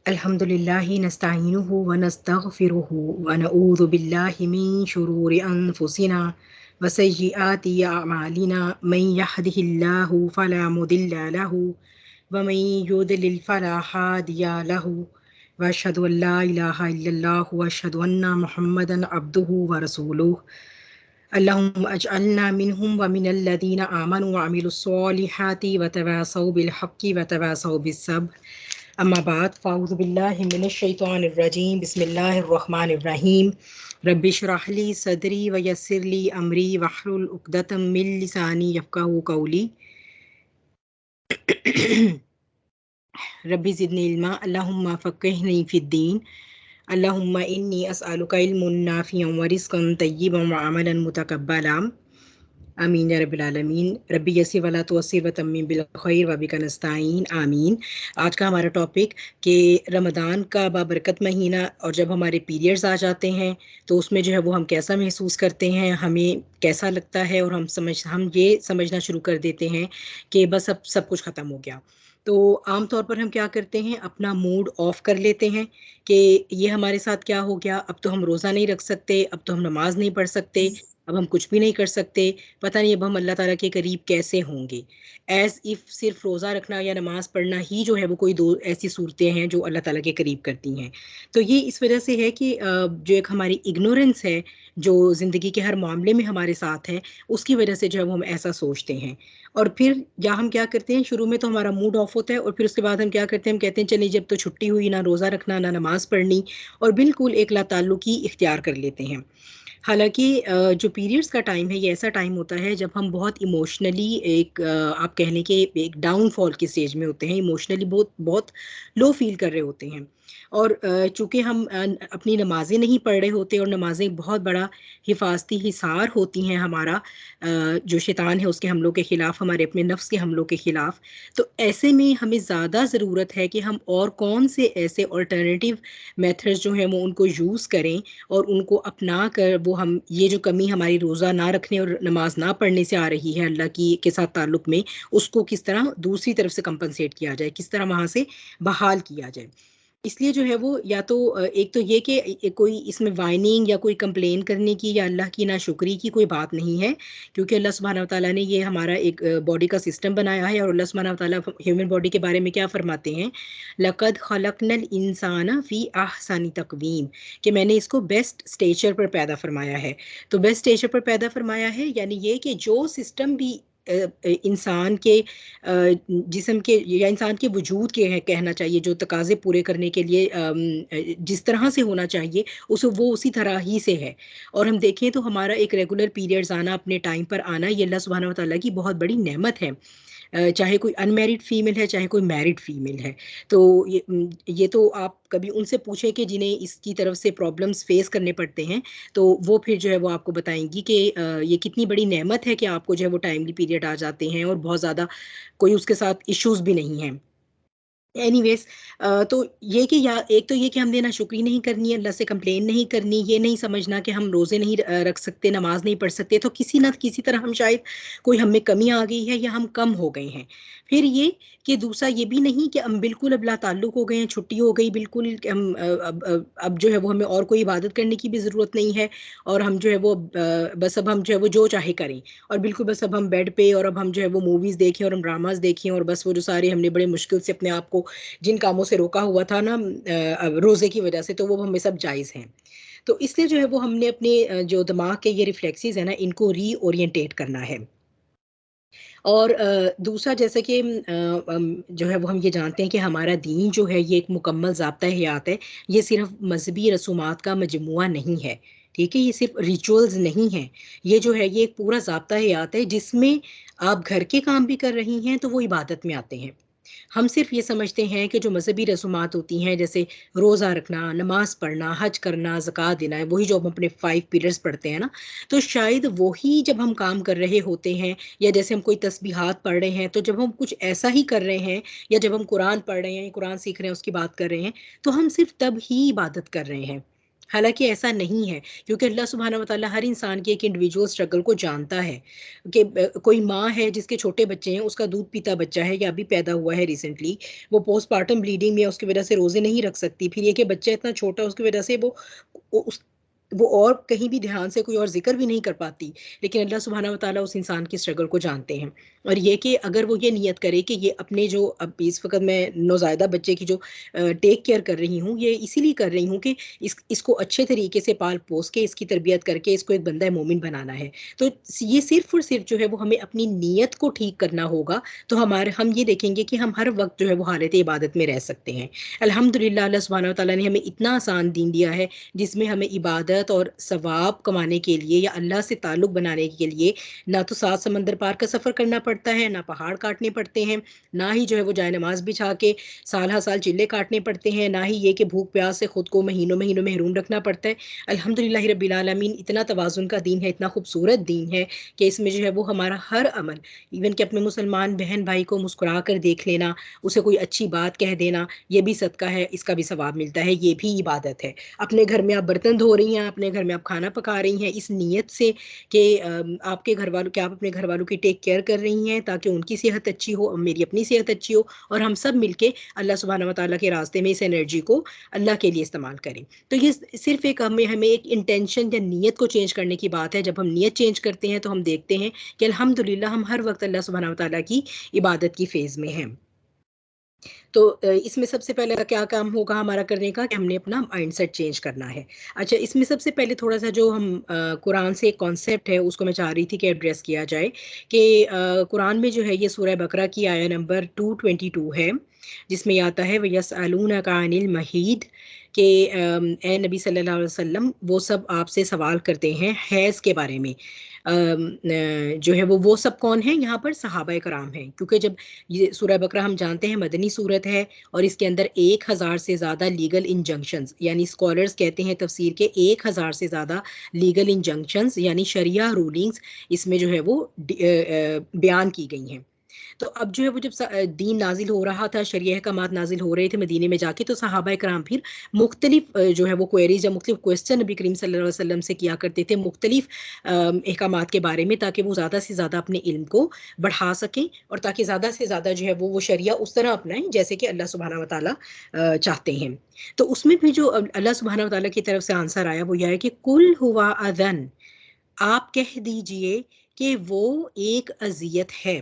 अल्हम्दुलिल्लाहि नस्तईनुहु व नस्तगफिरुहु व नऊज़ु बिल्लाहि मिन शुरूरि अनफुसिना व सय्यिआति अअमालिना मन यहदिहिल्लाहु फला मुदिल्ल लहु व मन युद्लिल फला हादिया लहु व अशहदु अन ला इलाहा इल्लल्लाहु व अशहदु अन्ना मुहम्मदन अब्दुहु व रसूलुहु अल्लाहुम्मा अजअलना मिनहुम व मिनल लज़ीना आमनु व अमिलुस्सॉलिहाति व तवासौ बिल हक़्क़ि व तवासौ बिस्सब्र। अम्मा बाद फ़ाऊज़ु बिल्लाहि मिनश शैतानिर रजीम बिस्मिल्लाहिर रहमानिर रहीम। रब्बि इश्रह ली सदरी व यस्सिर ली अमरी वहलुल उक़दतम मिन लिसानी यफ़क़हू क़ौली। रब्बि ज़िदनी इल्मा अल्लाहुम्मा फ़क़्क़िहनी फ़िद्दीन। अल्लाहुम्मा इन्नी अस्अलुका इल्मुन नाफ़िअन व रिज़्क़न तय्यिबन व अमलन मुतक़ब्बला। आमीन या रब्बिल आलमीन। रब्बी यस्सिर वला तुअस्सिर व तम्मिम बिल खैर व बिका नस्ताईन आमीन। आज का हमारा टॉपिक कि रमज़ान का बाबरकत महीना और जब हमारे पीरियड्स आ जाते हैं तो उसमें जो है वो हम कैसा महसूस करते हैं, हमें कैसा लगता है, और हम ये समझना शुरू कर देते हैं कि बस अब सब कुछ ख़त्म हो गया। तो आम तौर पर हम क्या करते हैं, अपना मूड ऑफ कर लेते हैं कि ये हमारे साथ क्या हो गया, अब तो हम रोज़ा नहीं रख सकते, अब तो हम नमाज नहीं पढ़ सकते, अब हम कुछ भी नहीं कर सकते, पता नहीं अब हम अल्लाह ताला के करीब कैसे होंगे। एज़ इफ़ सिर्फ रोज़ा रखना या नमाज पढ़ना ही जो है वो कोई दो ऐसी सूरतें हैं जो अल्लाह ताला के करीब करती हैं। तो ये इस वजह से है कि जो एक हमारी इग्नोरेंस है, जो ज़िंदगी के हर मामले में हमारे साथ है, उसकी वजह से जो है वो हम ऐसा सोचते हैं। और फिर या हम क्या करते हैं, शुरू में तो हमारा मूड ऑफ होता है और फिर उसके बाद हम क्या करते हैं, हम कहते हैं चलिए जब तो छुट्टी हुई, ना रोज़ा रखना ना नमाज पढ़नी, और बिल्कुल एक लाताल्लुकी इख्तियार कर लेते हैं। हालाँकि जो पीरियड्स का टाइम है, ये ऐसा टाइम होता है जब हम बहुत इमोशनली एक आप कह लें कि एक डाउनफॉल की स्टेज में होते हैं, इमोशनली बहुत बहुत लो फ़ील कर रहे होते हैं। और चूँकि हम अपनी नमाज़ें नहीं पढ़ रहे होते, और नमाज़ें बहुत बड़ा हिफ़ाज़ती हिसार होती हैं हमारा, जो शैतान है उसके हमलों के ख़िलाफ़, हमारे अपने नफ्स के हमलों के ख़िलाफ़। तो ऐसे में हमें ज़्यादा ज़रूरत है कि हम और कौन से ऐसे अल्टरनेटिव मेथड्स जो हैं वो उनको यूज़ करें, और उनको अपना कर वो हम ये जो कमी हमारी रोज़ा ना रखने और नमाज ना पढ़ने से आ रही है अल्लाह की के साथ ताल्लुक़ में, उसको किस तरह दूसरी तरफ से कंपनसेट किया जाए, किस तरह वहाँ से बहाल किया जाए। इसलिए जो है वो या तो एक तो ये कि कोई इसमें वाइनिंग या कोई कंप्लेन करने की या अल्लाह की नाशुक्री की कोई बात नहीं है, क्योंकि अल्लाह सुब्हानहू व तआला ने ये हमारा एक बॉडी का सिस्टम बनाया है, और अल्लाह सुब्हानहू व तआला ह्यूमन बॉडी के बारे में क्या फरमाते हैं, लक़द खलक़नल इंसाना फ़ी अहसनि तक़वीम, कि मैंने इसको बेस्ट स्टेचर पर पैदा फरमाया है। तो बेस्ट स्टेचर पर पैदा फरमाया है यानी ये कि जो सिस्टम भी इंसान के जिस्म के या इंसान के वजूद के हैं कहना चाहिए, जो तकाज़े पूरे करने के लिए जिस तरह से होना चाहिए वो उसी तरह ही से है। और हम देखें तो हमारा एक रेगुलर पीरियड्स आना, अपने टाइम पर आना, ये अल्लाह सुब्हानहू व तआला की बहुत बड़ी नेमत है। चाहे कोई अनमैरिड फ़ीमेल है, चाहे कोई मैरिड फ़ीमेल है। तो ये तो आप कभी उनसे पूछें कि जिन्हें इसकी तरफ से प्रॉब्लम्स फ़ेस करने पड़ते हैं, तो वो फिर जो है वो आपको बताएँगी कि ये कितनी बड़ी नेमत है कि आपको जो है वो टाइमली पीरियड आ जाते हैं, और बहुत ज़्यादा कोई उसके साथ इश्यूज़ भी नहीं हैं। एनीवेज़ तो ये कि या एक तो ये कि हमने नाशुक्री नहीं करनी है, अल्लाह से कंप्लेन नहीं करनी, ये नहीं समझना कि हम रोज़े नहीं रख सकते, नमाज़ नहीं पढ़ सकते, तो किसी न किसी तरह हम शायद कोई हम में कमी आ गई है या हम कम हो गए हैं। फिर ये कि दूसरा ये भी नहीं कि हम बिल्कुल अब लाताल्लुक़ हो गए हैं, छुट्टी हो गई बिल्कुल, कि हम अब जो है वो हमें और कोई इबादत करने की भी ज़रूरत नहीं है, और हम जो है वो बस अब हम जो है वो जो चाहे करें, और बिल्कुल बस अब हम बेड पे, और अब हम जो है वो मूवीज़ देखें और हम ड्रामाज़ देखें, और बस वो जो सारे हमने बड़े मुश्किल से अपने आप को जिन कामों से रोका हुआ था ना रोज़े की वज़ह से, तो वो हमें सब जायज़ हैं। तो इसलिए जो है वो हमने अपने जो दिमाग के ये रिफ्लेक्सेस हैं ना, इनको रीओरिएंटेट करना है। और दूसरा जैसा कि जो है वो हम ये जानते हैं कि हमारा दीन जो है ये एक मुकम्मल ज़ाब्ता-ए-हयात है। ये सिर्फ़ मज़हबी रसूमात का मजमूआ नहीं है, ठीक है? ये सिर्फ़ रिचुअल्स नहीं हैं। ये जो है ये एक पूरा ज़ाब्ता-ए-हयात है, जिसमें आप घर के काम भी कर रही हैं तो वो इबादत में आते हैं। हम सिर्फ़ ये समझते हैं कि जो मज़हबी रसूमात होती हैं, जैसे रोज़ा रखना, नमाज़ पढ़ना, हज करना, ज़कात देना है, वही जो हम अपने 5 पीरियड्स पढ़ते हैं ना, तो शायद वही जब हम काम कर रहे होते हैं, या जैसे हम कोई तस्बीहात पढ़ रहे हैं, तो जब हम कुछ ऐसा ही कर रहे हैं, या जब हम कुरान पढ़ रहे हैं, कुरान सीख रहे हैं, उसकी बात कर रहे हैं, तो हम सिर्फ़ तब ही इबादत कर रहे हैं। हालांकि ऐसा नहीं है, क्योंकि अल्लाह सुब्हानहू व तआला हर इंसान के एक इंडिविजुअल स्ट्रगल को जानता है कि कोई माँ है जिसके छोटे बच्चे हैं, उसका दूध पीता बच्चा है या अभी पैदा हुआ है रिसेंटली, वो पोस्टमार्टम ब्लीडिंग में है, उसकी वजह से रोजे नहीं रख सकती। फिर ये कि बच्चा इतना छोटा, उसकी वजह से वो और कहीं भी ध्यान से कोई और जिक्र भी नहीं कर पाती, लेकिन अल्लाह सुब्हाना व तआला उस इंसान की स्ट्रगल को जानते हैं। और ये कि अगर वो ये नियत करे कि ये अपने जो अब इस वक्त मैं नौज़ायदा बच्चे की जो टेक केयर कर रही हूँ, ये इसीलिए कर रही हूँ कि इसको अच्छे तरीके से पाल पोस के इसकी तरबियत करके इसको एक बंदा मोमिन बनाना है। तो ये सिर्फ और सिर्फ जो है वो हमें अपनी नीयत को ठीक करना होगा, तो हमारे हम ये देखेंगे कि हम हर वक्त जो है वो हालत इबादत में रह सकते हैं। अल्हम्दुलिल्लाह, अल्लाह सुब्हानहू व तआला ने हमें इतना आसान दीन दिया है जिसमें हमें इबादत और सवाब कमाने के लिए या अल्लाह से ताल्लुक बनाने के लिए ना तो 7 समंदर पार का सफ़र करना पड़ता है, ना पहाड़ काटने पड़ते हैं, ना ही जो है वो जाए नमाज़ बिछा के साल हा साल चिल्ले काटने पड़ते हैं, ना ही ये कि भूख प्यास से खुद को महीनों-महीनों महरूम रखना पड़ता है। अल्हम्दुलिल्लाह रब्बिल आलमीन, इतना तवाज़ुन का दीन है, इतना खूबसूरत दीन है कि इसमें जो है वो हमारा हर अमल, इवन कि अपने मुसलमान बहन भाई को मुस्कुरा कर देख लेना, उसे कोई अच्छी बात कह देना, ये भी सदका है, इसका भी सवाब मिलता है, ये भी इबादत है। अपने घर में आप बर्तन धो रही हैं, अपने घर में आप खाना पका रही हैं, इस नीयत से कि आपके घर वालों, क्या आप अपने घर वालों की टेक केयर कर रही हैं ताकि उनकी सेहत अच्छी हो और मेरी अपनी सेहत अच्छी हो, और हम सब मिलके अल्लाह सुब्हानहू व तआला के रास्ते में इस एनर्जी को अल्लाह के लिए इस्तेमाल करें। तो ये सिर्फ एक हमें हमें एक इंटेंशन या नीयत को चेंज करने की बात है। जब हम नीयत चेंज करते हैं तो हम देखते हैं कि अल्हम्दुलिल्लाह हम हर वक्त अल्लाह सुब्हानहू व तआला की इबादत की फेज़ में हैं। तो इसमें सबसे पहले क्या काम होगा हमारा करने का कि हमने अपना माइंडसेट चेंज करना है। अच्छा, इसमें सबसे पहले थोड़ा-सा जो हम कुरान से एक कॉन्सेप्ट है उसको मैं चाह रही थी कि एड्रेस किया जाए कि कुरान में जो है ये सूरह बकरा की आया नंबर 222 है, जिसमें ये आता है वयसअलूनका अनिल महीद कि ए नबी सल्लल्लाहु अलैहि वसल्लम, वो सब आपसे सवाल करते हैं हैज़ के बारे में। जो है वो सब कौन है यहाँ पर? सहाबाए कराम हैं, क्योंकि जब ये सूरह बकरा हम जानते हैं मदनी सूरत है और इसके अंदर 1000 से ज़्यादा लीगल इंजंक्शंस, यानी स्कॉलर्स कहते हैं तफसीर के 1000 से ज़्यादा लीगल इंजंक्शंस यानी शरिया रूलिंग्स इसमें जो है वो बयान की गई हैं। तो अब जो है वो जब दीन नाजिल हो रहा था, शरिया अहकामात नाजिल हो रहे थे मदीने में जाके, तो सहाबा कराम फिर मुख्तलिफ जो है वो क्वेरीज या मुख्तलिफ क्वेश्चन नबी करीम सल्लल्लाहु अलैहि वसल्लम से किया करते थे मुख्तलिफ अहकामात के बारे में, ताकि वो ज़्यादा से ज़्यादा अपने इल्म को बढ़ा सकें और ताकि ज़्यादा से ज़्यादा जो है वो शरिया उस तरह अपनाएं जैसे कि अल्लाह सुब्हाना व तआला चाहते हैं। तो उसमें भी जो अल्लाह सुब्हाना व तआला की तरफ से आंसर आया वो यह है कि कुल हुआ अदन, आप कह दीजिए कि वो एक अज़ियत है।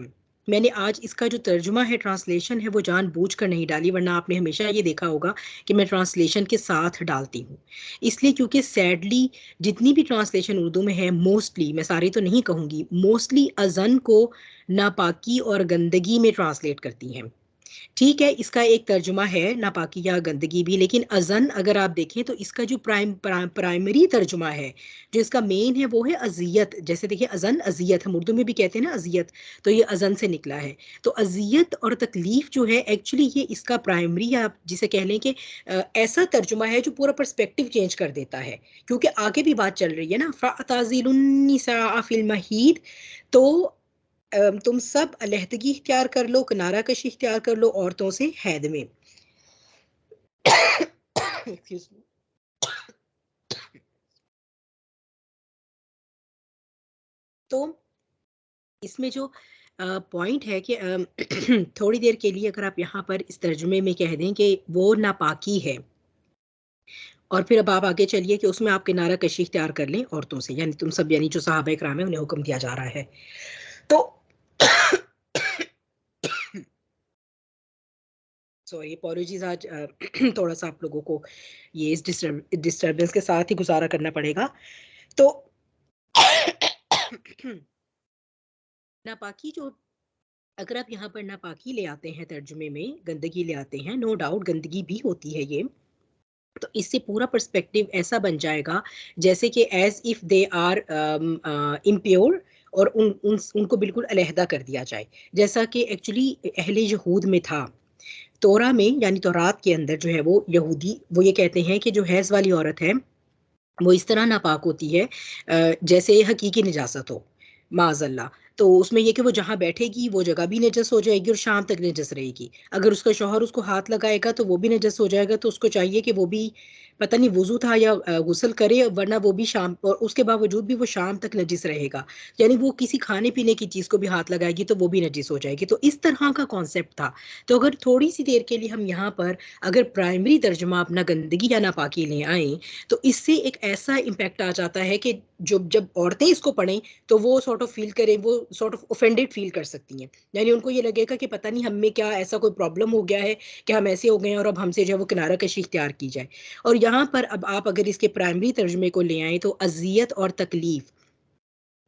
मैंने आज इसका जो तर्जुमा है, ट्रांसलेशन है, वो जानबूझकर नहीं डाली, वरना आपने हमेशा ये देखा होगा कि मैं ट्रांसलेशन के साथ डालती हूँ। इसलिए क्योंकि सैडली जितनी भी ट्रांसलेशन उर्दू में है, मोस्टली, मैं सारी तो नहीं कहूँगी, मोस्टली अज़न को नापाकी और गंदगी में ट्रांसलेट करती हैं। ठीक है, इसका एक तर्जुमा है नापाकी या गंदगी भी, लेकिन अज़न अगर आप देखें तो इसका जो प्राइमरी तर्जुमा है, जो इसका मेन है, वो है अज़ियत। जैसे देखिए अज़न अज़ियत, हम उर्दू में भी कहते हैं ना अज़ियत, तो ये अज़न से निकला है। तो अज़ियत और तकलीफ जो है एक्चुअली ये इसका प्राइमरी, आप जिसे कह लें कि ऐसा तर्जुमा है जो पूरा पर्सपेक्टिव चेंज कर देता है, क्योंकि आगे भी बात चल रही है ना, फ़अताज़िलुन निसा फ़िल महीद, तो तुम सब अलहदगी इख्तियार कर लो, किनारा कशी इख्तियार कर लो औरतों से हैद में। Excuse me. तो इसमें जो पॉइंट है कि थोड़ी देर के लिए अगर आप यहाँ पर इस तर्जुमे में कह दें कि वो नापाकी है, और फिर अब आप आगे चलिए कि उसमें आप किनारा कशी इख्तियार कर लें औरतों से, यानी तुम सब, यानी जो सहाबा इकराम है उन्हें हुक्म दिया जा रहा है। तो सॉरी, अपॉलॉजीज, आज थोड़ा सा आप लोगों को ये इस डिस्टर्बेंस के साथ ही गुजारा करना पड़ेगा। तो नापाकी जो, अगर आप यहाँ पर नापाकी ले आते हैं तर्जुमे में, गंदगी ले आते हैं, नो डाउट गंदगी भी होती है ये, तो इससे पूरा पर्सपेक्टिव ऐसा बन जाएगा जैसे कि as if they are impure, और उनको बिल्कुल अलहदा कर दिया जाए, जैसा कि एक्चुअली अहले यहूद में था। तोरा में यानी तौरात के अंदर जो है वो यहूदी वो ये कहते हैं कि जो हैज़ वाली औरत है वो इस तरह नापाक होती है जैसे हकीकी निजासत हो, माज़अल्लाह। तो उसमें ये कि वो जहाँ बैठेगी वो जगह भी नजस हो जाएगी और शाम तक नजस रहेगी। अगर उसका शौहर उसको हाथ लगाएगा तो वो भी नजस हो जाएगा, तो उसको चाहिए कि वो भी पता नहीं वुजू था या गुस्ल करे, वरना वो भी शाम, और उसके बावजूद भी वो शाम तक नजिस रहेगा। यानी वो किसी खाने पीने की चीज को भी हाथ लगाएगी तो वो भी नजिस हो जाएगी। तो इस तरह का कॉन्सेप्ट था। तो अगर थोड़ी सी देर के लिए हम यहाँ पर अगर प्राइमरी तर्जुमा अपना गंदगी या नापाकी ले आए, तो इससे एक ऐसा इम्पैक्ट आ जाता है कि जो जब औरतें इसको पढ़ें तो वो सॉर्ट ऑफ फील करें, वो सॉर्ट ऑफ ऑफेंडेड फील कर सकती हैं। यानी उनको ये लगेगा कि पता नहीं हम में क्या ऐसा कोई प्रॉब्लम हो गया है कि हम ऐसे हो गए हैं और अब हमसे जो है वो किनारा कशी इख्तियार की जाए। और यहाँ पर अब आप अगर इसके प्राइमरी तर्जुमे को ले आए तो अजियत और तकलीफ,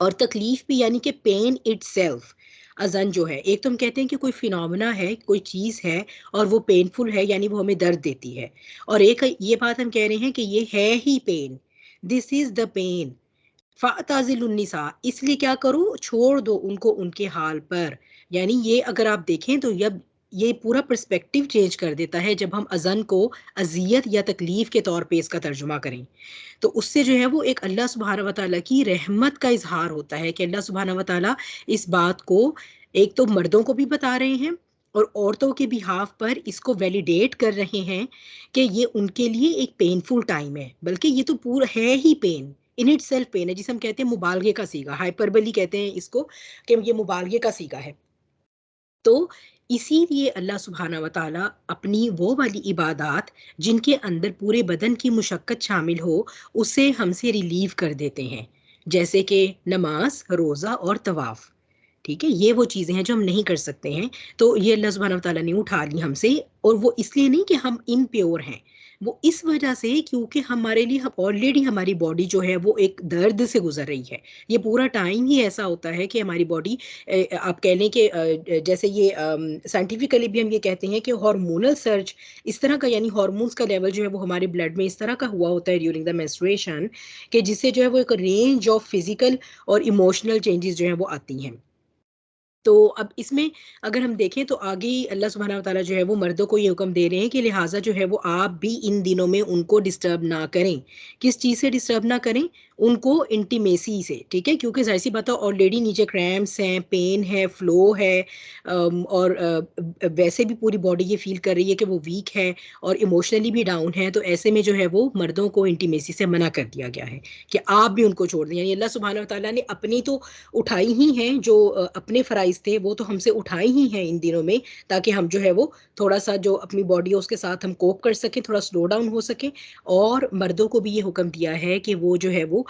और तकलीफ भी यानी कि पेन इटसेल्फ। अजन जो है, एक तो हम कहते हैं कि कोई फिनोमेना है, कोई चीज़ है और वो पेनफुल है, यानी वो हमें दर्द देती है। और एक ये बात हम कह रहे हैं कि ये है ही pen, this is the pen. फ़ाताज़िलुन्निसा, इसलिए क्या करो, छोड़ दो उनको उनके हाल पर। यानी ये अगर आप देखें तो जब ये पूरा पर्सपेक्टिव चेंज कर देता है जब हम अज़न को अजियत या तकलीफ के तौर पे इसका तर्जुमा करें, तो उससे जो है वो एक अल्लाह सुब्हानहू व तआला की रहमत का इजहार होता है कि अल्लाह सुब्हानहू व तआला इस बात को एक तो मर्दों को भी बता रहे हैं और औरतों के बिहाफ पर इसको वैलिडेट कर रहे हैं कि ये उनके लिए एक पेनफुल टाइम है, बल्कि ये तो पूरा है ही pen, in itself pen है, जिसे हम कहते हैं मुबालगे का सीगा, हाइपरबली कहते हैं इसको, कि ये मुबालगे का सीगा है। तो इसीलिए अल्लाह सुब्हाना व ताला अपनी वो वाली इबादात जिनके अंदर पूरे बदन की मुशक्क़त शामिल हो, उसे हमसे रिलीव कर देते हैं, जैसे कि नमाज, रोज़ा और तवाफ़। ठीक है, ये वो चीज़ें हैं जो हम नहीं कर सकते हैं। तो ये अल्लाह सुब्हानहू व तआला ने उठा ली हमसे, और वो इसलिए नहीं कि हम इम्प्योर हैं, वो इस वजह से क्योंकि हमारे लिए, हम ऑलरेडी हमारी बॉडी जो है वो एक दर्द से गुजर रही है। ये पूरा टाइम ही ऐसा होता है कि हमारी बॉडी, आप कह लें कि जैसे ये साइंटिफिकली भी हम ये कहते हैं कि हार्मोनल सर्ज इस तरह का, यानी हार्मोन्स का लेवल जो है वो हमारे ब्लड में इस तरह का हुआ होता है ड्यूरिंग द मेंस्ट्रुएशन, कि जिससे जो है वो एक रेंज ऑफ फिजिकल और इमोशनल चेंजेस जो है वो आती हैं। तो अब इसमें अगर हम देखें तो आगे ही अल्लाह सुब्हानहू व तआला जो है वो मर्दों को ये हुक्म दे रहे हैं कि लिहाजा जो है वो आप भी इन दिनों में उनको डिस्टर्ब ना करें। किस चीज़ से डिस्टर्ब ना करें? उनको इंटीमेसी से, ठीक है? क्योंकि ज़ाहिर-सी बात है ऑलरेडी नीचे क्रैम्प्स हैं, पेन है, फ्लो है, और वैसे भी पूरी बॉडी ये फ़ील कर रही है कि वो वीक है और इमोशनली भी डाउन है। तो ऐसे में जो है वो मर्दों को इंटीमेसी से मना कर दिया गया है कि आप भी उनको छोड़ दें। यानी अल्लाह सुब्हानहू व तआला ने अपनी तो उठाई ही हैं, जो अपने फ़राइज़ थे वो तो हमसे उठाए ही हैं इन दिनों में, ताकि हम जो है वो थोड़ा-सा जो अपनी बॉडी है उसके साथ हम कोप कर सकें, थोड़ा स्लो डाउन हो सकें। और मर्दों को भी ये हुक्म दिया है कि वो जो है वो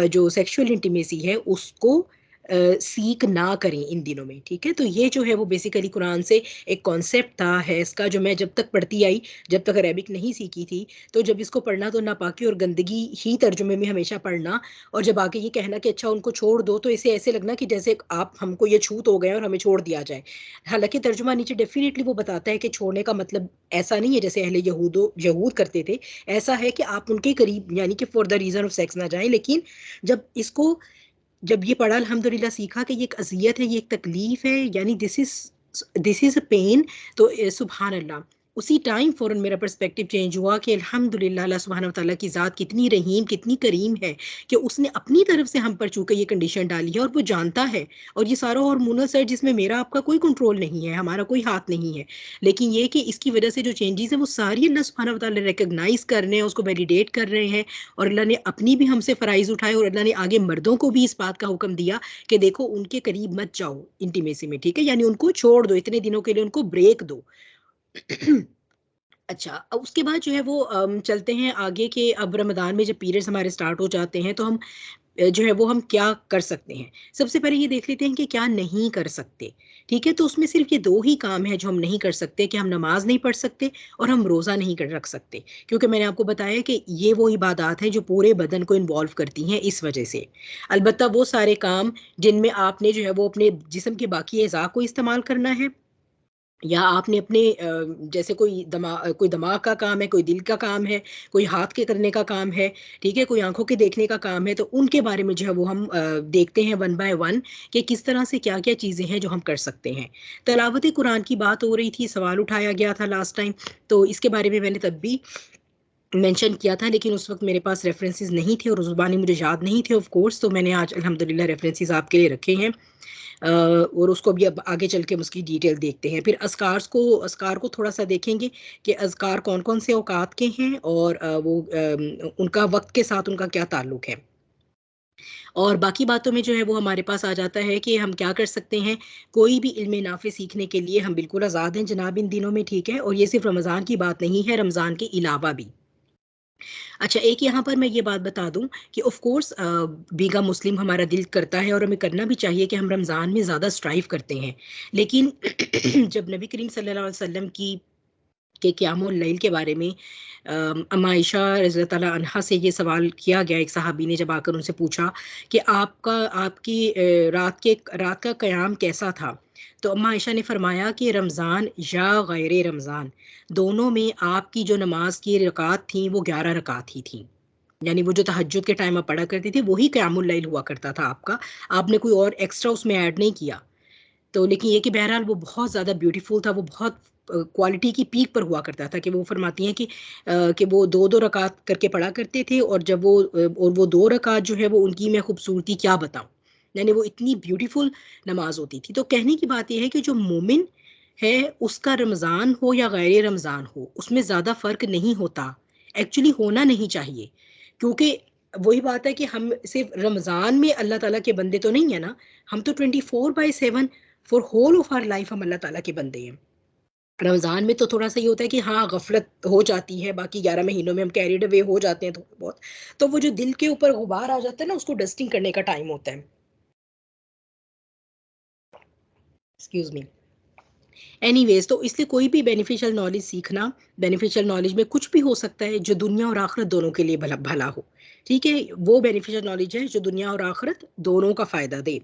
जो सेक्सुअल इंटीमेसी है उसको सीक ना करें इन दिनों में, ठीक है? तो ये जो है वो बेसिकली कुरान से एक कॉन्सेप्ट था है इसका, जो मैं जब तक पढ़ती आई, जब तक अरेबिक नहीं सीखी थी, तो जब इसको पढ़ना तो नापाकी और गंदगी ही तर्जुमे में हमेशा पढ़ना, और जब आगे ये कहना कि अच्छा उनको छोड़ दो, तो इसे ऐसे लगना कि जैसे आप हमको ये छूत हो गए और हमें छोड़ दिया जाए। हालाँकि तर्जुमा नीचे डेफ़िनिटली वो बताता है कि छोड़ने का मतलब ऐसा नहीं है जैसे अहले यहूद करते थे। ऐसा है कि आप उनके करीब, यानी कि for the reason of sex ना जाएँ, लेकिन जब इसको, जब ये पढ़ा अल्हम्दुलिल्लाह, सीखा कि ये एक अज़ियत है, ये एक तकलीफ़ है, यानी दिस इज़ अ पेन, तो सुभान अल्लाह, उसी टाइम फ़ौरन मेरा पर्सपेक्टिव चेंज हुआ कि अल्हम्दुलिल्लाह अल्लाह सुब्हानहू व तआला की ज़ात कितनी रहीम, कितनी करीम है कि उसने अपनी तरफ से हम पर चूँकि ये कंडीशन डाली है और वो जानता है। और ये सारा हार्मोनल सर्ज जिसमें मेरा आपका कोई कंट्रोल नहीं है, हमारा कोई हाथ नहीं है। लेकिन ये कि इसकी वज़ह से जो चेंजेज़ हैं वो सारी अल्लाह सुब्हानहू व तआला रिकॉग्नाइज़ कर रहे हैं, उसको वैलिडेट कर रहे हैं। और अल्लाह ने अपनी भी हमसे फ़राइज़ उठाए, और अल्लाह ने आगे मर्दों को भी इस बात का हुक्म दिया कि देखो उनके करीब मत जाओ इंटीमेसी में, ठीक है? यानी उनको छोड़ दो, इतने दिनों के लिए उनको ब्रेक दो। अच्छा, अब उसके बाद जो है वो चलते हैं आगे कि अब रमज़ान में जब पीरियड्स हमारे स्टार्ट हो जाते हैं तो हम जो है वो हम क्या कर सकते हैं। सबसे पहले ये देख लेते हैं कि क्या नहीं कर सकते, ठीक है? तो उसमें सिर्फ़ ये 2 ही काम हैं जो हम नहीं कर सकते, कि हम नमाज़ नहीं पढ़ सकते और हम रोज़ा नहीं कर रख सकते। क्योंकि मैंने आपको बताया कि ये वो इबादत हैं जो पूरे बदन को इन्वॉल्व करती हैं इस वजह से। अलबत्ता वो सारे काम जिनमें आपने जो है वो अपने जिस्म के बाकी अज़ा को इस्तेमाल करना है, या आपने अपने जैसे कोई दिमाग का काम है, कोई दिल का काम है, कोई हाथ के करने का काम है, ठीक है? कोई आँखों के देखने का काम है, तो उनके बारे में जो है वो हम देखते हैं वन बाय वन कि किस तरह से क्या-क्या चीज़ें हैं जो हम कर सकते हैं। तिलावत कुरान की बात हो रही थी, सवाल उठाया गया था लास्ट टाइम, तो इसके बारे में मैंने तब भी मेंशन किया था, लेकिन उस वक्त मेरे पास रेफरेंसेस नहीं थे और उस ज़ुबानी मुझे याद नहीं थे ऑफ कोर्स, तो मैंने आज अल्हम्दुलिल्लाह रेफरेंसेस आपके लिए रखे हैं। और उसको भी अब आगे चल के हम उसकी डिटेल देखते हैं। फिर अस्कार को थोड़ा सा देखेंगे कि अज़कार कौन कौन से औकात के हैं और उनका वक्त के साथ उनका क्या ताल्लुक है। और बाकी बातों में जो है वो हमारे पास आ जाता है कि हम क्या कर सकते हैं। कोई भी इल्म नाफे सीखने के लिए हम बिल्कुल आज़ाद हैं जनाब इन दिनों में, ठीक है। और ये सिर्फ रमज़ान की बात नहीं है, रमज़ान के अलावा भी। अच्छा, एक यहाँ पर मैं ये बात बता दूं कि ऑफ कोर्स बीगा मुस्लिम हमारा दिल करता है और हमें करना भी चाहिए कि हम रमज़ान में ज़्यादा स्ट्राइव करते हैं, लेकिन जब नबी करीम सल्लल्लाहु अलैहि वसल्लम की के क़यामुल लैल के बारे में अम्मा आयशा रज़ी अल्लाह तआला अन्हा से ये सवाल किया गया, एक सहाबी ने जब आकर उनसे पूछा कि आपकी रात का क़याम कैसा था, तो अम्मा आयशा ने फरमाया कि रमज़ान या गैर रमज़ान दोनों में आपकी जो नमाज की रकात थी वो 11 रकात ही थी। यानी वो जो तहज्जुद के टाइम आप पढ़ा करती थी वही क़यामुल लैल हुआ करता था आपका, आपने कोई और एक्स्ट्रा उसमें ऐड नहीं किया। तो लेकिन ये कि बहरहाल वो बहुत ज़्यादा ब्यूटीफुल था, वो बहुत क्वालिटी की पीक पर हुआ करता था कि वो फरमाती हैं कि वो 2-2 रकात करके पढ़ा करते थे, और जब और वो 2 रकात जो है वो उनकी मैं खूबसूरती क्या बताऊँ। यानी वो इतनी ब्यूटीफुल नमाज़ होती थी। तो कहने की बात ये है कि जो मोमिन है उसका रमज़ान हो या गैर रमज़ान हो, उसमें ज़्यादा फ़र्क नहीं होता। एक्चुअली होना नहीं चाहिए, क्योंकि वही बात है कि हम सिर्फ रमज़ान में अल्लाह ताला के बंदे तो नहीं है ना, हम तो 24/7 for whole of our life हम अल्लाह ताला के बंदे हैं। रमज़ान में तो थोड़ा-सा ये होता है कि हाँ, गफ़लत हो जाती है, बाकी 11 महीनों में हम कैरिड अवे हो जाते हैं थोड़ा बहुत। तो वो जो दिल के ऊपर गुबार आ जाता है ना, उसको डस्टिंग करने का टाइम होता है। Excuse me. एनीवेज़, तो इसलिए कोई भी बेनिफिशियल नॉलेज में कुछ भी हो सकता है जो दुनिया और आखिरत दोनों के लिए भला भला हो। ठीक है? वो बेनिफिशियल नॉलेज है जो दुनिया और आखिरत दोनों का फ़ायदा दे।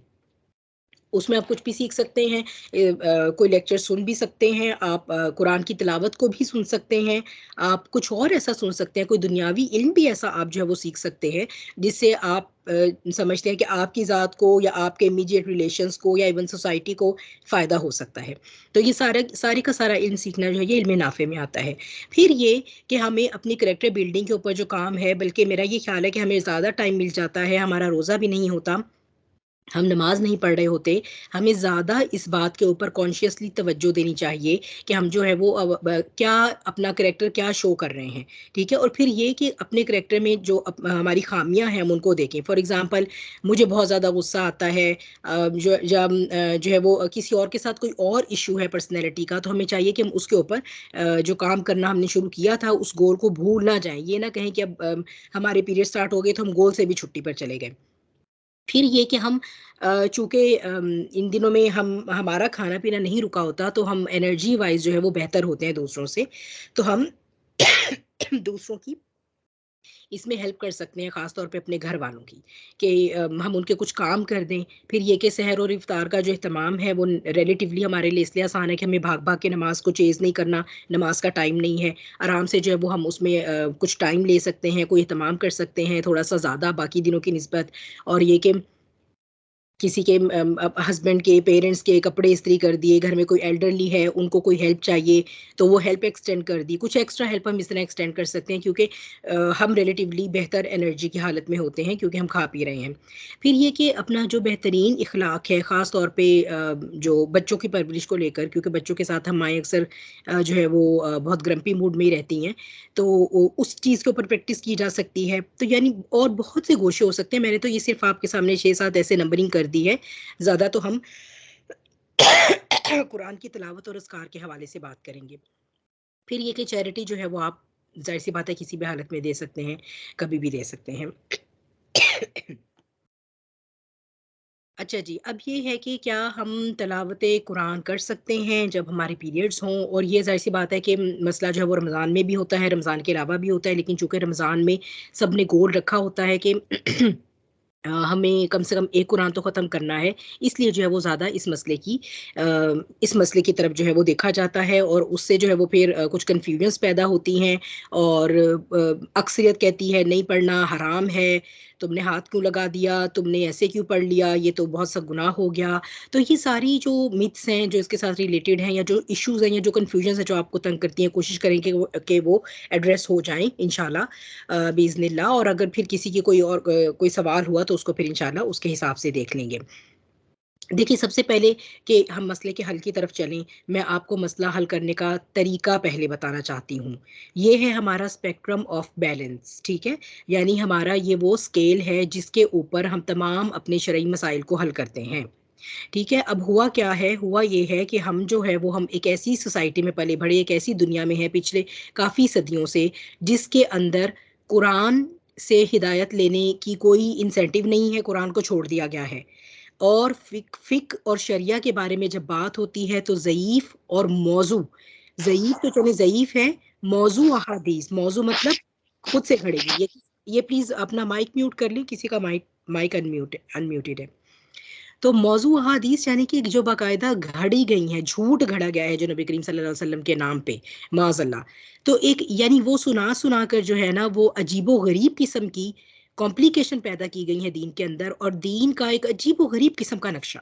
उसमें आप कुछ भी सीख सकते हैं, कोई लेक्चर सुन भी सकते हैं, आप कुरान की तिलावत को भी सुन सकते हैं, आप कुछ और ऐसा सुन सकते हैं, कोई दुनियावी इल्म भी ऐसा आप जो है वो सीख सकते हैं, जिससे आप समझते हैं कि आपकी ज़ात को या आपके इमीडिएट रिलेशंस को या इवन सोसाइटी को फ़ायदा हो सकता है। तो ये सारे का सारा इल्म सीखना जो है ये इल्म नाफ़े में आता है। फिर ये कि हमें अपनी कैरेक्टर बिल्डिंग के ऊपर जो काम है, बल्कि मेरा ये ख़्याल है कि हमें ज़्यादा टाइम मिल जाता है, हमारा रोज़ा भी नहीं होता, हम नमाज नहीं पढ़ रहे होते, हमें ज़्यादा इस बात के ऊपर कॉन्शियसली तवज्जो देनी चाहिए कि हम जो है वो क्या अपना करैक्टर क्या शो कर रहे हैं, ठीक है? और फिर ये कि अपने करैक्टर में जो हमारी खामियां हैं हम उनको देखें। फॉर एग्जांपल, मुझे बहुत ज़्यादा गुस्सा आता है, जो है वो किसी और के साथ कोई और इशू है पर्सनैलिटी का, तो हमें चाहिए कि हम उसके ऊपर जो काम करना हमने शुरू किया था उस गोल को भूल ना जाएं। ये ना कहें कि अब हमारे पीरियड स्टार्ट हो गए तो हम गोल से भी छुट्टी पर चले गए। फिर ये कि हम चूँकि इन दिनों में हम हमारा खाना-पीना नहीं रुका होता, तो हम एनर्जी वाइज़ जो है वो बेहतर होते हैं दूसरों से। तो हम दूसरों की इसमें हेल्प कर सकते हैं, ख़ास तौर पे अपने घर वालों की, कि हम उनके कुछ काम कर दें। फिर ये कि सहर और इफ्तार का जो एहतमाम है वो रिलेटिवली हमारे लिए इसलिए आसान है कि हमें भाग-भाग के नमाज़ को चेज़ नहीं करना, नमाज़ का टाइम नहीं है। आराम से जो है वो हम उसमें कुछ टाइम ले सकते हैं, कोई एहतमाम कर सकते हैं थोड़ा-सा ज़्यादा बाकी दिनों की निस्बत। और ये कि किसी के हस्बैंड के पेरेंट्स के कपड़े इस्त्री कर दिए, घर में कोई एल्डरली है उनको कोई हेल्प चाहिए तो वो हेल्प एक्सटेंड कर दी, कुछ एक्स्ट्रा हेल्प हम इस तरह एक्सटेंड कर सकते हैं, क्योंकि हम रिलेटिवली बेहतर एनर्जी की हालत में होते हैं क्योंकि हम खा पी रहे हैं। फिर ये कि अपना जो बेहतरीन इखलाक है, ख़ास तौर पे जो बच्चों की परवरिश को लेकर, क्योंकि बच्चों के साथ हम माएँ अक्सर जो है वो बहुत ग्रम्पी मूड में ही रहती हैं, तो उस चीज़ के ऊपर प्रैक्टिस की जा सकती है। तो यानी और बहुत से गोशे हो सकते हैं, मैंने तो ये सिर्फ़ आपके सामने 6-7 ऐसे नंबरिंग कर दी है, ज़्यादा तो हम कुरान की तिलावत और अज़कार के हवाले से बात करेंगे। फिर ये कि चैरिटी जो है वो आप ज़ाहिर-सी बात है किसी भी हालत में दे सकते हैं, कभी भी दे सकते हैं। अच्छा जी, अब ये है कि क्या हम तिलावत कुरान कर सकते हैं जब हमारे पीरियड्स हों? और ये ज़ाहिर-सी बात है कि मसला जो है वो रमज़ान में भी होता है, रमज़ान के अलावा भी होता है, लेकिन चूँकि रमज़ान में सबने गोल रखा होता है कि हमें कम से कम एक कुरान तो ख़त्म करना है, इसलिए जो है वो ज़्यादा इस मसले की तरफ जो है वो देखा जाता है, और उससे जो है वो फिर कुछ कन्फ्यूजन्स पैदा होती हैं, और अक्सरियत कहती है नहीं पढ़ना हराम है। तुमने हाथ क्यों लगा दिया, तुमने ऐसे क्यों पढ़ लिया, ये तो बहुत सा गुनाह हो गया। तो ये सारी जो मिथ्स हैं जो इसके साथ रिलेटेड हैं, या जो इश्यूज हैं, या जो कन्फ्यूजन है जो आपको तंग करती हैं, कोशिश करेंगे कि वो एड्रेस हो जाएं इंशाल्लाह बिइज़्निल्लाह। और अगर फिर किसी की कोई और कोई सवाल हुआ तो उसको फिर इंशाल्लाह उसके हिसाब से देख लेंगे। देखिए, सबसे पहले कि हम मसले के हल की तरफ चलें, मैं आपको मसला हल करने का तरीका पहले बताना चाहती हूँ। ये है हमारा स्पेक्ट्रम ऑफ बैलेंस, ठीक है? यानी हमारा ये वो स्केल है जिसके ऊपर हम तमाम अपने शरई मसाइल को हल करते हैं, ठीक है? अब हुआ क्या है? हुआ ये है कि हम जो है वो हम एक ऐसी सोसाइटी में पले बढ़े, एक ऐसी दुनिया में है पिछले काफ़ी सदियों से, जिसके अंदर कुरान से हिदायत लेने की कोई इंसेंटिव नहीं है, कुरान को छोड़ दिया गया है। और फ़िक और शरिया के बारे में जब बात होती है तो ज़ईफ़ और मौज़ू, ज़ईफ़ तो चलो ज़ईफ़ है, मौज़ू अहादीस, मौज़ू मतलब खुद से खड़ेगी। ये प्लीज़ अपना माइक म्यूट कर लें, किसी का माइक माइक अनम्यूटेड है। तो मौज़ू अहादीस यानी कि जो बाकायदा घड़ी गई हैं, झूठ गढ़ा गया है जो नबी करीम सल्लल्लाहु अलैहि वसल्लम के नाम पे, माज़अल्लाह। तो एक यानी वो सुना-सुना कर जो है ना वो अजीबो-गरीब किस्म की कॉम्प्लिकेशन पैदा की गई है दीन के अंदर, और दीन का एक अजीबो-गरीब किस्म का नक्शा।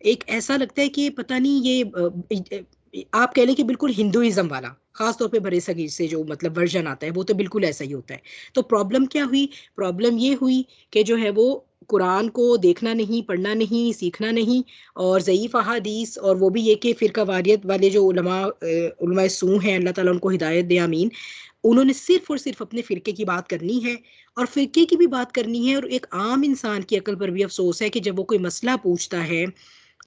एक ऐसा लगता है कि पता नहीं ये आप कह लें कि बिल्कुल हिंदुइज्म वाला, खास तौर पे बड़े सगीर से जो मतलब वर्जन आता है वो तो बिल्कुल ऐसा ही होता है। तो प्रॉब्लम क्या हुई? प्रॉब्लम ये हुई कि जो है वो कुरान को देखना नहीं, पढ़ना नहीं, सीखना नहीं, और ज़ईफ़ अहादीस, और वो भी ये कि फ़िरका वारियत वाले जो उलमाए सू हैं, अल्लाह ताला उनको हिदायत दे, आमीन। उन्होंने सिर्फ़ और सिर्फ़ अपने फ़िरके की बात करनी है, और फ़िरके की भी बात करनी है, और एक आम इंसान की अक्ल पर भी अफ़सोस है कि जब वो कोई मसला पूछता है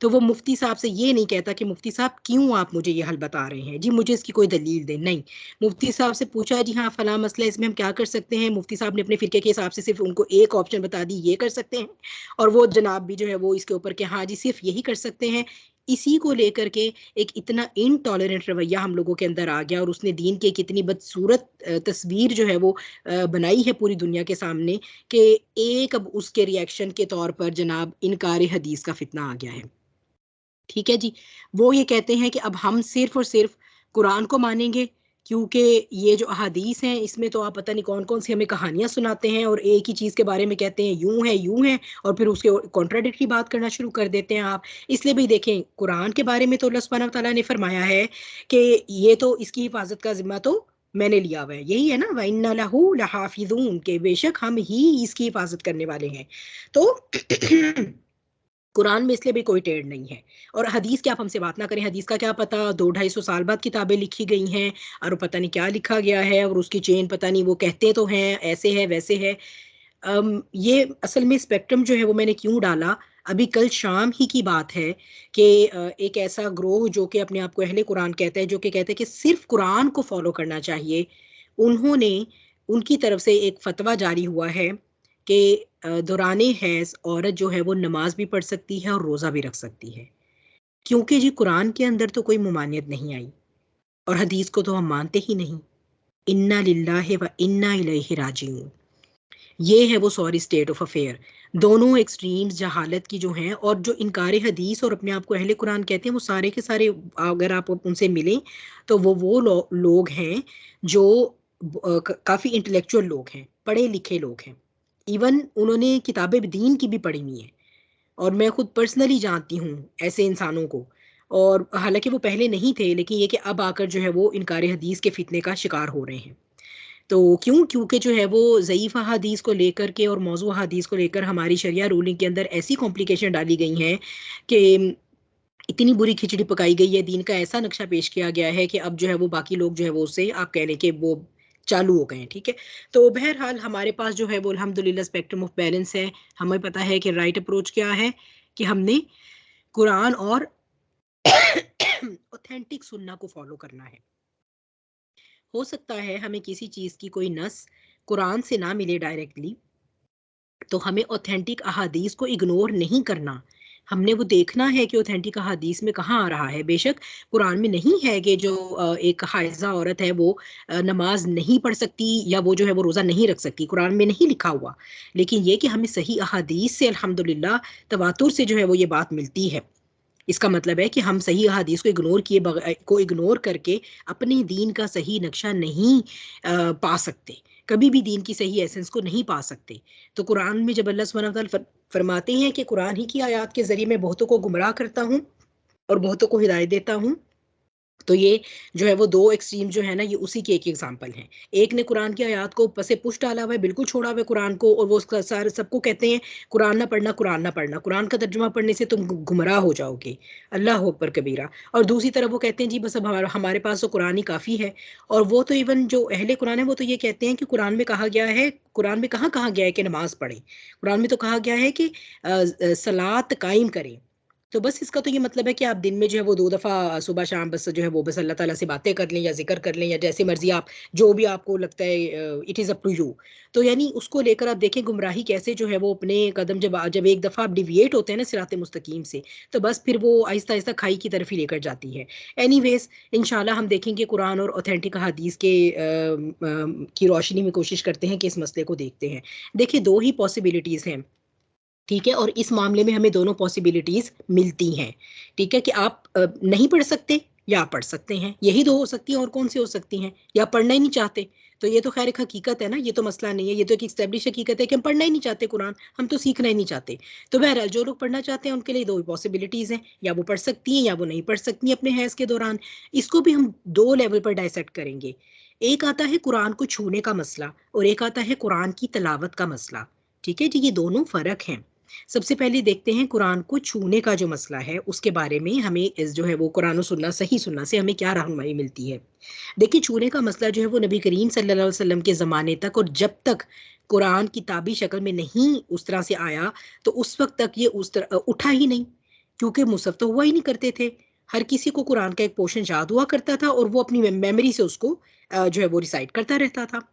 तो वो मुफ्ती साहब से ये नहीं कहता कि मुफ्ती साहब क्यों आप मुझे ये हल बता रहे हैं? जी मुझे इसकी कोई दलील दें, नहीं। मुफ्ती साहब से पूछा जी हाँ, फलाँ मसला है, इसमें हम क्या कर सकते हैं? मुफ्ती साहब ने अपने फ़िरके के हिसाब से सिर्फ़ उनको एक ऑप्शन बता दी, ये कर सकते हैं, और वो जनाब भी जो है वो इसके ऊपर कि हाँ जी, सिर्फ़ यही कर सकते हैं। इसी को लेकर के एक इतना इनटॉलरेंट रवैया हम लोगों के अंदर आ गया, और उसने दीन की एक इतनी बदसूरत तस्वीर जो है वो बनाई है पूरी दुनिया के सामने, कि एक अब उसके रिएक्शन के तौर पर जनाब इनकार हदीस का फ़ितना आ गया है। ठीक है जी। वो ये कहते हैं कि अब हम सिर्फ़ और सिर्फ़ कुरान को मानेंगे, क्योंकि ये जो अहादीस हैं इसमें तो आप पता नहीं कौन-कौन सी हमें कहानियाँ सुनाते हैं, और एक ही चीज़ के बारे में कहते हैं यूँ है, और फिर उसके कॉन्ट्राडिक्टरी बात करना शुरू कर देते हैं आप। इसलिए भी देखें, कुरान के बारे में तो अल्लाह सुब्हानहू व तआला ने फरमाया है कि ये तो इसकी हिफ़ाज़त का ज़िम्मा तो मैंने लिया हुआ है। यही है ना, व इन्ना लहू लहाफ़िज़ून, के बेशक हम ही इसकी हिफ़ाज़त करने वाले हैं। तो कुरान में इसलिए भी कोई टेढ़ नहीं है। और हदीस की आप हमसे बात ना करें, हदीस का क्या पता, 2 ढाई सौ साल बाद किताबें लिखी गई हैं, और पता नहीं क्या लिखा गया है, और उसकी चेन पता नहीं, वो कहते तो हैं ऐसे है वैसे है। ये असल में स्पेक्ट्रम जो है वो मैंने क्यों डाला, अभी कल शाम ही की बात है कि एक ऐसा ग्रोह जो कि अपने आप को अहले कुरान कहता है, जो कि कहता है कि सिर्फ़ कुरान को फ़ॉलो करना चाहिए, उन्होंने उनकी तरफ से एक फ़तवा जारी हुआ है कि दौरान हैज़ औरत जो है वो नमाज़ भी पढ़ सकती है और रोज़ा भी रख सकती है। क्योंकि जी कुरान के अंदर तो कोई ममानियत नहीं आई, और हदीस को तो हम मानते ही नहीं। इन्ना लिल्लाहि व इन्ना इलैहि राजिऊन। ये है वो सॉरी स्टेट ऑफ अफेयर। दोनों एक्सट्रीम्स जहालत की जो हैं, और जो इनकार हदीस और अपने आप को अहले कुरान कहते हैं, वो सारे के सारे अगर आप उनसे मिलें तो वो लोग हैं जो काफ़ी इंटेलेक्चुअल लोग हैं, पढ़े लिखे लोग हैं। इवन उन्होंने किताबें दीन की भी पढ़ी हुई हैं, और मैं खुद पर्सनली जानती हूँ ऐसे इंसानों को। और हालांकि वो पहले नहीं थे, लेकिन ये कि अब आकर जो है वो इनकार हदीस के फितने का शिकार हो रहे हैं। तो क्यों? क्योंकि जो है वो ज़ईफ़ अहादीस को लेकर के और मौज़ू अहादीस को लेकर हमारी शरिया रूलिंग के अंदर ऐसी कॉम्प्लिकेशन डाली गई हैं कि इतनी बुरी खिचड़ी पकाई गई है, दीन का ऐसा नक्शा पेश किया गया है कि अब जो है वो बाकी लोग जो है वो उससे आप कह लें कि वो चालू हो गए हैं, ठीक है? तो बहरहाल हमारे पास जो है वो अल्हम्दुलिल्लाह स्पेक्ट्रम ऑफ बैलेंस है। हमें पता है कि राइट अप्रोच क्या है, कि हमने कुरान और ऑथेंटिक सुन्ना को फ़ॉलो करना है। हो सकता है हमें किसी चीज़ की कोई नस कुरान से ना मिले डायरेक्टली, तो हमें ऑथेंटिक अहादीस को इग्नोर नहीं करना। हमने वो देखना है कि ऑथेंटिक अहादीस में कहाँ आ रहा है। बेशक कुरान में नहीं है कि जो एक हाइज़ा औरत है वो नमाज़ नहीं पढ़ सकती, या वो जो है वो रोज़ा नहीं रख सकती, कुरान में नहीं लिखा हुआ। लेकिन ये कि हमें सही अहादीस से अल्हम्दुलिल्लाह तवातुर से जो है वो ये बात मिलती है। इसका मतलब है कि हम सही अहादीस को इग्नोर करके अपने दीन का सही नक्शा नहीं पा सकते। कभी भी दीन की सही एसेंस को नहीं पा सकते। तो कुरान में जब अल्लाह सुब्हानहू व तआला फरमाते हैं कि कुरान ही की आयत के ज़रिए मैं बहुतों को गुमराह करता हूँ और बहुतों को हिदायत देता हूँ, तो ये जो है वो दो एक्सट्रीम जो है ना, ये उसी के एक एग्जांपल हैं। एक ने कुरान की आयत को ऊपर से पुश डाला हुआ है, बिल्कुल छोड़ा हुआ है कुरान को, और वो उसका सारे सबको कहते हैं कुरान ना पढ़ना, कुरान ना पढ़ना, कुरान का तर्जुमा पढ़ने से तुम गुमराह हो जाओगे, अल्लाह अकबर कबीरा। और दूसरी तरफ वो कहते हैं जी बस अब हमारे पास तो कुरान ही काफ़ी है। और वो तो इवन जो अहले कुरान है वो तो ये कहते हैं कि कुरान में कहा गया है, कुरान में कहाँ कहा गया है कि नमाज पढ़ें। कुरान में तो कहा गया है कि सलात कायम करें। तो बस इसका तो ये मतलब है कि आप दिन में जो है वो 2 दफ़ा सुबह शाम बस जो है वो बस अल्लाह ताला से बातें कर लें या ज़िक्र कर लें या जैसे मर्ज़ी आप जो भी आपको लगता है, it is up to you. तो यानी उसको लेकर आप देखें गुमराही कैसे जो है वो अपने कदम जब एक दफ़ा आप डिविएट होते हैं ना सिराते मुस्तकीम से, तो बस फिर वो आहिस्ता-आहिस्ता खाई की तरफ ही लेकर जाती है। एनीवेज़ इंशाल्लाह हम देखेंगे कुरान और ऑथेंटिक हदीस के की रोशनी में कोशिश करते हैं कि इस मसले को देखते हैं। देखिए 2 ही पॉसिबिलिटीज़ हैं। ठीक है, और इस मामले में हमें दोनों पॉसिबिलिटीज मिलती हैं। ठीक है कि आप नहीं पढ़ सकते या आप पढ़ सकते हैं, यही दो हो सकती हैं, और कौन सी हो सकती हैं, या आप पढ़ना ही नहीं चाहते। तो ये तो खैर एक हकीकत है ना, ये तो मसला नहीं है, ये तो एक एस्टेब्लिश हकीकत है कि हम पढ़ना ही नहीं चाहते कुरान, हम तो सीखना ही नहीं चाहते। तो बहरहाल जो लोग पढ़ना चाहते हैं उनके लिए दो पॉसिबिलिटीज हैं, या वो पढ़ सकती हैं या वो नहीं पढ़ सकती हैं अपने हैज़ के दौरान। इसको भी हम दो लेवल पर डायसेक्ट करेंगे। एक आता है कुरान को छूने का मसला, और एक आता है कुरान की तलावत का मसला। ठीक है जी, ये दोनों फर्क हैं। सबसे पहले देखते हैं कुरान को छूने का जो मसला है उसके बारे में हमें जो है वो कुरान और सुन्ना सही सुन्ना से हमें क्या रहनुमाई मिलती है। देखिए छूने का मसला जो है वो नबी करीम सल्लल्लाहु अलैहि वसल्लम के ज़माने तक, और जब तक कुरान किताबी शक्ल में नहीं उस तरह से आया, तो उस वक्त तक ये उस तरह उठा ही नहीं, क्योंकि मुसहफ तो हुआ ही नहीं करते थे। हर किसी को कुरान का एक पोर्शन याद हुआ करता था और वो अपनी मेमोरी से उसको जो है वो रिसाइट करता रहता था।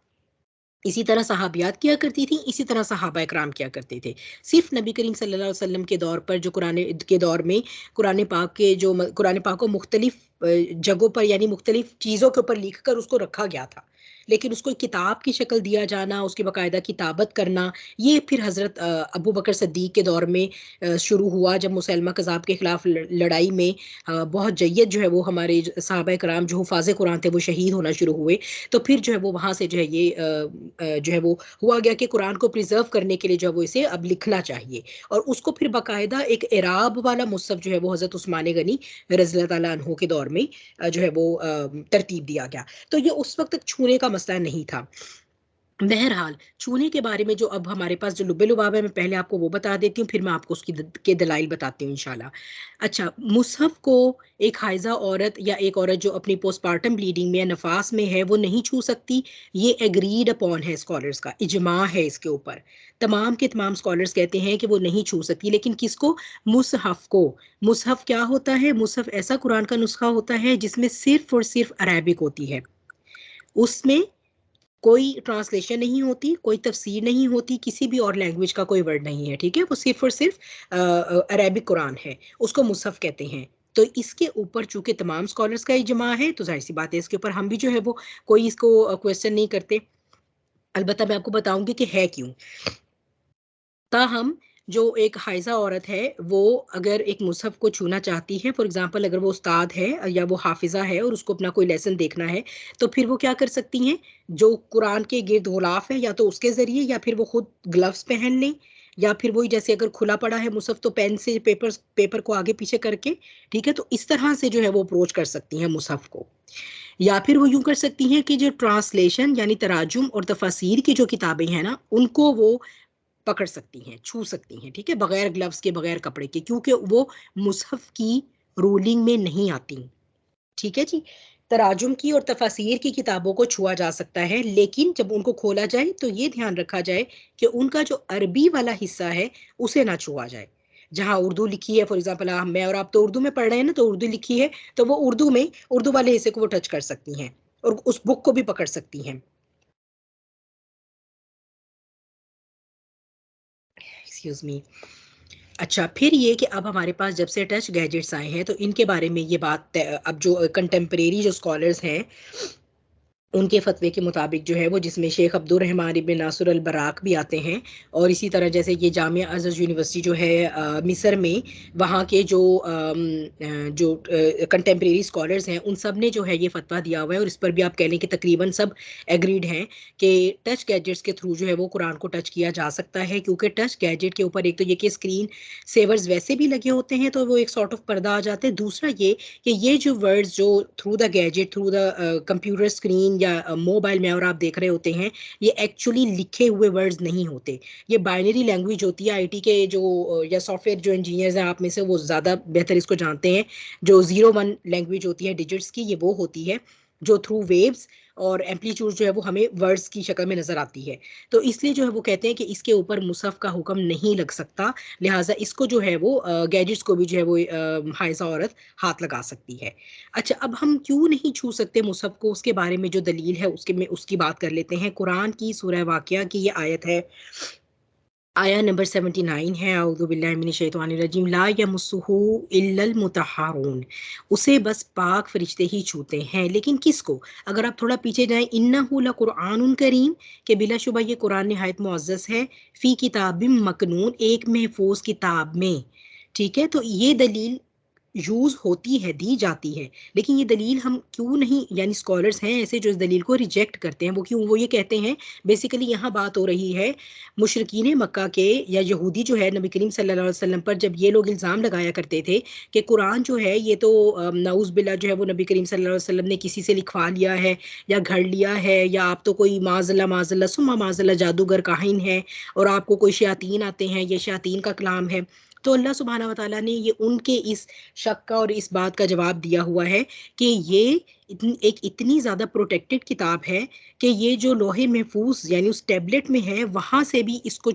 इसी तरह सहाबियात किया करती थी, इसी तरह सहाबा इकराम किया करते थे। सिर्फ नबी करीम सल्लल्लाहु अलैहि वसल्लम के दौर पर जो कुरान के दौर में कुरान पाक को मुख्तलिफ जगहों पर यानी मुख्तलिफ चीज़ों के ऊपर लिख कर उसको रखा गया था। लेकिन उसको एक किताब की शक्ल दिया जाना, उसकी बाकायदा किताबत करना, ये फिर हज़रत अबू बकर सिद्दीक के दौर में शुरू हुआ, जब मुसैलमा कज़्ज़ाब के खिलाफ लड़ाई में बहुत जय्यद जो है वो हमारे सहाबा इकराम जो हुफ़ाज़ कुरान थे वो शहीद होना शुरू हुए। तो फिर जो है वो वहाँ से जो है ये जो है वो हुआ गया कि कुरान को प्रिज़र्व करने के लिए जो है वो इसे अब लिखना चाहिए, और उसको फिर बाकायदा एक इराब वाला मुसहफ जो है वो हज़रत उस्मान गनी रज़ी अल्लाह तआला अन्हु के दौर में जो है वो तरतीब दिया गया। तो ये उस वक़्त तक छूने का मसला नहीं था। बहरहाल छूने के बारे में जो अब हमारे पास जो लुब्बे-लुबाब है, मैं पहले आपको वो बता देती हूँ, फिर मैं आपको उसकी के दलाइल बताती हूँ इंशाल्लाह। अच्छा, मुसहफ को एक हाइज़ा औरत या एक औरत जो अपनी पोस्टपार्टम ब्लीडिंग में या नफास में है वो नहीं छू सकती। ये एग्रीड अपॉन है स्कॉलर्स का, इजमा है इसके ऊपर। तमाम के तमाम स्कॉलर्स कहते हैं कि वो नहीं छू सकती, लेकिन किसको? मुसहफ को। मुसहफ क्या होता है? मुसहफ ऐसा कुरान का नुस्खा होता है जिसमें सिर्फ़ और सिर्फ़ अरबिक होती है। उसमें कोई ट्रांसलेशन नहीं होती, कोई तफ़सीर नहीं होती, किसी भी और लैंग्वेज का कोई वर्ड नहीं है, ठीक है? वो सिर्फ़ और सिर्फ़ अरेबिक कुरान है, उसको मुसहफ कहते हैं। तो इसके ऊपर चूँकि तमाम स्कॉलर्स का इजमा है, तो ज़ाहिर-सी बात है इसके ऊपर हम भी जो है वो कोई इसको क्वेश्चन नहीं करते। अलबत्ता मैं आपको बताऊँगी कि है क्यों? ताहम जो एक हाइज़ा औरत है, वो अगर एक मुसहफ को छूना चाहती है, फॉर एग्ज़ाम्पल अगर वो उस्ताद है या वो हाफ़िज़ा है और उसको अपना कोई लेसन देखना है, तो फिर वो क्या कर सकती हैं? जो कुरान के गिर्द ग़िलाफ़ है, या तो उसके ज़रिए, या फिर वो खुद ग्लव्स पहन लें, या फिर वही जैसे अगर खुला पड़ा है मुसहफ तो पेन से पेपर को आगे-पीछे करके, ठीक है? तो इस तरह से जो है वो अप्रोच कर सकती हैं मुसहफ को। या फिर वो यूँ कर सकती हैं कि जो ट्रांसलेशन यानी तराजुम और तफ़ासीर की जो किताबें हैं ना, उनको वो पकड़ सकती हैं, छू सकती हैं, ठीक है? बगैर ग्लव्स के, बगैर कपड़े के, क्योंकि वो मुसहफ की रूलिंग में नहीं आती, ठीक है जी? तराजुम की और तफ़ासीर की किताबों को छुआ जा सकता है, लेकिन जब उनको खोला जाए तो ये ध्यान रखा जाए कि उनका जो अरबी वाला हिस्सा है, उसे ना छुआ जाए। जहाँ उर्दू लिखी है, फॉर एग्ज़ाम्पल मैं और आप तो उर्दू में पढ़ रहे हैं ना, तो उर्दू लिखी है, तो वो उर्दू में उर्दू वाले हिस्से को वो टच कर सकती हैं और उस बुक को भी पकड़ सकती हैं। Excuse me. अच्छा, फिर ये कि अब हमारे पास जब से टच गैजेट्स आए हैं, तो इनके बारे में ये बात अब जो कंटेम्परेरी जो स्कॉलर्स हैं, उनके फतवे के मुताबिक जो है वो, जिसमें शेख अब्दुल रहमान इब्न नासुर अल बराक भी आते हैं, और इसी तरह जैसे ये जामिया अज़हर यूनिवर्सिटी जो है मिस्र में, वहाँ के जो कंटेम्प्रेरी स्कॉलर्स हैं, उन सब ने जो है ये फतवा दिया हुआ है, और इस पर भी आप कह लें कि तकरीबन सब एग्रीड हैं कि टच गैजेट्स के थ्रू जो है वो कुरान को टच किया जा सकता है, क्योंकि टच गैजेट के ऊपर एक तो ये कि स्क्रीन सेवर्स वैसे भी लगे होते हैं, तो वो एक सॉर्ट ऑफ पर्दा आ जाता है। दूसरा ये कि ये जो वर्ड्स जो through the gadget, through the computer screen या मोबाइल में और आप देख रहे होते हैं, ये एक्चुअली लिखे हुए वर्ड्स नहीं होते। ये बाइनरी लैंग्वेज होती है। आईटी के जो या सॉफ्टवेयर जो इंजीनियर्स हैं, आप में से वो ज़्यादा बेहतर इसको जानते हैं, जो 0-1 लैंग्वेज होती है डिजिट्स की, ये वो होती है जो थ्रू वेव्स और एम्पलीट्यूड जो है वो हमें वर्ड्स की शक्ल में नजर आती है। तो इसलिए जो है वो कहते हैं कि इसके ऊपर मुसहफ का हुक्म नहीं लग सकता, लिहाजा इसको जो है वो गैजेट्स को भी जो है वो हाइजा औरत हाथ लगा सकती है। अच्छा, अब हम क्यों नहीं छू सकते मुसहफ को, उसके बारे में जो दलील है उसके में उसकी बात कर लेते हैं। कुरान की सूरह वाक़िया की ये आयत है, आया नंबर 79 है, औज़ु बिल्लाहि मिनश शैतानिर रजीम, ला यमस्सुहु इल्लल मुतहहारून, उसे बस पाक फरिश्ते ही छूते हैं। लेकिन किसको? अगर आप थोड़ा पीछे जाएं, इन्नहु लकुरआनुन करीम, के बिलाशुबा ये कुरान निहायत मुअज़्ज़ज़ है, फी किताबिम मकनून, एक महफूज किताब में। ठीक है, तो ये दलील यूज होती है, दी जाती है, लेकिन ये दलील हम क्यों नहीं, यानी स्कॉलर्स हैं ऐसे जो इस दलील को रिजेक्ट करते हैं, वो क्यों? वो ये कहते हैं, बेसिकली यहाँ बात हो रही है मुशरिकीन मक्का के या यहूदी जो है नबी करीम सल्लल्लाहु अलैहि वसल्लम पर, जब ये लोग इल्ज़ाम लगाया करते थे कि कुरान जो है ये तो नाउज़ बिल्ला जो है वो नबी करीम सल्लल्लाहु अलैहि वसल्लम ने किसी से लिखवा लिया है या घड़ लिया है, या आप तो कोई माजल्ला माजल्ला सुम्मा माजल्ला जादूगर काहिन है, और आपको कोई शयातीन आते हैं, ये शयातीन का कलाम है। तो अल्लाह सुब्हाना व तआला ने ये उनके इस शक का और इस बात का जवाब दिया हुआ है कि ये एक इतनी ज़्यादा प्रोटेक्टेड किताब है कि ये जो लोहे महफूज यानी उस टैबलेट में है, वहाँ से भी इसको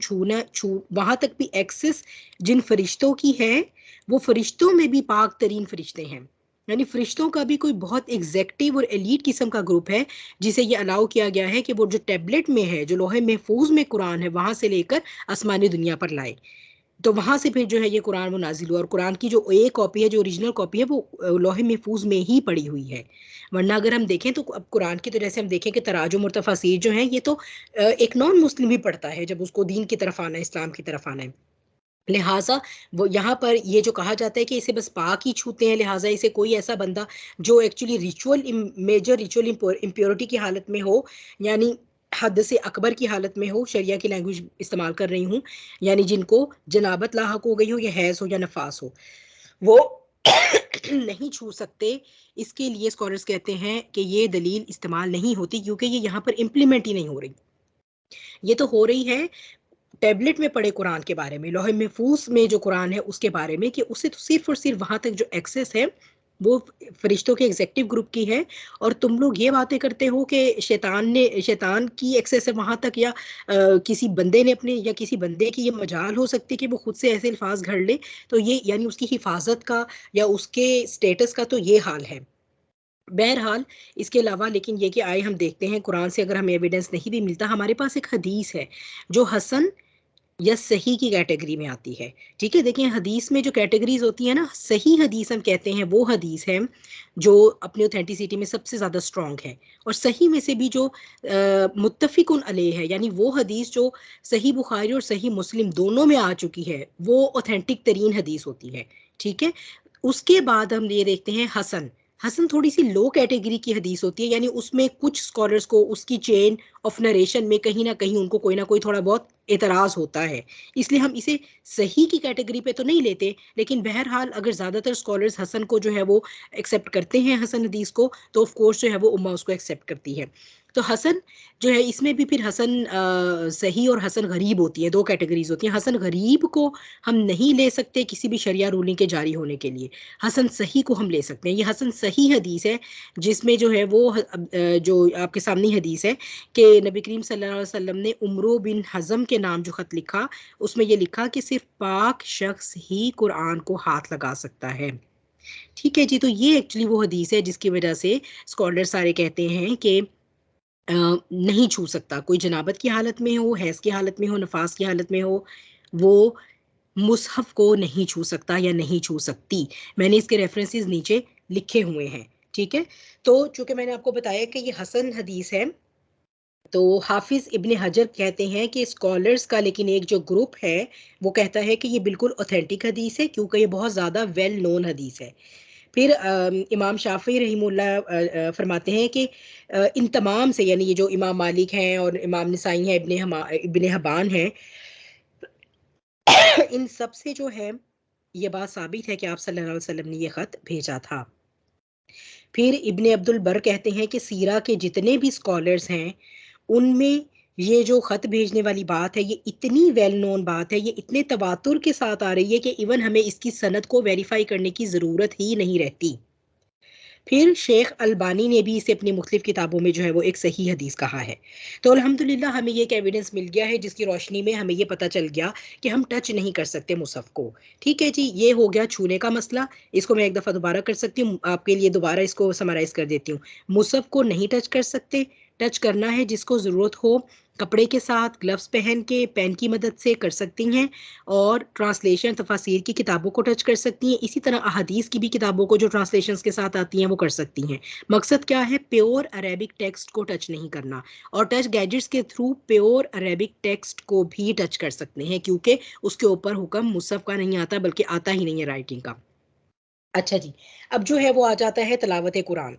वहाँ तक भी एक्सेस जिन फरिश्तों की है, वो फरिश्तों में भी पाक तरीन फरिश्ते हैं, यानी फरिश्तों का भी कोई बहुत एग्जैक्टिव और एलीट किस्म का ग्रुप है, जिसे ये अलाउ किया गया है कि वो जो टैबलेट में है, जो लोहे महफूज में कुरान है, वहाँ से लेकर आसमानी दुनिया पर लाए। तो वहां से फिर जो है ये कुरान वो नाजिल हुआ, और कुरान की जो एक कॉपी है, जो ओरिजिनल कॉपी है, वो लोहे महफूज में ही पड़ी हुई है। वरना अगर हम देखें तो अब कुरान की, तो जैसे हम देखें कि तराजुम और तफासीर जो है, ये तो एक नॉन मुस्लिम भी पढ़ता है जब उसको दीन की तरफ आना है, इस्लाम की तरफ आना है। लिहाजा वो यहाँ पर ये जो कहा जाता है कि इसे बस पाक ही छूते हैं, लिहाजा इसे कोई ऐसा बंदा जो एक्चुअली मेजर रिचुअल इम्प्योरिटी की हालत में हो, यानी हद से अकबर की हालत में हो, शरिया की लैंग्वेज इस्तेमाल कर रही हूँ, यानी जिनको जनाबत लाहक हो गई हो, या हैज हो या नफास हो, वो नहीं छू सकते। इसके लिए स्कॉलर्स कहते हैं कि ये दलील इस्तेमाल नहीं होती, क्योंकि ये यहाँ पर इम्प्लीमेंट ही नहीं हो रही। ये तो हो रही है टैबलेट में पढ़े कुरान के बारे में, लौह महफूज में जो कुरान है उसके बारे में, कि उसे तो सिर्फ और सिर्फ वहां तक जो एक्सेस है वो फरिश्तों के एग्जेक्टिव ग्रुप की है, और तुम लोग ये बातें करते हो कि शैतान की एक्सेस है वहां तक, या किसी बंदे ने अपने, या किसी बंदे की ये मजाल हो सकती है कि वो खुद से ऐसे अल्फाज घड़ ले, तो ये यानी उसकी हिफाजत का या उसके स्टेटस का तो ये हाल है। बहरहाल, इसके अलावा लेकिन ये कि आए हम देखते हैं कुरान से अगर हमें एविडेंस नहीं भी मिलता, हमारे पास एक हदीस है जो हसन या सही की कैटेगरी में आती है। ठीक है, देखिए हदीस में जो कैटेगरीज होती है ना, सही हदीस हम कहते हैं वो हदीस है जो अपनी ऑथेंटिसिटी में सबसे ज़्यादा स्ट्रॉन्ग है, और सही में से भी जो मुत्तफिकुन अलैह है, यानी वो हदीस जो सही बुखारी और सही मुस्लिम दोनों में आ चुकी है, वो ऑथेंटिक तरीन हदीस होती है। ठीक है, उसके बाद हम ये देखते हैं हसन। हसन थोड़ी सी लो कैटेगरी की हदीस होती है, यानी उसमें कुछ स्कॉलर्स को उसकी चेन ऑफ नरेशन में कहीं ना कहीं उनको कोई ना कोई थोड़ा बहुत एतराज होता है, इसलिए हम इसे सही की कैटेगरी पे तो नहीं लेते। लेकिन बहरहाल अगर ज़्यादातर स्कॉलर्स हसन को जो है वो एक्सेप्ट करते हैं, हसन हदीस को, तो ऑफ कोर्स जो है वो उम्मा उसको एक्सेप्ट करती है। तो हसन जो है, इसमें भी फिर हसन सही और हसन गरीब होती है, दो कैटेगरीज होती हैं। हसन गरीब को हम नहीं ले सकते किसी भी शरिया रूलिंग के जारी होने के लिए, हसन सही को हम ले सकते हैं। ये हसन सही हदीस है जिसमें जो है वो जो आपके सामने हदीस है कि नबी करीम सल्लल्लाहु अलैहि वसल्लम ने उमरो बिन हज़म के नाम जो ख़त लिखा, उसमें ये लिखा कि सिर्फ पाक शख्स ही कुरान को हाथ लगा सकता है। ठीक है जी, तो ये एक्चुअली वो हदीस है जिसकी वजह से स्कॉलर सारे कहते हैं कि नहीं छू सकता, कोई जनाबत की हालत में हो, हैज़ की हालत में हो, नफास की हालत में हो, वो मुसहफ को नहीं छू सकता या नहीं छू सकती। मैंने इसके रेफरेंसेस नीचे लिखे हुए हैं, ठीक है। तो चूंकि मैंने आपको बताया कि ये हसन हदीस है, तो हाफिज इब्ने हजर कहते हैं कि स्कॉलर्स का लेकिन एक जो ग्रुप है वो कहता है कि ये बिल्कुल ऑथेंटिक हदीस है, क्योंकि ये बहुत ज़्यादा वेल नोन हदीस है। फिर इमाम शाफी रहीमुल्लाह फरमाते हैं कि इन तमाम से, यानी ये जो इमाम मालिक हैं और इमाम निसाई हैं, इब्ने हबान हैं, इन सब से जो है ये बात साबित है कि आप सल्लल्लाहु अलैहि वसल्लम ने ये ख़त भेजा था। फिर इब्ने अब्दुल बर कहते हैं कि सीरा के जितने भी स्कॉलर्स हैं उनमें ये जो ख़त भेजने वाली बात है ये इतनी वेल नोन बात है, ये इतने तवातुर के साथ आ रही है कि इवन हमें इसकी सनद को वेरीफाई करने की ज़रूरत ही नहीं रहती। फिर शेख अलबानी ने भी इसे अपनी मुख्तलिफ किताबों में जो है वो एक सही हदीस कहा है। तो अल्हम्दुलिल्लाह हमें ये एक एविडेंस मिल गया है जिसकी रोशनी में हमें ये पता चल गया कि हम टच नहीं कर सकते मुसहफ को। ठीक है जी, ये हो गया छूने का मसला। इसको मैं एक दफ़ा दोबारा कर सकती हूँ, आपके लिए दोबारा इसको समराइज़ कर देती हूँ। मुसहफ को नहीं टच कर सकते, टच करना है जिसको ज़रूरत हो कपड़े के साथ, ग्लव्स पहन के, पेन की मदद से कर सकती हैं, और ट्रांसलेशन तफासिर की किताबों को टच कर सकती हैं। इसी तरह अहादीस की भी किताबों को जो ट्रांसलेशंस के साथ आती हैं वो कर सकती हैं। मकसद क्या है? प्योर अरेबिक टेक्स्ट को टच नहीं करना, और टच गैजेट्स के थ्रू प्योर अरेबिक टेक्स्ट को भी टच कर सकते हैं, क्योंकि उसके ऊपर हुक्म मुसहफ का नहीं आता, बल्कि आता ही नहीं है राइटिंग का। अच्छा जी, अब जो है वो आ जाता है तलावत कुरान।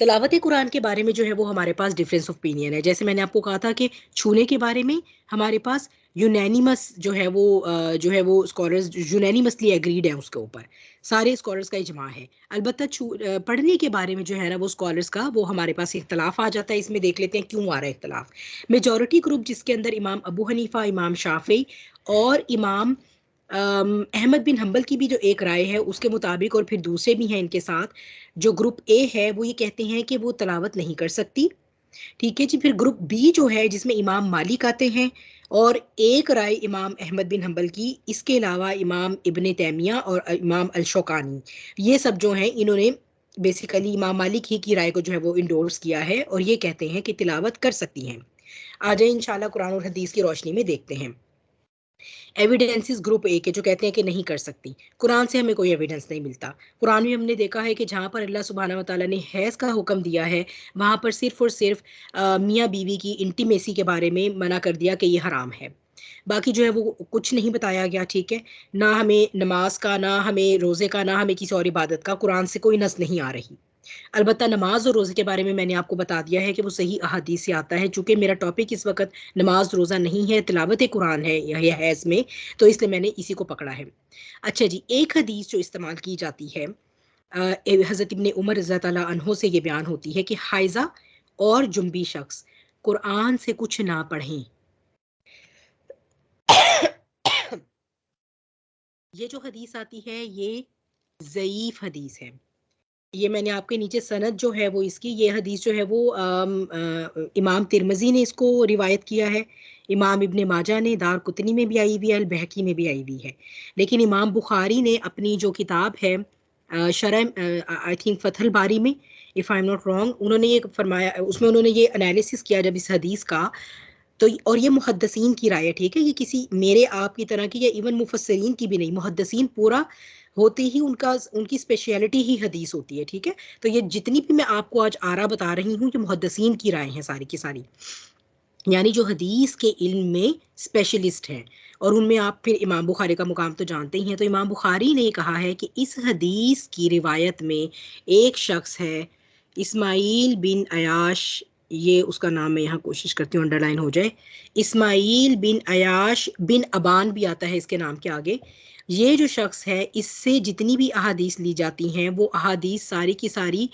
तलावत कुरान के बारे में जो है वो हमारे पास डिफरेंस ऑफ ओपिनियन है। जैसे मैंने आपको कहा था कि छूने के बारे में हमारे पास यूनैनिमस जो है वो स्कॉलर्स यूनैनिमसली एग्रीड है उसके ऊपर, सारे स्कॉलर्स का इजमा है। अलबत्ता पढ़ने के बारे में जो है ना वो स्कॉलर्स का वो हमारे पास इख्तलाफ आ जाता है। इसमें देख लेते हैं क्यों आ रहा है इख्तलाफ। मेजॉरिटी ग्रुप जिसके अंदर इमाम अबू हनीफा, इमाम शाफी और इमाम अहमद बिन हंबल की भी जो एक राय है उसके मुताबिक, और फिर दूसरे भी हैं इनके साथ, जो ग्रुप ए है वो ये कहते हैं कि वो तलावत नहीं कर सकती। ठीक है जी। फिर ग्रुप बी जो है जिसमें इमाम मालिक आते हैं, और एक राय इमाम अहमद बिन हंबल की, इसके अलावा इमाम इब्ने तैमिया और इमाम अल शौकानी, ये सब जो हैं इन्होंने बेसिकली इमाम मालिक ही की राय को जो है वो इंडोर्स किया है, और ये कहते हैं कि तिलावत कर सकती हैं। आ जाए इंशाल्लाह कुरान और हदीस की रोशनी में देखते हैं। एविडेंसेस ग्रुप ए के जो कहते हैं कि नहीं कर सकती, कुरान से हमें कोई एविडेंस नहीं मिलता। कुरान में हमने देखा है कि जहाँ पर अल्लाह सुब्हानहू व तआला ने हैज़ का हुक्म दिया है वहाँ पर सिर्फ और सिर्फ मियाँ बीवी की इंटीमेसी के बारे में मना कर दिया कि ये हराम है। बाकी जो है वो कुछ नहीं बताया गया। ठीक है, ना हमें नमाज का, ना हमें रोज़े का, ना हमें किसी और इबादत का कुरान से कोई नस नहीं आ रही। अलबत्ता नमाज और रोज़े के बारे में मैंने आपको बता दिया है कि वो सही अहादीस से आता है। चूँकि मेरा टॉपिक इस वक़्त नमाज रोज़ा नहीं है, तिलावत कुरान है है इसमें, तो इसलिए मैंने इसी को पकड़ा है। अच्छा जी, एक हदीस जो इस्तेमाल की जाती है हज़रत इब्ने उमर रज़ियल्लाहु ताला अन्हो से ये बयान होती है कि हाइज़ा और जुंबी शख्स कुरान से कुछ ना पढ़ें। ये जो हदीस आती है ये ज़ईफ़ हदीस है। ये मैंने आपके नीचे सनद जो है वो इसकी, ये हदीस जो है वो इमाम तिरमिज़ी ने इसको रिवायत किया है, इमाम इब्ने माजा ने, दार कुतनी में भी आई हुई है, अल बहकी में भी आई हुई है। लेकिन इमाम बुखारी ने अपनी जो किताब है शरह आई थिंक फतहुल बारी में, if I am not wrong, उन्होंने ये फरमाया, उसमें उन्होंने ये एनालिसिस किया जब इस हदीस का, तो और ये मुहद्दिसीन की राय है। ठीक है, ये किसी मेरे आप की तरह की या इवन मुफस्सिरीन की भी नहीं, मुहद्दिसीन पूरा होते ही उनका उनकी स्पेशलिटी ही हदीस होती है। ठीक है, तो ये जितनी भी मैं आपको आज आरा बता रही हूँ ये मुहद्दिसीन की राय हैं सारी की सारी, यानी जो हदीस के इल्म में स्पेशलिस्ट हैं। और उनमें आप फिर इमाम बुखारी का मुकाम तो जानते ही हैं। तो इमाम बुखारी ने कहा है कि इस हदीस की रिवायत में एक शख्स है, इस्माइल बिन अयाश, ये उसका नाम मैं यहाँ कोशिश करती हूँ अंडरलाइन हो जाए, इस्माइल बिन अयाश बिन अबान भी आता है इसके नाम के आगे। ये जो शख्स है इससे जितनी भी अहादीस ली जाती हैं वो अहादीस सारी की सारी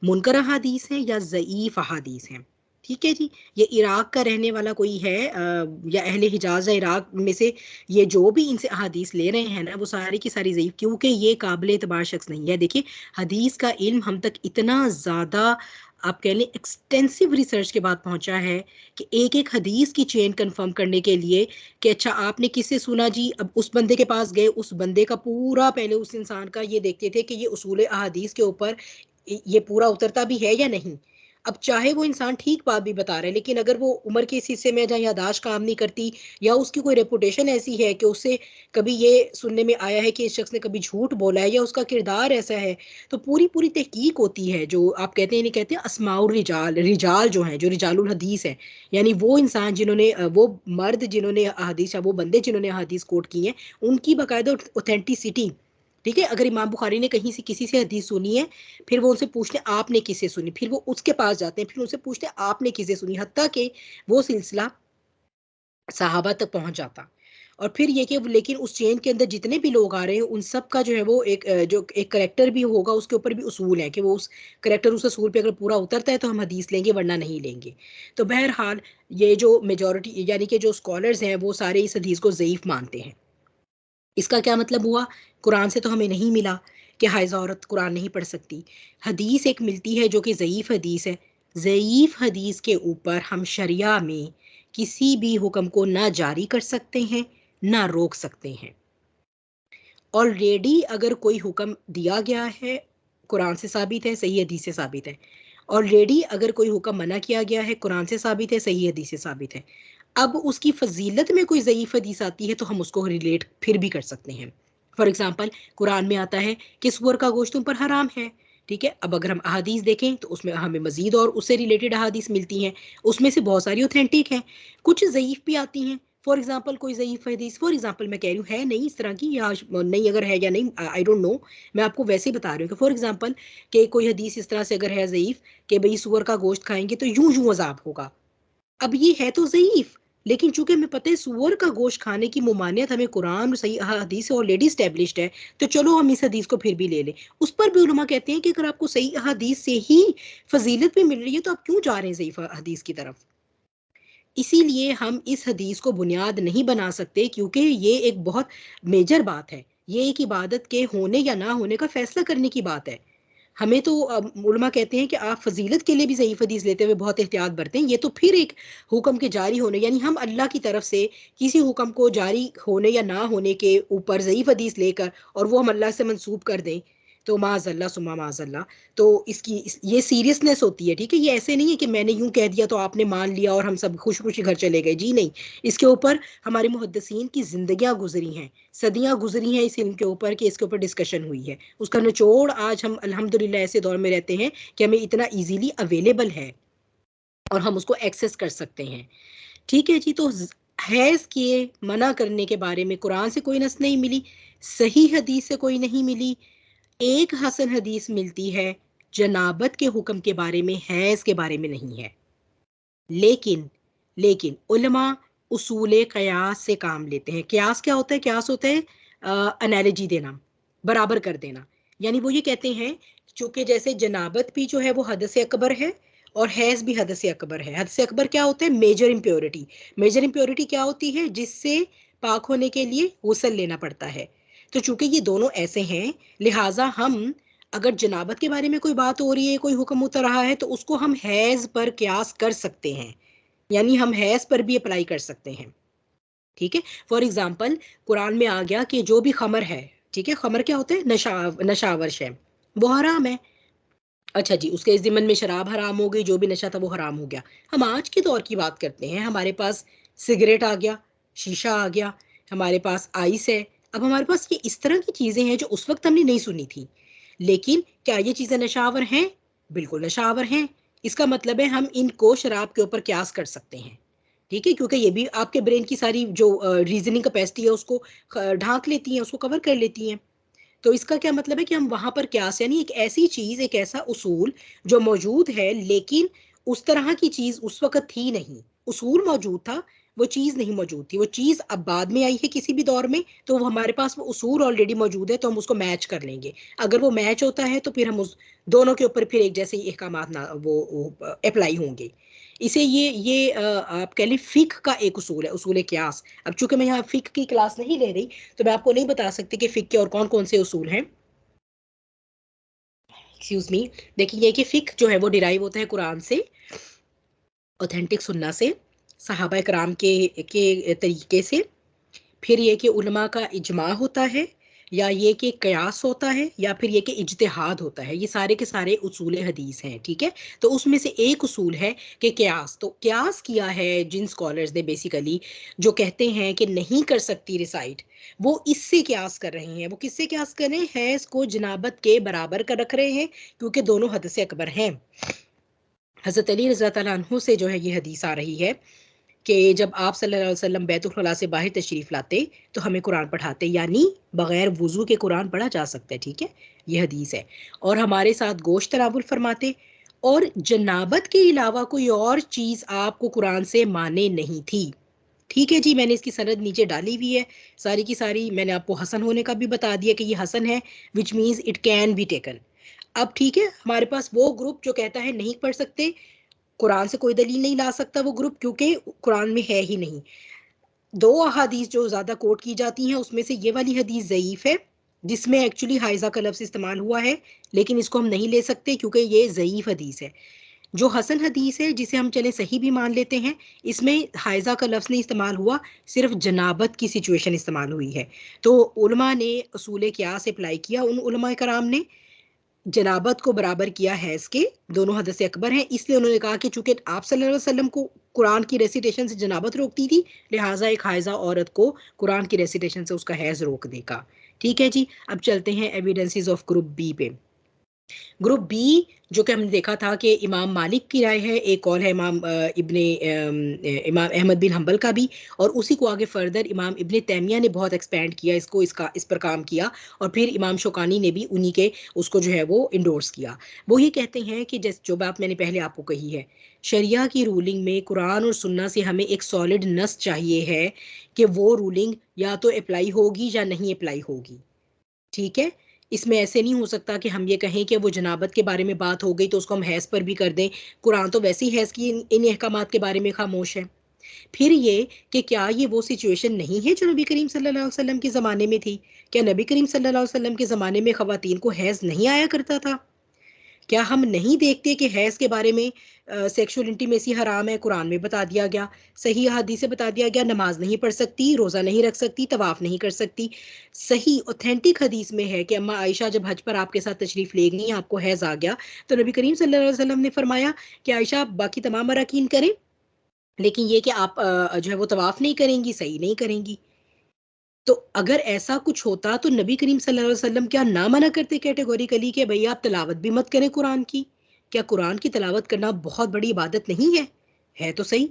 मुनकर अहादीस हैं या ज़ईफ़ अहादीस हैं। ठीक है जी, ये इराक का रहने वाला कोई है या अहले हिजाज या इराक में से, ये जो भी इनसे अहादीस ले रहे हैं ना वो सारी की सारी ज़ईफ़, क्योंकि ये काबिल एतबार शख्स नहीं है। देखिए, हदीस का इल्म हम तक इतना ज़्यादा, आप कह लें एक्सटेंसिव रिसर्च के बाद पहुंचा है कि एक एक हदीस की चेन कंफर्म करने के लिए कि अच्छा आपने किससे सुना जी, अब उस बंदे के पास गए, उस बंदे का पूरा पहले उस इंसान का ये देखते थे कि ये उसूल अहादीस के ऊपर ये पूरा उतरता भी है या नहीं। अब चाहे वो इंसान ठीक बात भी बता रहा है, लेकिन अगर वो उम्र के इस हिस्से में जहाँ याददाश्त काम नहीं करती, या उसकी कोई रेपुटेशन ऐसी है कि उससे कभी ये सुनने में आया है कि इस शख्स ने कभी झूठ बोला है, या उसका किरदार ऐसा है, तो पूरी पूरी तहकीक होती है। जो आप कहते हैं, नहीं कहते हैं अस्माउर रिजाल, रिजाल जो हैं, जो रिजालुल हदीस है, यानी वो इंसान जिन्होंने वो मर्द जिन्होंने हदीस, या वो बंदे जिन्होंने हदीस कोट की है, उनकी बाकायदा ऑथेंटिसिटी। ठीक है, अगर इमाम बुखारी ने कहीं से किसी से हदीस सुनी है, फिर वो उनसे पूछते हैं आपने किसे सुनी, फिर वो उसके पास जाते हैं, फिर उनसे पूछते हैं आपने किसे सुनी, हत्ता कि वो सिलसिला सहाबा तक पहुंच जाता। और फिर ये कि लेकिन उस चेन के अंदर जितने भी लोग आ रहे हैं, उन सब का जो है वो एक जो एक करेक्टर भी होगा, उसके ऊपर भी उसूल है कि वो उस करेक्टर, उस उसूल पे अगर पूरा उतरता है तो हम हदीस लेंगे, वरना नहीं लेंगे। तो बहरहाल ये जो मेजोरिटी यानी कि जो स्कॉलर्स हैं, वो सारे इस हदीस को ज़ईफ मानते हैं। इसका क्या मतलब हुआ? कुरान से तो हमें नहीं मिला कि हाइजा औरत कुरान नहीं पढ़ सकती। हदीस एक मिलती है जो कि ज़ईफ हदीस है। ज़ईफ हदीस के ऊपर हम शरिया में किसी भी हुक्म को ना जारी कर सकते हैं, ना रोक सकते हैं। ऑलरेडी अगर कोई हुक्म दिया गया है, कुरान से साबित है, सही हदीस से साबित है। ऑलरेडी अगर कोई हुक्म मना किया गया है, कुरान से साबित है, सही हदीस से साबित है। अब उसकी फजीलत में कोई ज़ईफ हदीस आती है तो हम उसको रिलेट फिर भी कर सकते हैं। फॉर एग्जाम्पल, कुरान में आता है कि सूअर का गोश्त तुम पर हराम है। ठीक है, अब अगर हम अहादीस देखें तो उसमें हमें मजीद और उससे रिलेटेड अहादीस मिलती हैं। उसमें से बहुत सारी ऑथेंटिक हैं, कुछ ज़ईफ भी आती हैं। फॉर एग्जाम्पल, कोई ज़ईफ हदीस, फॉर एग्जाम्पल मैं कह रही हूँ, है नहीं इस तरह की, या नहीं अगर है या नहीं आई डोंट नो, मैं आपको वैसे ही बता रही हूँ कि फॉर एग्जाम्पल कि कोई हदीस इस तरह से अगर है ज़ईफ कि भाई सूअर का गोश्त खाएंगे तो यूं यूं अजाब होगा। अब ये है तो ज़ईफ, लेकिन चूंकि हमें पता है सूअर का गोश्त खाने की मुमानियत हमें कुरान और सही हदीस से ऑलरेडी स्टेब्लिश्ड है, तो चलो हम इस हदीस को फिर भी ले लें। उस पर भी उलमा कहते हैं कि अगर आपको सही हदीस से ही फजीलत भी मिल रही है तो आप क्यों जा रहे हैं ज़ईफ हदीस की तरफ। इसीलिए हम इस हदीस को बुनियाद नहीं बना सकते, क्योंकि ये एक बहुत मेजर बात है। ये एक इबादत के होने या ना होने का फैसला करने की बात है। हमें तो उलमा कहते हैं कि आप फजीलत के लिए भी ज़ईफ हदीस लेते हुए बहुत एहतियात बरतें। ये तो फिर एक हुक्म के जारी होने, यानी हम अल्लाह की तरफ से किसी हुक्म को जारी होने या ना होने के ऊपर ज़ईफ हदीस लेकर और वो हम अल्लाह से मंसूब कर दें, तो माज़ल्ला सुमा माज़ल्ला। तो ये सीरियसनेस होती है। ठीक है, ये ऐसे नहीं है कि मैंने यूं कह दिया तो आपने मान लिया और हम सब खुश खुशी घर चले गए। जी नहीं, इसके ऊपर हमारे मुहद्दिसीन की जिंदगियां गुजरी हैं, सदियां गुजरी हैं इस इल्म के ऊपर कि इसके ऊपर डिस्कशन हुई है। उसका निचोड़ आज हम अल्हम्दुलिल्लाह ऐसे दौर में रहते हैं कि हमें इतना इजीली अवेलेबल है और हम उसको एक्सेस कर सकते हैं। ठीक है जी, तो हैज़ किए मना करने के बारे में कुरान से कोई नस नहीं मिली, सही हदीस से कोई नहीं मिली। एक हसन हदीस मिलती है, जनाबत के हुक्म के बारे में, हैज़ के बारे में नहीं है। लेकिन लेकिन उलमा उसूल क़यास से काम लेते हैं। क़यास क्या होता है? क़यास होता है एनालॉजी देना, बराबर कर देना। यानी वो ये कहते हैं, चूंकि जैसे जनाबत भी जो है वो हद से अकबर है, और हैज भी हद से अकबर है। हद से अकबर क्या होता है? Major impurity. मेजर इम्प्योरिटी क्या होती है? जिससे पाक होने के लिए गुस्ल लेना पड़ता है। तो चूंकि ये दोनों ऐसे हैं, लिहाजा हम अगर जनाबत के बारे में कोई बात हो रही है, कोई हुक्म उतर रहा है, तो उसको हम हैज पर क्यास कर सकते हैं, यानी हम हैज पर भी अप्लाई कर सकते हैं। ठीक है, फॉर एग्जाम्पल, कुरान में आ गया कि जो भी खमर है, ठीक है, खमर क्या होता है? नशावर है, वो हराम है। अच्छा जी, उसके इस ज़िमन में शराब हराम हो गई, जो भी नशा था वो हराम हो गया। हम आज के दौर की बात करते हैं, हमारे पास सिगरेट आ गया, शीशा आ गया, हमारे पास आइस है। अब हमारे पास ये इस तरह की चीज़ें हैं जो उस वक्त हमने नहीं सुनी थी। लेकिन क्या ये चीज़ें नशावर हैं? बिल्कुल नशावर हैं। इसका मतलब है हम इनको शराब के ऊपर क्यास कर सकते हैं। ठीक है, क्योंकि ये भी आपके ब्रेन की सारी जो रीजनिंग कैपेसिटी है उसको ढांक लेती हैं, उसको कवर कर लेती हैं। तो इसका क्या मतलब है कि हम वहां पर क्यास, यानी एक ऐसी चीज, एक ऐसा उसूल जो मौजूद है, लेकिन उस तरह की चीज उस वक्त थी नहीं। उसूल मौजूद था, वो चीज नहीं मौजूद थी। वो चीज अब बाद में आई है किसी भी दौर में, तो वो हमारे पास वो उसूल ऑलरेडी मौजूद है, तो हम उसको मैच कर लेंगे। अगर वो मैच होता है तो फिर हम उस दोनों के ऊपर फिर एक जैसे ही अहकामात ना वो अप्लाई होंगे। इसे ये आप कह लें फिक का एक उसूल है, उसूल क्यास। अब चूंकि मैं यहाँ फिक की क्लास नहीं ले रही, तो मैं आपको नहीं बता सकती कि फिक के और कौन कौन से उसूल हैं। Excuse me. देखिए, ये कि फिक जो है वो डिराइव होता है कुरान से, ऑथेंटिक सुन्ना से, सहाबा कराम के तरीके से। फिर ये कि उलमा का इजमा होता है, या ये कि कयास होता है, या फिर ये कि इज्तिहाद होता है। ये सारे के सारे उसूल हदीस हैं, ठीक है। तो उसमें से एक उसूल है कि कयास। तो कयास किया है जिन स्कॉलर्स ने बेसिकली, जो कहते हैं कि नहीं कर सकती रिसाइट, वो इससे कयास कर रहे हैं। वो किससे कयास कर रहे हैं? हैज़ को जनाबत के बराबर कर रख रहे हैं, क्योंकि दोनों हद से अकबर हैं। हज़रत अली रज़ी अल्लाह अन्हु से जो है ये हदीस आ रही है कि जब आप सल्लल्लाहु अलैहि वसल्लम बैतुल खला से बाहर तशरीफ लाते तो हमें कुरान पढ़ाते, यानी बगैर वुजू के कुरान पढ़ा जा सकता है, ठीक है, ये हदीस है। और हमारे साथ गोश्त तनावुल फरमाते, और जनाबत के अलावा कोई और चीज आपको कुरान से माने नहीं थी। ठीक है जी, मैंने इसकी सनद नीचे डाली हुई है सारी की सारी। मैंने आपको हसन होने का भी बता दिया कि ये हसन है, which means it can be taken. अब ठीक है, हमारे पास वो ग्रुप जो कहता है नहीं पढ़ सकते, कुरान से कोई दलील नहीं ला सकता वो ग्रुप, क्योंकि कुरान में है ही नहीं। दो अहादीस जो ज्यादा कोट की जाती हैं उसमें से ये वाली हदीस ज़ईफ है, जिसमें एक्चुअली हाइजा का लफ्ज इस्तेमाल हुआ है, लेकिन इसको हम नहीं ले सकते क्योंकि ये ज़ईफ हदीस है। जो हसन हदीस है, जिसे हम चले सही भी मान लेते हैं, इसमें हाइजा का लफ्ज नहीं इस्तेमाल हुआ, सिर्फ जनाबत की सिचुएशन इस्तेमाल हुई है। तो उलमा ने उसूल क़ियास अप्लाई किया, उन उलमा कराम ने जनाबत को बराबर किया है इसके, दोनों हद से अकबर हैं, इसलिए उन्होंने कहा कि चूंकि आप सल्लल्लाहु अलैहि वसल्लम को कुरान की रेसिटेशन से जनाबत रोकती थी, लिहाजा एक हाइजा औरत को कुरान की रेसिटेशन से उसका हैज रोक देगा। ठीक है जी, अब चलते हैं एविडेंसेस ऑफ ग्रुप बी पे। ग्रुप बी, जो कि हमने देखा था कि इमाम मालिक की राय है, एक और है इमाम अहमद बिन हम्बल का भी, और उसी को आगे फर्दर इमाम इब्ने तैमिया ने बहुत एक्सपेंड किया इसको, इस पर काम किया, और फिर इमाम शौकानी ने भी उन्हीं के उसको जो है वो इंडोर्स किया। वो ये कहते हैं कि जैसे जो बात मैंने पहले आपको कही है, शरिया की रूलिंग में कुरान और सुन्ना से हमें एक सॉलिड नस चाहिए है कि वो रूलिंग या तो अप्लाई होगी या नहीं अप्लाई होगी। ठीक है, इसमें ऐसे नहीं हो सकता कि हम ये कहें कि वो जनाबत के बारे में बात हो गई तो उसको हम हैज़ पर भी कर दें। कुरान तो वैसे ही हैज़ की इन अहकामात के बारे में खामोश है। फिर ये कि क्या ये वो सिचुएशन नहीं है जो नबी करीम सल्लल्लाहु अलैहि वसल्लम के ज़माने में थी? क्या नबी करीम सल्लल्लाहु अलैहि वसल्लम के ज़माने में ख़वातीन को हैज़ नहीं आया करता था? क्या हम नहीं देखते कि हैज़ के बारे में सेक्सुअल इंटीमेसी हराम है, कुरान में बता दिया गया, सही हदीस से बता दिया गया, नमाज नहीं पढ़ सकती, रोज़ा नहीं रख सकती, तवाफ नहीं कर सकती। सही ऑथेंटिक हदीस में है कि अम्मा आयशा जब हज पर आपके साथ तशरीफ़ ले गई, आपको हैज़ आ गया, तो नबी करीम सल्लल्लाहु अलैहि वसल्लम ने फरमाया कि आयशा आप बाकी तमाम अराकीन करें, लेकिन ये कि आप जो है वो तवाफ नहीं करेंगी, सही नहीं करेंगी। तो अगर ऐसा कुछ होता तो नबी करीम सल्लल्लाहु अलैहि वसल्लम क्या ना मना करते कैटेगोरिकली कि भैया आप तिलावत भी मत करें कुरान की? क्या कुरान की तिलावत करना बहुत बड़ी इबादत नहीं है? है तो सही।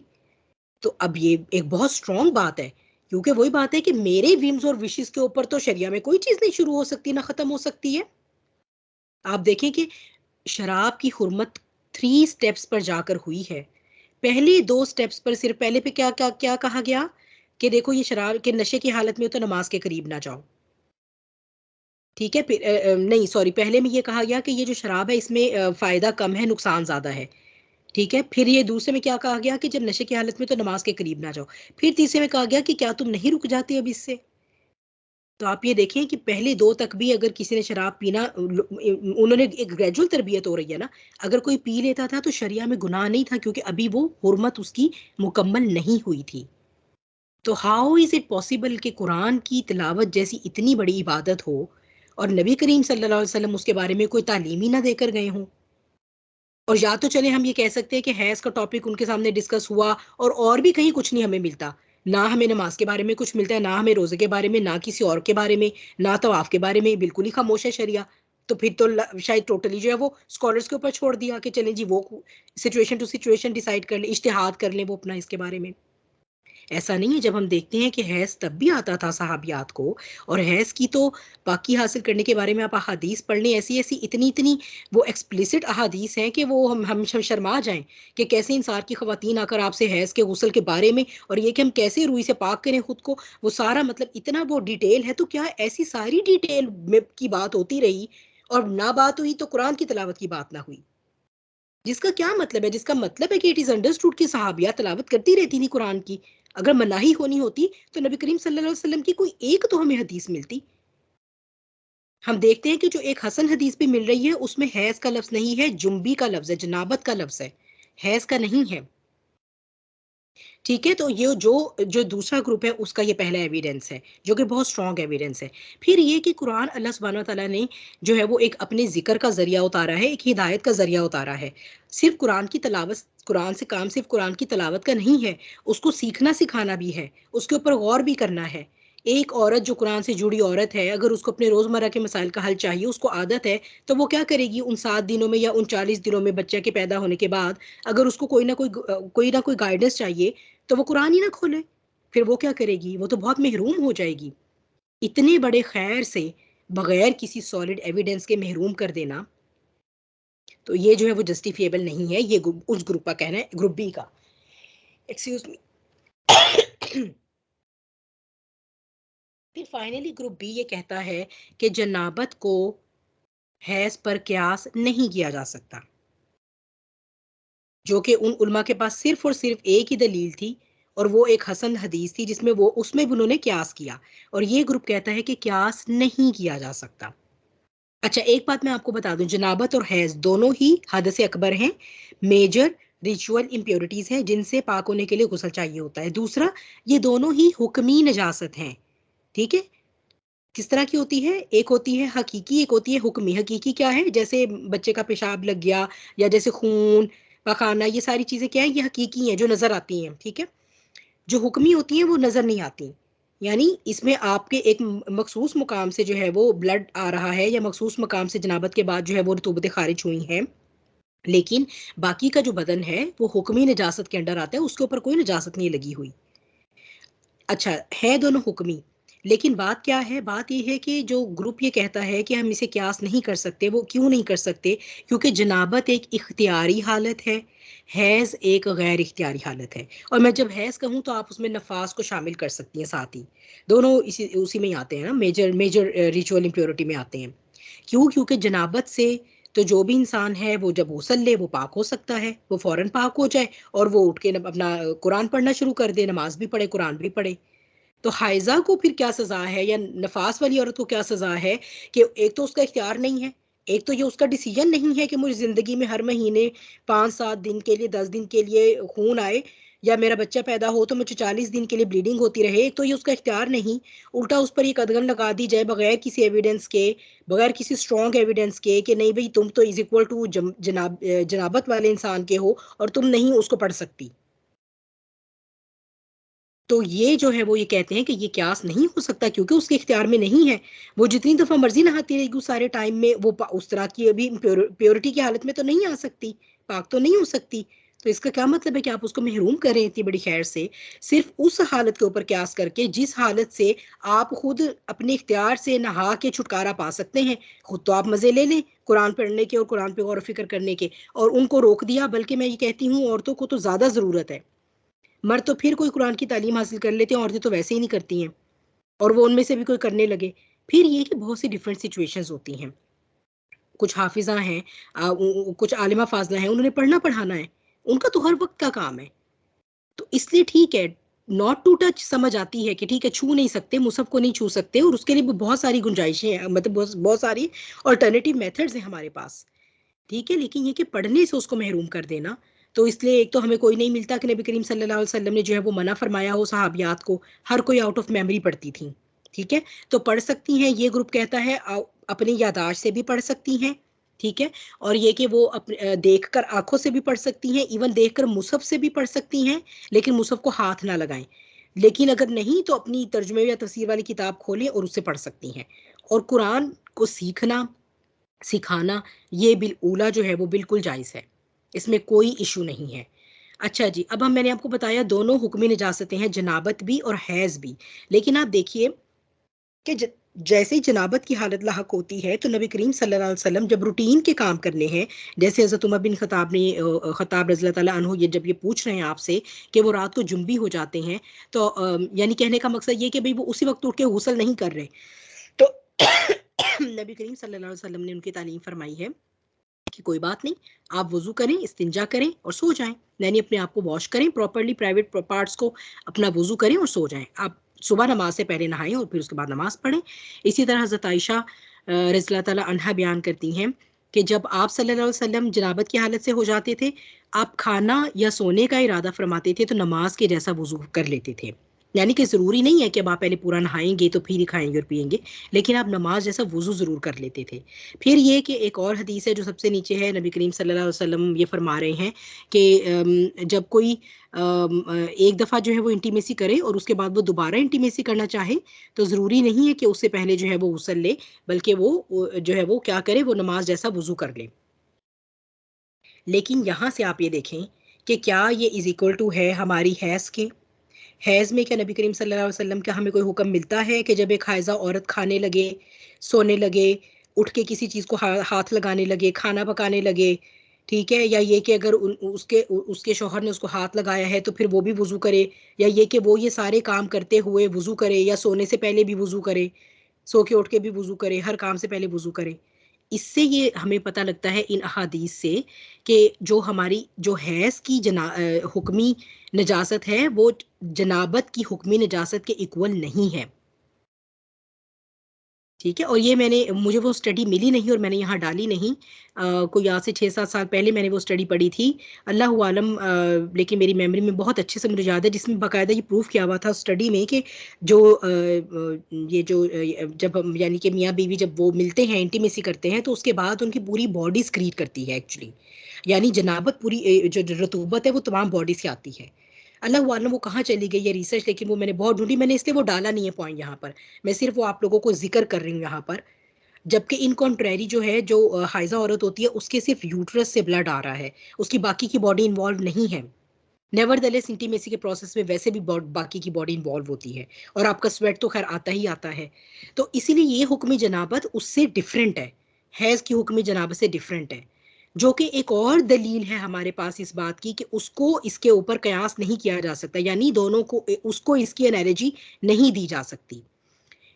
तो अब ये एक बहुत स्ट्रॉन्ग बात है, क्योंकि वही बात है कि मेरे विम्स और विशेस के ऊपर तो शरिया में कोई चीज नहीं शुरू हो सकती ना खत्म हो सकती है। आप देखें कि शराब की हुर्मत 3 स्टेप्स पर जाकर हुई है। पहले 2 स्टेप्स पर, सिर्फ पहले पे क्या क्या क्या कहा गया कि देखो ये शराब के नशे की हालत में हो तो नमाज के करीब ना जाओ। ठीक है, फिर नहीं सॉरी, पहले में ये कहा गया कि ये जो शराब है इसमें फायदा कम है, नुकसान ज्यादा है। ठीक है, फिर ये दूसरे में क्या कहा गया कि जब नशे की हालत में तो नमाज के करीब ना जाओ। फिर तीसरे में कहा गया कि क्या तुम नहीं रुक जाते अब इससे? तो आप ये देखें कि पहले दो तक भी अगर किसी ने शराब पीना, उन्होंने एक ग्रेजुअल तरबियत हो रही है ना, अगर कोई पी लेता था तो शरिया में गुनाह नहीं था, क्योंकि अभी वो हुर्मत उसकी मुकम्मल नहीं हुई थी। तो हाउ इज इट पॉसिबल कि कुरान की तिलावत जैसी इतनी बड़ी इबादत हो और नबी करीम सल्लल्लाहु अलैहि वसल्लम उसके बारे में कोई तालीम ही ना देकर गए हों? और या तो चले हम ये कह सकते हैं कि हैज़ का टॉपिक उनके सामने डिस्कस हुआ, और भी कहीं कुछ नहीं हमें मिलता। ना हमें नमाज के बारे में कुछ मिलता है, ना हमें रोजे के बारे में, ना किसी और के बारे में, ना तवाफ के बारे में, बिल्कुल ही खामोश है शरिया। तो फिर तो शायद टोटली जो है वो स्कॉलर्स के ऊपर छोड़ दिया कि चलें जी, वो सिचुएशन टू सिचुएशन डिसाइड कर ले, इज्तिहाद कर लें वो अपना इसके बारे में। ऐसा नहीं है, जब हम देखते हैं कि हैज़ तब भी आता था सहाबियात को, और हैज़ की तो पाकी हासिल करने के बारे में आप अहादीस पढ़ लें, ऐसी ऐसी इतनी इतनी वो एक्सप्लिसिट अहादीस हैं कि वो हम शर्मा जाएं कि कैसे इंसान की खवातीन आकर आपसे हैज़ के गुस्ल के बारे में, और ये कि हम कैसे रुई से पाक करें खुद को, वो सारा मतलब इतना वो डिटेल है। तो क्या ऐसी सारी डिटेल में की बात होती रही और ना बात हुई तो कुरान की तिलावत की बात ना हुई? जिसका क्या मतलब है? जिसका मतलब है कि इट इज अंडरस्टूड कि सहाबिया तलावत करती रहती थी कुरान की। अगर मनाही होनी होती तो नबी करीम सल्लल्लाहु अलैहि वसल्लम की कोई एक तो हमें हदीस मिलती। हम देखते हैं कि जो एक हसन हदीस भी मिल रही है उसमें हैज का लफ्ज नहीं है, जुम्बी का लफ्ज है, जनाबत का लफ्ज है, हैज का नहीं है। ठीक है, तो ये जो जो दूसरा ग्रुप है उसका ये पहला एविडेंस है, जो कि बहुत स्ट्रॉन्ग एविडेंस है। फिर ये कि कुरान अल्लाह सुब्हानहू व तआला ने जो है वो एक अपने जिक्र का जरिया उतारा है, एक हिदायत का जरिया उतारा है। सिर्फ कुरान की तलावत, कुरान से काम सिर्फ कुरान की तलावत का नहीं है, उसको सीखना सिखाना भी है, उसके ऊपर गौर भी करना है। एक औरत जो कुरान से जुड़ी औरत है, अगर उसको अपने रोजमर्रा के मसाइल का हल चाहिए, उसको आदत है, तो वो क्या करेगी उन 7 दिनों में या उन 40 दिनों में बच्चे के पैदा होने के बाद, अगर उसको कोई ना कोई गाइडेंस चाहिए, तो वो कुरान ही ना खोले। फिर वो क्या करेगी, वो तो बहुत महरूम हो जाएगी। इतने बड़े खैर से बगैर किसी सॉलिड एविडेंस के महरूम कर देना, तो ये जो है वो जस्टिफिएबल नहीं है। ये उस ग्रुप का कहना है, ग्रुप बी का। Excuse me. फिर फाइनली ग्रुप बी ये कहता है कि जनाबत को हैज पर क्यास नहीं किया जा सकता, जो कि उन उलमा के पास सिर्फ और सिर्फ एक ही दलील थी, और वो एक हसन हदीस थी जिसमें वो उसमें भी उन्होंने क्यास किया। और ये ग्रुप कहता है कि क्यास नहीं किया जा सकता। अच्छा, एक बात मैं आपको बता दूं, जनाबत और हैज दोनों ही हद से अकबर हैं, मेजर रिचुअल इम्प्योरिटीज हैं जिनसे पाक होने के लिए गुस्ल चाहिए होता है। दूसरा, ये दोनों ही हुक्मी नजासत हैं। ठीक है, किस तरह की होती है, एक होती है हकीकी, एक होती है हुक्मी। हकीकी क्या है, जैसे बच्चे का पेशाब लग गया, या जैसे खून पखाना, ये सारी चीजें क्या है, ये हकीकी हैं जो नजर आती हैं। ठीक है, जो हुक्मी होती हैं वो नजर नहीं आती। यानी इसमें आपके एक मखसूस मुकाम से जो है वो ब्लड आ रहा है, या मखसूस मुकाम से जनाबत के बाद जो है वो रतूबतें खारिज हुई हैं, लेकिन बाकी का जो बदन है वो हुक्मी नजासत के अंडर आता है, उसके ऊपर कोई नजासत नहीं लगी हुई। अच्छा, है दोनों हुक्मी, लेकिन बात क्या है, बात यह है कि जो ग्रुप ये कहता है कि हम इसे क्यास नहीं कर सकते, वो क्यों नहीं कर सकते, क्योंकि जनाबत एक इख्तियारी हालत है, हैज़ एक गैर इख्तियारी हालत है। और मैं जब हैज़ कहूँ तो आप उसमें नफास को शामिल कर सकती हैं साथ ही, दोनों इसी उसी में ही आते हैं ना, मेजर मेजर रिचुअल इम्प्योरिटी में आते हैं। क्यों, क्योंकि जनाबत से तो जो भी इंसान है वो जब गुस्ल ले वो पाक हो सकता है, वो फौरन पाक हो जाए और वो उठ के अपना कुरान पढ़ना शुरू कर दे, नमाज भी पढ़े, कुरान भी पढ़े। तो हाइजा को फिर क्या सजा है, या नफास वाली औरत को क्या सजा है, कि एक तो उसका इख्तियार नहीं है, एक तो ये उसका डिसीजन नहीं है कि मुझे जिंदगी में हर महीने 5-7 दिन के लिए, 10 दिन के लिए खून आए, या मेरा बच्चा पैदा हो तो मुझे 40 दिन के लिए ब्लीडिंग होती रहे। एक तो ये उसका इख्तियार नहीं, उल्टा उस पर ये कदगन लगा दी जाए बगैर किसी एविडेंस के, बगैर किसी स्ट्रॉन्ग एविडेंस के, कि नहीं भाई तुम तो इज इक्वल टू जनाबत वाले इंसान के हो और तुम नहीं उसको पढ़ सकती। तो ये जो है वो ये कहते हैं कि ये क्यास नहीं हो सकता, क्योंकि उसके इख्तियार में नहीं है। वो जितनी दफा मर्जी नहाती रहेगी उस सारे टाइम में, वो उस तरह की अभी प्योरिटी की हालत में तो नहीं आ सकती, पाक तो नहीं हो सकती। तो इसका क्या मतलब है कि आप उसको महरूम करें इतनी बड़ी खैर से, सिर्फ उस हालत के ऊपर क्यास करके जिस हालत से आप खुद अपने इख्तियार से नहा के छुटकारा पा सकते हैं। खुद तो आप मजे ले लें कुरान पढ़ने के और कुरान पे गौर फिक्र करने के, और उनको रोक दिया। बल्कि मैं ये कहती हूँ औरतों को तो ज्यादा जरूरत है। मर्द तो फिर कोई कुरान की तालीम हासिल कर लेते हैं, औरतें तो वैसे ही नहीं करती हैं, और वो उनमें से भी कोई करने लगे। फिर ये कि बहुत सी डिफरेंट सिचुएशंस होती हैं। कुछ हाफिजा हैं, कुछ आलिमा फाजला हैं, उन्होंने पढ़ना पढ़ाना है, उनका तो हर वक्त का काम है। तो इसलिए ठीक है, नॉट टू टच समझ आती है कि ठीक है छू नहीं सकते, मुसहफ को नहीं छू सकते, और उसके लिए भी बहुत सारी गुंजाइशें हैं, मतलब बहुत सारी अल्टरनेटिव मेथड्स हैं हमारे पास। ठीक है, लेकिन ये कि पढ़ने से उसको महरूम कर देना, तो इसलिए एक तो हमें कोई नहीं मिलता कि नबी करीम सल्लल्लाहु अलैहि वसल्लम ने जो है वो मना फरमाया हो सहाबियात को। हर कोई आउट ऑफ मेमोरी पढ़ती थी। ठीक है, तो पढ़ सकती हैं, ये ग्रुप कहता है अपनी यादाश्त से भी पढ़ सकती हैं। ठीक है, और ये कि वो अपने देखकर आंखों से भी पढ़ सकती हैं, इवन देखकर मुसहफ से भी पढ़ सकती हैं, लेकिन मुसहफ को हाथ ना लगाएं। लेकिन अगर नहीं तो अपनी तर्जुमे या तफसीर वाली किताब खोलें और उससे पढ़ सकती हैं। और कुरान को सीखना सिखाना ये बिलऊला जो है वो बिल्कुल जायज़ है, इसमें कोई इशू नहीं है। अच्छा जी, अब हम मैंने आपको बताया दोनों हुक्मी निजासतें हैं, जनाबत भी और हैज़ भी। लेकिन आप देखिए कि जैसे ही जनाबत की हालत लाहक होती है, तो नबी करीम सल्लल्लाहु अलैहि वसल्लम जब रूटीन के काम करने हैं, जैसे हज़रत उमर बिन खत्ताब ने खत्ताब रज़ी अल्लाह ताला अन्हु ये जब ये पूछ रहे हैं आपसे कि वो रात को जुंबी हो जाते हैं, तो यानी कहने का मकसद ये कि भाई वो उसी वक्त उठ के गुस्ल नहीं कर रहे, तो नबी करीम सल्लल्लाहु अलैहि वसल्लम ने उनकी तालीम फरमाई है कि कोई बात नहीं, आप वजू करें, इस्तिंजा करें और सो जाएं, यानी अपने आप को वॉश करें प्रॉपर्ली, प्राइवेट पार्ट्स को अपना वजू करें और सो जाएं। आप सुबह नमाज से पहले नहाएं और फिर उसके बाद नमाज पढ़ें। इसी तरह हज़रत आयशा रज़ी अल्लाह ताला अन्हा बयान करती हैं कि जब आप सल्लल्लाहु अलैहि वसल्लम जनाबत की हालत से हो जाते थे, आप खाना या सोने का इरादा फरमाते थे तो नमाज के जैसा वजू कर लेते थे। यानी कि ज़रूरी नहीं है कि अब आप पहले पूरा नहाएंगे तो फिर ही खाएंगे और पिएंगे, लेकिन आप नमाज जैसा वजू ज़रूर कर लेते थे। फिर ये कि एक और हदीस है जो सबसे नीचे है, नबी करीम सल्लल्लाहु अलैहि वसल्लम ये फरमा रहे हैं कि जब कोई एक दफ़ा जो है वो इंटीमेसी करे और उसके बाद वो दोबारा इंटीमेसी करना चाहे, तो ज़रूरी नहीं है कि उससे पहले जो है वो गुस्ल ले, बल्कि वो जो है वो क्या करे, वो नमाज जैसा वजू कर ले। लेकिन यहाँ से आप ये देखें कि क्या ये इज इक्वल टू है हमारी हैज़ के। हैज़ में क्या नबी करीम सल्लल्लाहु अलैहि वसल्लम का हमें कोई हुक्म मिलता है कि जब एक हाइज़ा औरत खाने लगे, सोने लगे, उठ के किसी चीज़ को हाथ लगाने लगे, खाना पकाने लगे, ठीक है, या ये कि अगर उसके शौहर ने उसको हाथ लगाया है तो फिर वो भी वजू करे, या ये कि वो ये सारे काम करते हुए वजू करे, या सोने से पहले भी वजू करे, सो के उठ के भी वजू करे, हर काम से पहले वजू करे। इससे ये हमें पता लगता है इन अहादीस से कि जो हमारी जो हैज़ की हुक्मी नजासत है वो जनाबत की हुक्मी नजासत के इक्वल नहीं है। ठीक है, और ये मुझे वो स्टडी मिली नहीं और मैंने यहाँ डाली नहीं। कोई आज से 6-7 साल पहले मैंने वो स्टडी पढ़ी थी, अल्लाह आलम, लेकिन मेरी मेमोरी में बहुत अच्छे से मुझे याद है, जिसमें बाकायदा ये प्रूफ किया हुआ था स्टडी में कि जो ये जो जब हम यानी कि मियाँ बीवी जब वो मिलते हैं, इंटीमेसी करते हैं, तो उसके बाद उनकी पूरी बॉडी स्क्रीट करती है एक्चुअली। यानी जनाबत पूरी जो रतूबत है वो तमाम बॉडी से आती है। अल्लाह आलम वो कहाँ चली गई है रिसर्च, लेकिन वो मैंने बहुत ढूंढी, मैंने इसलिए वो डाला नहीं है पॉइंट यहाँ पर। मैं सिर्फ वो आप लोगों को जिक्र कर रही हूँ यहाँ पर। जबकि इन कॉन्ट्रेरी जो है, जो हाइजा औरत होती है उसके सिर्फ यूट्रस से ब्लड आ रहा है, उसकी बाकी की बॉडी इन्वॉल्व नहीं है। नेवरदलेस इंटीमेसी के प्रोसेस में वैसे भी बाकी की बॉडी इन्वॉल्व होती है, और आपका स्वेट तो खैर आता ही आता है। तो इसीलिए ये हुक्म जनाबत उससे डिफरेंट है, हैज की हुक्म जनाबत से डिफरेंट है, जो कि एक और दलील है हमारे पास इस बात की कि उसको इसके ऊपर कयास नहीं किया जा सकता, यानी दोनों को उसको इसकी एनालॉजी नहीं दी जा सकती।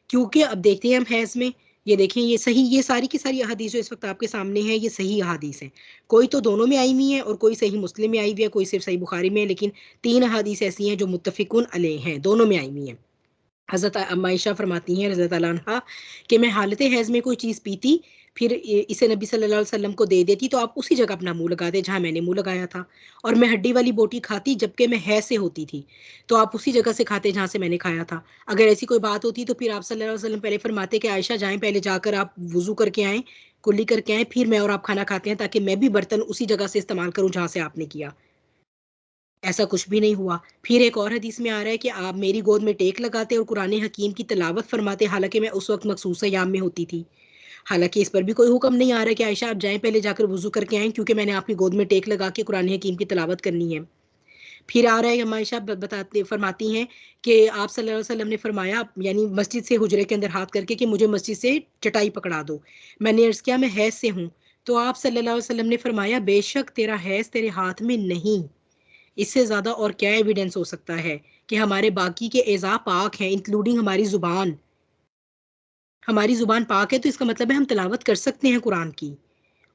क्योंकि अब देखते हैं हम हैज में, ये देखें, ये सही, ये सारी की सारी अहादीस जो इस वक्त आपके सामने है ये सही अहादीस है। कोई तो दोनों में आई हुई है और कोई सही मुस्लिम में आई हुई है, कोई सिर्फ सही बुखारी में है, लेकिन 3 अहादीस ऐसी हैं जो मुत्तफिकुन अलैह हैं, दोनों में आई हुई हैं। हज़रत अम्मा फरमाती हैं रज़ी अल्लाह अन्हा कि मैं हालत हैज़ में कोई चीज़ पीती, फिर इसे नबी सल्लल्लाहु अलैहि वसल्लम को दे देती तो आप उसी जगह अपना मुंह लगाते जहाँ मैंने मुंह लगाया था। और मैं हड्डी वाली बोटी खाती जबकि मैं हैज़ से होती थी, तो आप उसी जगह से खाते जहाँ से मैंने खाया था। अगर ऐसी कोई बात होती तो फिर आप सल्लल्लाहु अलैहि वसल्लम पहले फरमाते कि आयशा जाएं, पहले जाकर आप वुज़ू करके आएँ, कुल्ली करके आएँ, फिर मैं और आप खाना खाते हैं, ताकि मैं भी बर्तन उसी जगह से इस्तेमाल करूँ जहाँ से आपने किया। ऐसा कुछ भी नहीं हुआ। फिर एक और हदीस में आ रहा है कि आप मेरी गोद में टेक लगाते और कुरान हकीम की तिलावत फरमाते, हालांकि मैं उस वक्त मखसूस अय्याम में होती थी। हालांकि इस पर भी कोई हुक्म नहीं आ रहा कि आयशा आप जाएं, पहले जाकर वजू करके आएं, क्योंकि मैंने आपकी गोद में टेक लगा के कुरान हकीम की तिलावत करनी है। फिर आ रहा है, आयशा बताते फरमाती हैं कि आप सल्लल्लाहु अलैहि वसल्लम ने फरमाया, यानी मस्जिद से हुजरे के अंदर हाथ करके, कि मुझे मस्जिद से चटाई पकड़ा दो। मैंने अर्ज किया मैं हैज से हूँ, तो आप सल्लल्लाहु अलैहि वसल्लम ने फरमाया बेशक तेरा हैज तेरे हाथ में नहीं। इससे ज्यादा और क्या एविडेंस हो सकता है कि हमारे बाकी के एज़ा पाक हैं, इंक्लूडिंग हमारी जुबान। हमारी जुबान पाक है तो इसका मतलब है हम तिलावत कर सकते हैं कुरान की।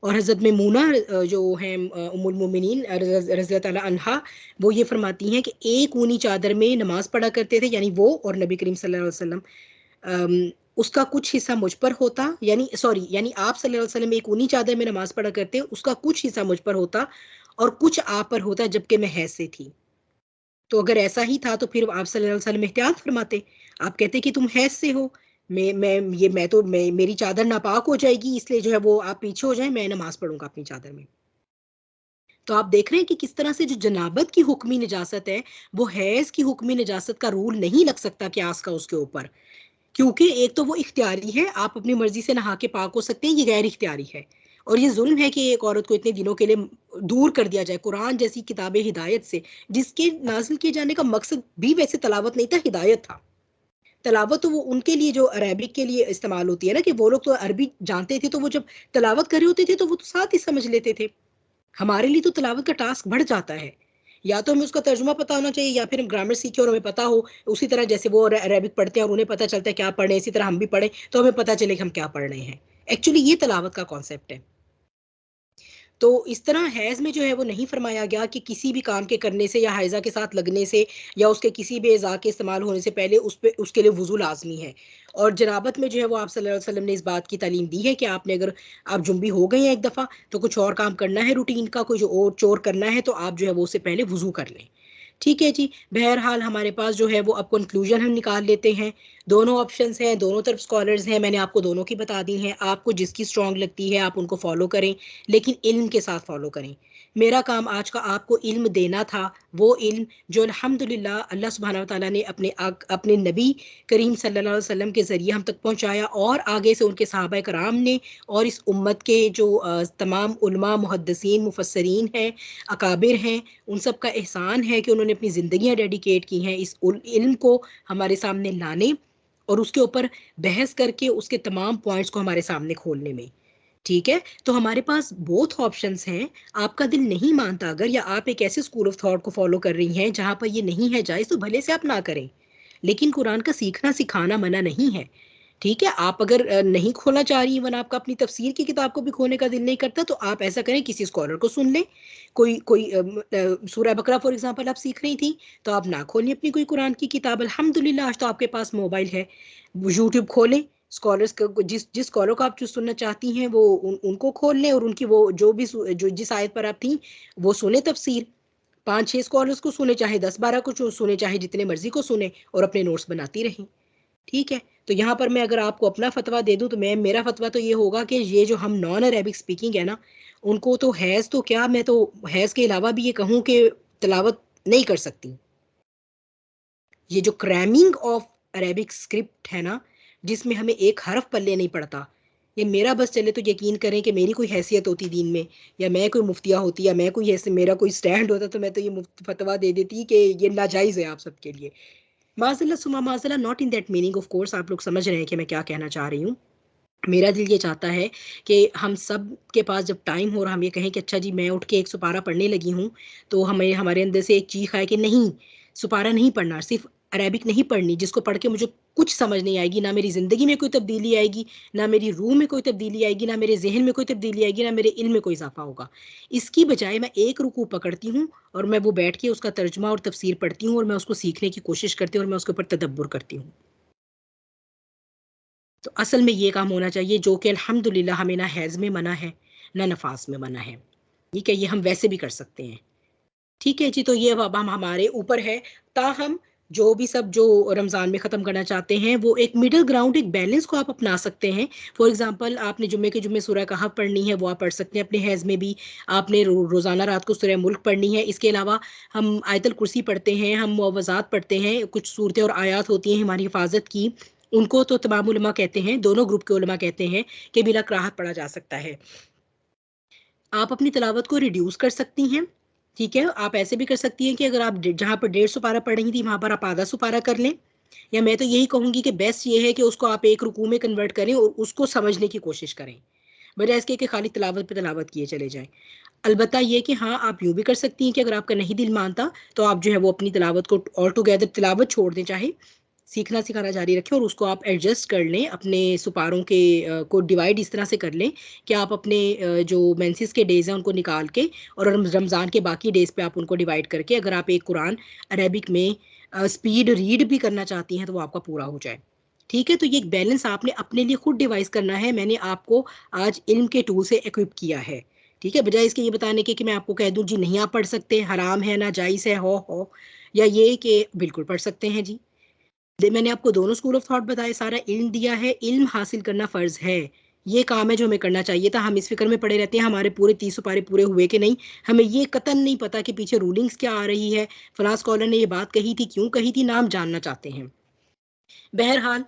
और हज़रत मैमूना जो हैं उम्मुल मोमिनीन रज़ी अल्लाह अन्हा, वो ये फरमाती हैं कि एक ऊनी चादर में नमाज पढ़ा करते थे, यानी वो और नबी करीम सल्लल्लाहु अलैहि वसल्लम, उसका कुछ हिस्सा मुझ पर होता, यानी सॉरी, यानी आप सल्लल्लाहु अलैहि वसल्लम एक ऊनी चादर में नमाज पढ़ा करते, उसका कुछ हिस्सा मुझ पर होता और कुछ आप पर होता, जबकि मैं हैज से थी। तो अगर ऐसा ही था तो फिर आप सल्लल्लाहु अलैहि वसल्लम एहतियात फरमाते। आप कहते कि तुम हैज से हो, मैं मेरी चादर नापाक हो जाएगी, इसलिए जो है वो आप पीछे हो जाए, मैं नमाज पढ़ूंगा अपनी चादर में। तो आप देख रहे हैं कि किस तरह से जो जनाबत की हुक्मी निजासत है, वो हैज की हुक्मी निजासत का रूल नहीं लग सकता क्यास का उसके ऊपर। क्योंकि एक तो वो इख्तियारी है, आप अपनी मर्जी से नहा के पाक हो सकते हैं, ये गैर इख्तियारी है। और ये जुल्म है कि एक औरत को इतने दिनों के लिए दूर कर दिया जाए कुरान जैसी किताब हिदायत से, जिसके नाजिल किए जाने का मकसद भी वैसे तलावत नहीं था, हिदायत था। तलावत तो वो उनके लिए जो अरेबिक के लिए इस्तेमाल होती है ना, कि वो लोग तो अरबी जानते थे, तो वो जब तलावत कर रहे होते थे तो वो तो साथ ही समझ लेते थे। हमारे लिए तो तलावत का टास्क बढ़ जाता है, या तो हमें उसका तर्जुमा पता होना चाहिए, या फिर हम ग्रामर सीखे और हमें पता हो, उसी तरह जैसे वो अरेबिक पढ़ते हैं और उन्हें पता चलता है क्या पढ़ रहे हैं, इसी तरह हम भी पढ़ें तो हमें पता चले कि हम क्या पढ़ रहे हैं। एक्चुअली ये तलावत का कॉन्सेप्ट है। तो इस तरह हैज़ में जो है वो नहीं फरमाया गया कि किसी भी काम के करने से या हाइज़ा के साथ लगने से या उसके किसी भी एज़ा के इस्तेमाल होने से पहले उस पे उसके लिए वुज़ू लाज़मी है। और जनाबत में जो है वो आप सल्लल्लाहु अलैहि वसल्लम ने इस बात की तालीम दी है कि आपने अगर आप जुनबी हो गए हैं एक दफ़ा, तो कुछ और काम करना है रूटीन का, कुछ और चोर करना है, तो आप जो है वो उससे पहले वुज़ू कर लें। ठीक है जी, बहरहाल हमारे पास जो है वो अब कंक्लूजन हम निकाल लेते हैं। दोनों ऑप्शंस हैं, दोनों तरफ स्कॉलर्स हैं, मैंने आपको दोनों की बता दी हैं। आपको जिसकी स्ट्रॉन्ग लगती है आप उनको फॉलो करें, लेकिन इल्म के साथ फॉलो करें। मेरा काम आज का आपको इल्म देना था, वो इल्म जो अल्हम्दुलिल्लाह अल्लाह सुब्हानहू व तआला ने अपने नबी करीम सल्लल्लाहु अलैहि वसल्लम के ज़रिए हम तक पहुँचाया, और आगे से उनके सहाबा कराम ने और इस उम्मत के जो तमाम उलमा, मुहद्दिसीन, मुफस्सिरीन हैं, अकाबिर हैं, उन सब का एहसान है कि उन्होंने अपनी ज़िंदगियाँ डेडिकेट की हैं इस इल्म को हमारे सामने लाने और उसके ऊपर बहस करके उसके तमाम पॉइंट्स को हमारे सामने खोलने में। ठीक है? तो हमारे पास बोथ ऑप्शंस हैं। आपका दिल नहीं मानता अगर, या आप एक ऐसे स्कूल ऑफ थॉट को फॉलो कर रही हैं जहाँ पर ये नहीं है जायज़, तो भले से आप ना करें। लेकिन कुरान का सीखना सिखाना मना नहीं है। ठीक है? आप अगर नहीं खोलना चाह रही, इवन आपका अपनी तफसीर की किताब को भी खोलने का दिल नहीं करता, तो आप ऐसा करें, किसी स्कॉलर को सुन लें। कोई कोई सूरह बकरा फॉर एग्ज़ाम्पल आप सीख रही थी, तो आप ना खोलिए अपनी कोई कुरान की किताब। अल्हम्दुलिल्लाह आज तो आपके पास मोबाइल है। यूट्यूब खोलें, स्कॉलर्स को जिस जिस स्कॉलर को आप जो सुनना चाहती हैं वो उनको खोल लें और उनकी वो जो भी जो जिस आयत पर आप थीं, वो सुने तफसीर। 5-6 स्कॉलर्स को सुने, चाहे 10-12 को सुने, चाहे जितने मर्ज़ी को सुने, और अपने नोट्स बनाती रहें। ठीक है? तो यहाँ पर मैं अगर आपको अपना फ़तवा दे दूँ, तो मेरा फ़तवा तो ये होगा कि ये जो हम नॉन अरेबिक स्पीकिंग है ना, उनको तो हैज़ तो क्या, मैं तो हैज़ के अलावा भी ये कहूँ कि तिलावत नहीं कर सकती। ये जो क्रैमिंग ऑफ अरेबिक स्क्रिप्ट है ना, जिसमें हमें एक हर्फ पल्ले नहीं पड़ता, ये मेरा बस चले तो यकीन करें कि मेरी कोई हैसियत होती दीन में, या मैं कोई मुफ्तिया होती, या मैं कोई ऐसे मेरा कोई स्टैंड होता, तो मैं तो ये फ़तवा दे देती कि ये नाजायज़ है आप सबके लिए। माज़अल्लाह सुम्मा माज़अल्लाह, not in that meaning, of course आप लोग समझ रहे हैं कि मैं क्या कहना चाह रही हूँ। मेरा दिल ये चाहता है कि हम सब के पास जब टाइम हो और हम ये कहें कि अच्छा जी मैं उठ के एक सुपारा पढ़ने लगी हूँ, तो हमें हमारे अंदर से एक चीख आए कि नहीं, सुपारा नहीं पढ़ना, सिर्फ़ अरेबिक नहीं पढ़नी, जिसको पढ़ के मुझे कुछ समझ नहीं आएगी, ना मेरी ज़िंदगी में कोई तब्दीली आएगी, ना मेरी रूह में कोई तब्दीली आएगी, ना मेरे ज़हन में कोई तब्दीली आएगी, ना मेरे इल्म में कोई इज़ाफ़ा होगा। इसकी बजाय मैं एक रुकू पकड़ती हूँ और मैं वो बैठ के उसका तर्जुमा और तफ़सीर पढ़ती हूँ और मैं उसको सीखने की कोशिश करती हूँ और मैं उसके ऊपर तदब्बुर करती हूँ। तो असल में ये काम होना चाहिए जो कि अल्हम्दुलिल्लाह हमें ना हैज़ में मना है, ना नफ़ास में मना है। ठीक है? ये हम वैसे भी कर सकते हैं। ठीक है जी, तो ये अब हम हमारे ऊपर है। ताहम जो भी सब जो रमज़ान में ख़त्म करना चाहते हैं, वो एक मिडल ग्राउंड, एक बैलेंस को आप अपना सकते हैं। फॉर एग्ज़ाम्पल आपने जुम्मे के जुम्मे सूरह कहफ़ पढ़नी है, वो आप पढ़ सकते हैं अपने हैज़ में भी। आपने रोज़ाना रात को सूरह मुल्क पढ़नी है। इसके अलावा हम आयतुल कुर्सी पढ़ते हैं, हम मुअव्वज़ात पढ़ते हैं, कुछ सूरतें और आयात होती हैं हमारी हिफ़ाज़त की। उनको तो तमाम उलमा कहते हैं, दोनों ग्रुप के उलमा कहते हैं कि बिला कराहत पढ़ा जा सकता है। आप अपनी तिलावत को रिड्यूस कर सकती हैं, ठीक है? आप ऐसे भी कर सकती हैं कि अगर आप जहाँ पर 150 पारा पढ़ रही थी, वहाँ पर आप आधा सुपारा कर लें। या मैं तो यही कहूँगी कि बेस्ट ये है कि उसको आप एक रुकू में कन्वर्ट करें और उसको समझने की कोशिश करें, बजाए इसके कि खाली तिलावत पे तिलावत किए चले जाएँ। अलबत्ता ये कि हाँ, आप यूँ भी कर सकती हैं कि अगर आपका नहीं दिल मानता, तो आप जो है वो अपनी तिलावत को ऑल टुगेदर तिलावत छोड़ दें चाहे, सीखना सिखाना जारी रखें और उसको आप एडजस्ट कर लें, अपने सुपारों के को डिवाइड इस तरह से कर लें कि आप अपने जो मेंसेस के डेज़ हैं उनको निकाल के, और रमज़ान के बाकी डेज़ पे आप उनको डिवाइड करके अगर आप एक कुरान अरेबिक में स्पीड रीड भी करना चाहती हैं, तो वो आपका पूरा हो जाए। ठीक है? तो ये एक बैलेंस आपने अपने लिए खुद डिवाइस करना है। मैंने आपको आज इल्म के टूल से इक्विप किया है। ठीक है? बजाए इसके ये बताने के कि मैं आपको कह दूँ जी नहीं आप पढ़ सकते, हराम है, नाजायज़ है, हो, या ये कि बिल्कुल पढ़ सकते हैं जी। मैंने आपको दोनों स्कूल ऑफ थॉट बताए, सारा इल्म दिया है, इल्म हासिल करना फ़र्ज़ है। ये काम है जो हमें करना चाहिए था। हम इस फ़िक्र में पड़े रहते हैं हमारे पूरे 30 पारे पूरे हुए कि नहीं। हमें ये कतई नहीं पता कि पीछे रूलिंग्स क्या आ रही है, फलाँ स्कॉलर ने ये बात कही थी, क्यों कही थी, ना हम जानना चाहते हैं। बहरहाल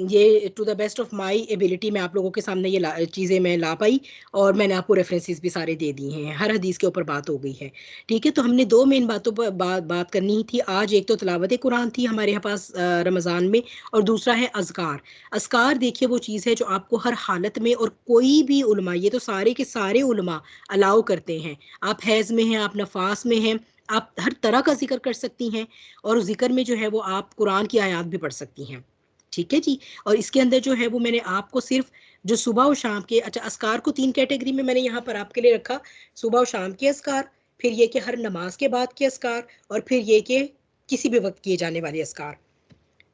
ये to the best of my ability मैं आप लोगों के सामने ये चीज़ें मैं ला पाई, और मैंने आपको रेफरेंसेस भी सारे दे दिए हैं। हर हदीस के ऊपर बात हो गई है। ठीक है? तो हमने 2 मेन बातों पर बात करनी ही थी आज। एक तो तिलावत कुरान थी हमारे यहाँ पास रमज़ान में, और दूसरा है अज़कार। अज़कार देखिए वो चीज़ है जो आपको हर हालत में, और कोई भी उलमा, ये तो सारे के सारे उलमा अलाउ करते हैं। आप हैज़ में हैं, आप नफ़ास में हैं, आप हर तरह का ज़िक्र कर सकती हैं, और ज़िक्र में जो है वो आप कुरान की आयत भी पढ़ सकती हैं। ठीक है जी। और इसके अंदर जो है वो मैंने आपको सिर्फ जो सुबह और शाम के, अच्छा अस्कार को 3 कैटेगरी में मैंने यहाँ पर आपके लिए रखा, सुबह और शाम के अस्कार, फिर ये कि हर नमाज के बाद के अस्कार, और फिर ये कि किसी भी वक्त किए जाने वाले अस्कार।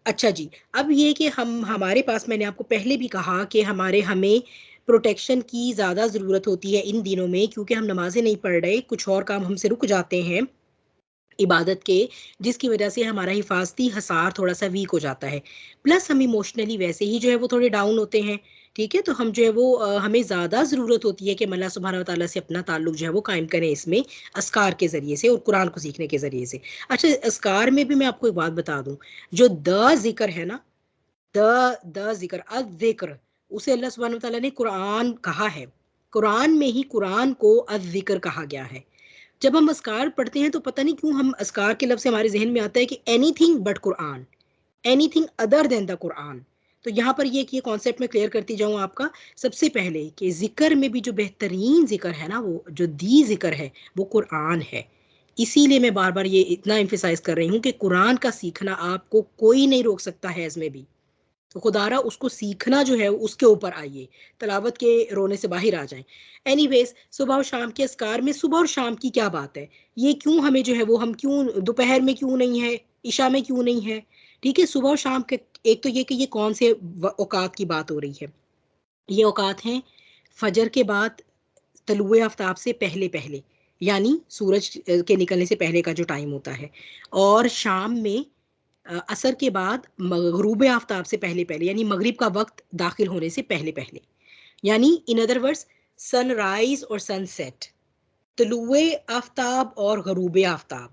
अच्छा जी, अब ये कि हम हमारे पास, मैंने आपको पहले भी कहा कि हमें प्रोटेक्शन की ज़्यादा ज़रूरत होती है इन दिनों में, क्योंकि हम नमाजें नहीं पढ़ रहे, कुछ और काम हमसे रुक जाते हैं इबादत के, जिसकी वजह से हमारा हिफाजती हसार थोड़ा सा वीक हो जाता है। प्लस हम इमोशनली वैसे ही जो है वो थोड़े डाउन होते हैं। ठीक है, तो हम जो है वो हमें ज़्यादा ज़रूरत होती है कि अल्लाह सुब्हानहू व तआला से अपना ताल्लुक जो है वो कायम करें इसमें, अस्कार के ज़रिए से और कुरान को सीखने के ज़रिए से। अच्छा, अस्कार में भी मैं आपको एक बात बता दूं, जो द जिक्र है ना, द जिक्र अज़िक्र, उसे अल्लाह सुब्हानहू व तआला ने कुरान कहा है। कुरान में ही कुरान को अज़िक्र कहा गया है। जब हम अस्कार पढ़ते हैं तो पता नहीं क्यों हम अस्कार के लफ्ज़ से हमारे ज़हन में आता है कि anything but Quran, anything other than the Quran. तो यहाँ पर ये कॉन्सेप्ट मैं क्लियर करती जाऊँ आपका। सबसे पहले कि ज़िक्र में भी जो बेहतरीन ज़िक्र है ना, वो जो दी ज़िक्र है वो कुरान है। इसीलिए मैं बार बार ये इतना एम्फेसाइज कर रही हूँ कि कुरान का सीखना आपको कोई नहीं रोक सकता है इसमें भी। तो खुदारा उसको सीखना जो है उसके ऊपर आइए, तलावत के रोने से बाहर आ जाएं। एनीवेज, सुबह और शाम के अस्कार में सुबह और शाम की क्या बात है, ये क्यों हमें जो है वो, हम क्यों दोपहर में क्यों नहीं है, ईशा में क्यों नहीं है? ठीक है, सुबह और शाम के, एक तो ये कि ये कौन से औकात की बात हो रही है। ये औकात हैं फजर के बाद, तलुए आफ्ताब से पहले पहले, यानी सूरज के निकलने से पहले का जो टाइम होता है, और शाम में असर के बाद गरूब आफ्ताब से पहले पहले, यानी मगरिब का वक्त दाखिल होने से पहले पहले, यानी इन अदर वर्ड्स सनराइज और सनसेट, तलुए आफ्ताब और गरूब आफ्ताब।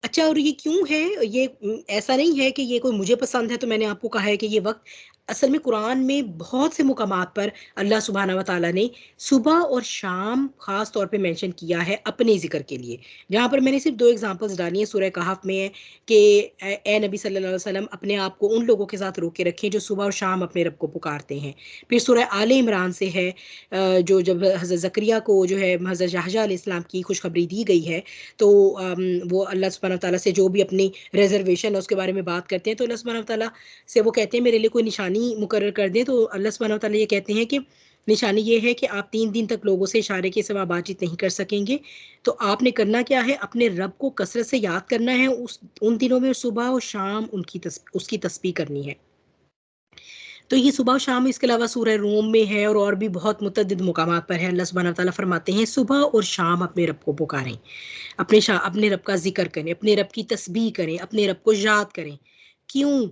अच्छा, और ये क्यों है? ये ऐसा नहीं है कि ये कोई मुझे पसंद है तो मैंने आपको कहा है कि ये वक्त, असल में कुरान में बहुत से मुकामात पर अल्लाह सुब्हाना व तआला ने सुबह और शाम खास तौर पे मेंशन किया है अपने जिक्र के लिए। जहाँ पर मैंने सिर्फ 2 एग्जांपल्स डाली हैं, सूरह कहफ में है कि ए नबी सल्लल्लाहु अलैहि वसल्लम अपने आप को उन लोगों के साथ रोके रखें जो सुबह और शाम अपने रब को पुकारते हैं। फिर सूरह आले इमरान से है, जो जब हज़रत ज़करिया को जो है हज़रत याहया अलैहिस्सलाम की खुशखबरी दी गई है, तो वो अल्लाह सुब्हानहू तआला से जो भी अपनी रिजर्वेशन है उसके बारे में बात करते हैं, तो अल्लाह सुब्हानहू तआला से वो कहते हैं मेरे लिए कोई निशानी मुकर्रर कर दें, तो अल्लाह सुब्हानहू तआला ये कहते हैं कि निशानी ये है कि आप 3 दिन तक लोगों से इशारे के सिवा बातचीत नहीं कर सकेंगे। तो आपने करना क्या है, अपने रब को कसरत से याद करना है, उस उन दिनों में सुबह और शाम उसकी तस्बीह करनी है। तो ये सुबह और शाम, इसके अलावा सूरह रूम में है और भी बहुत मुतअद्दिद मुकामात पर है। अल्लाह सुब्हानहू व तआला फरमाते हैं सुबह और शाम अपने रब को पुकारें, अपने रब का जिक्र करें, अपने रब की तस्बीह करें, अपने रब को याद करें। क्यों?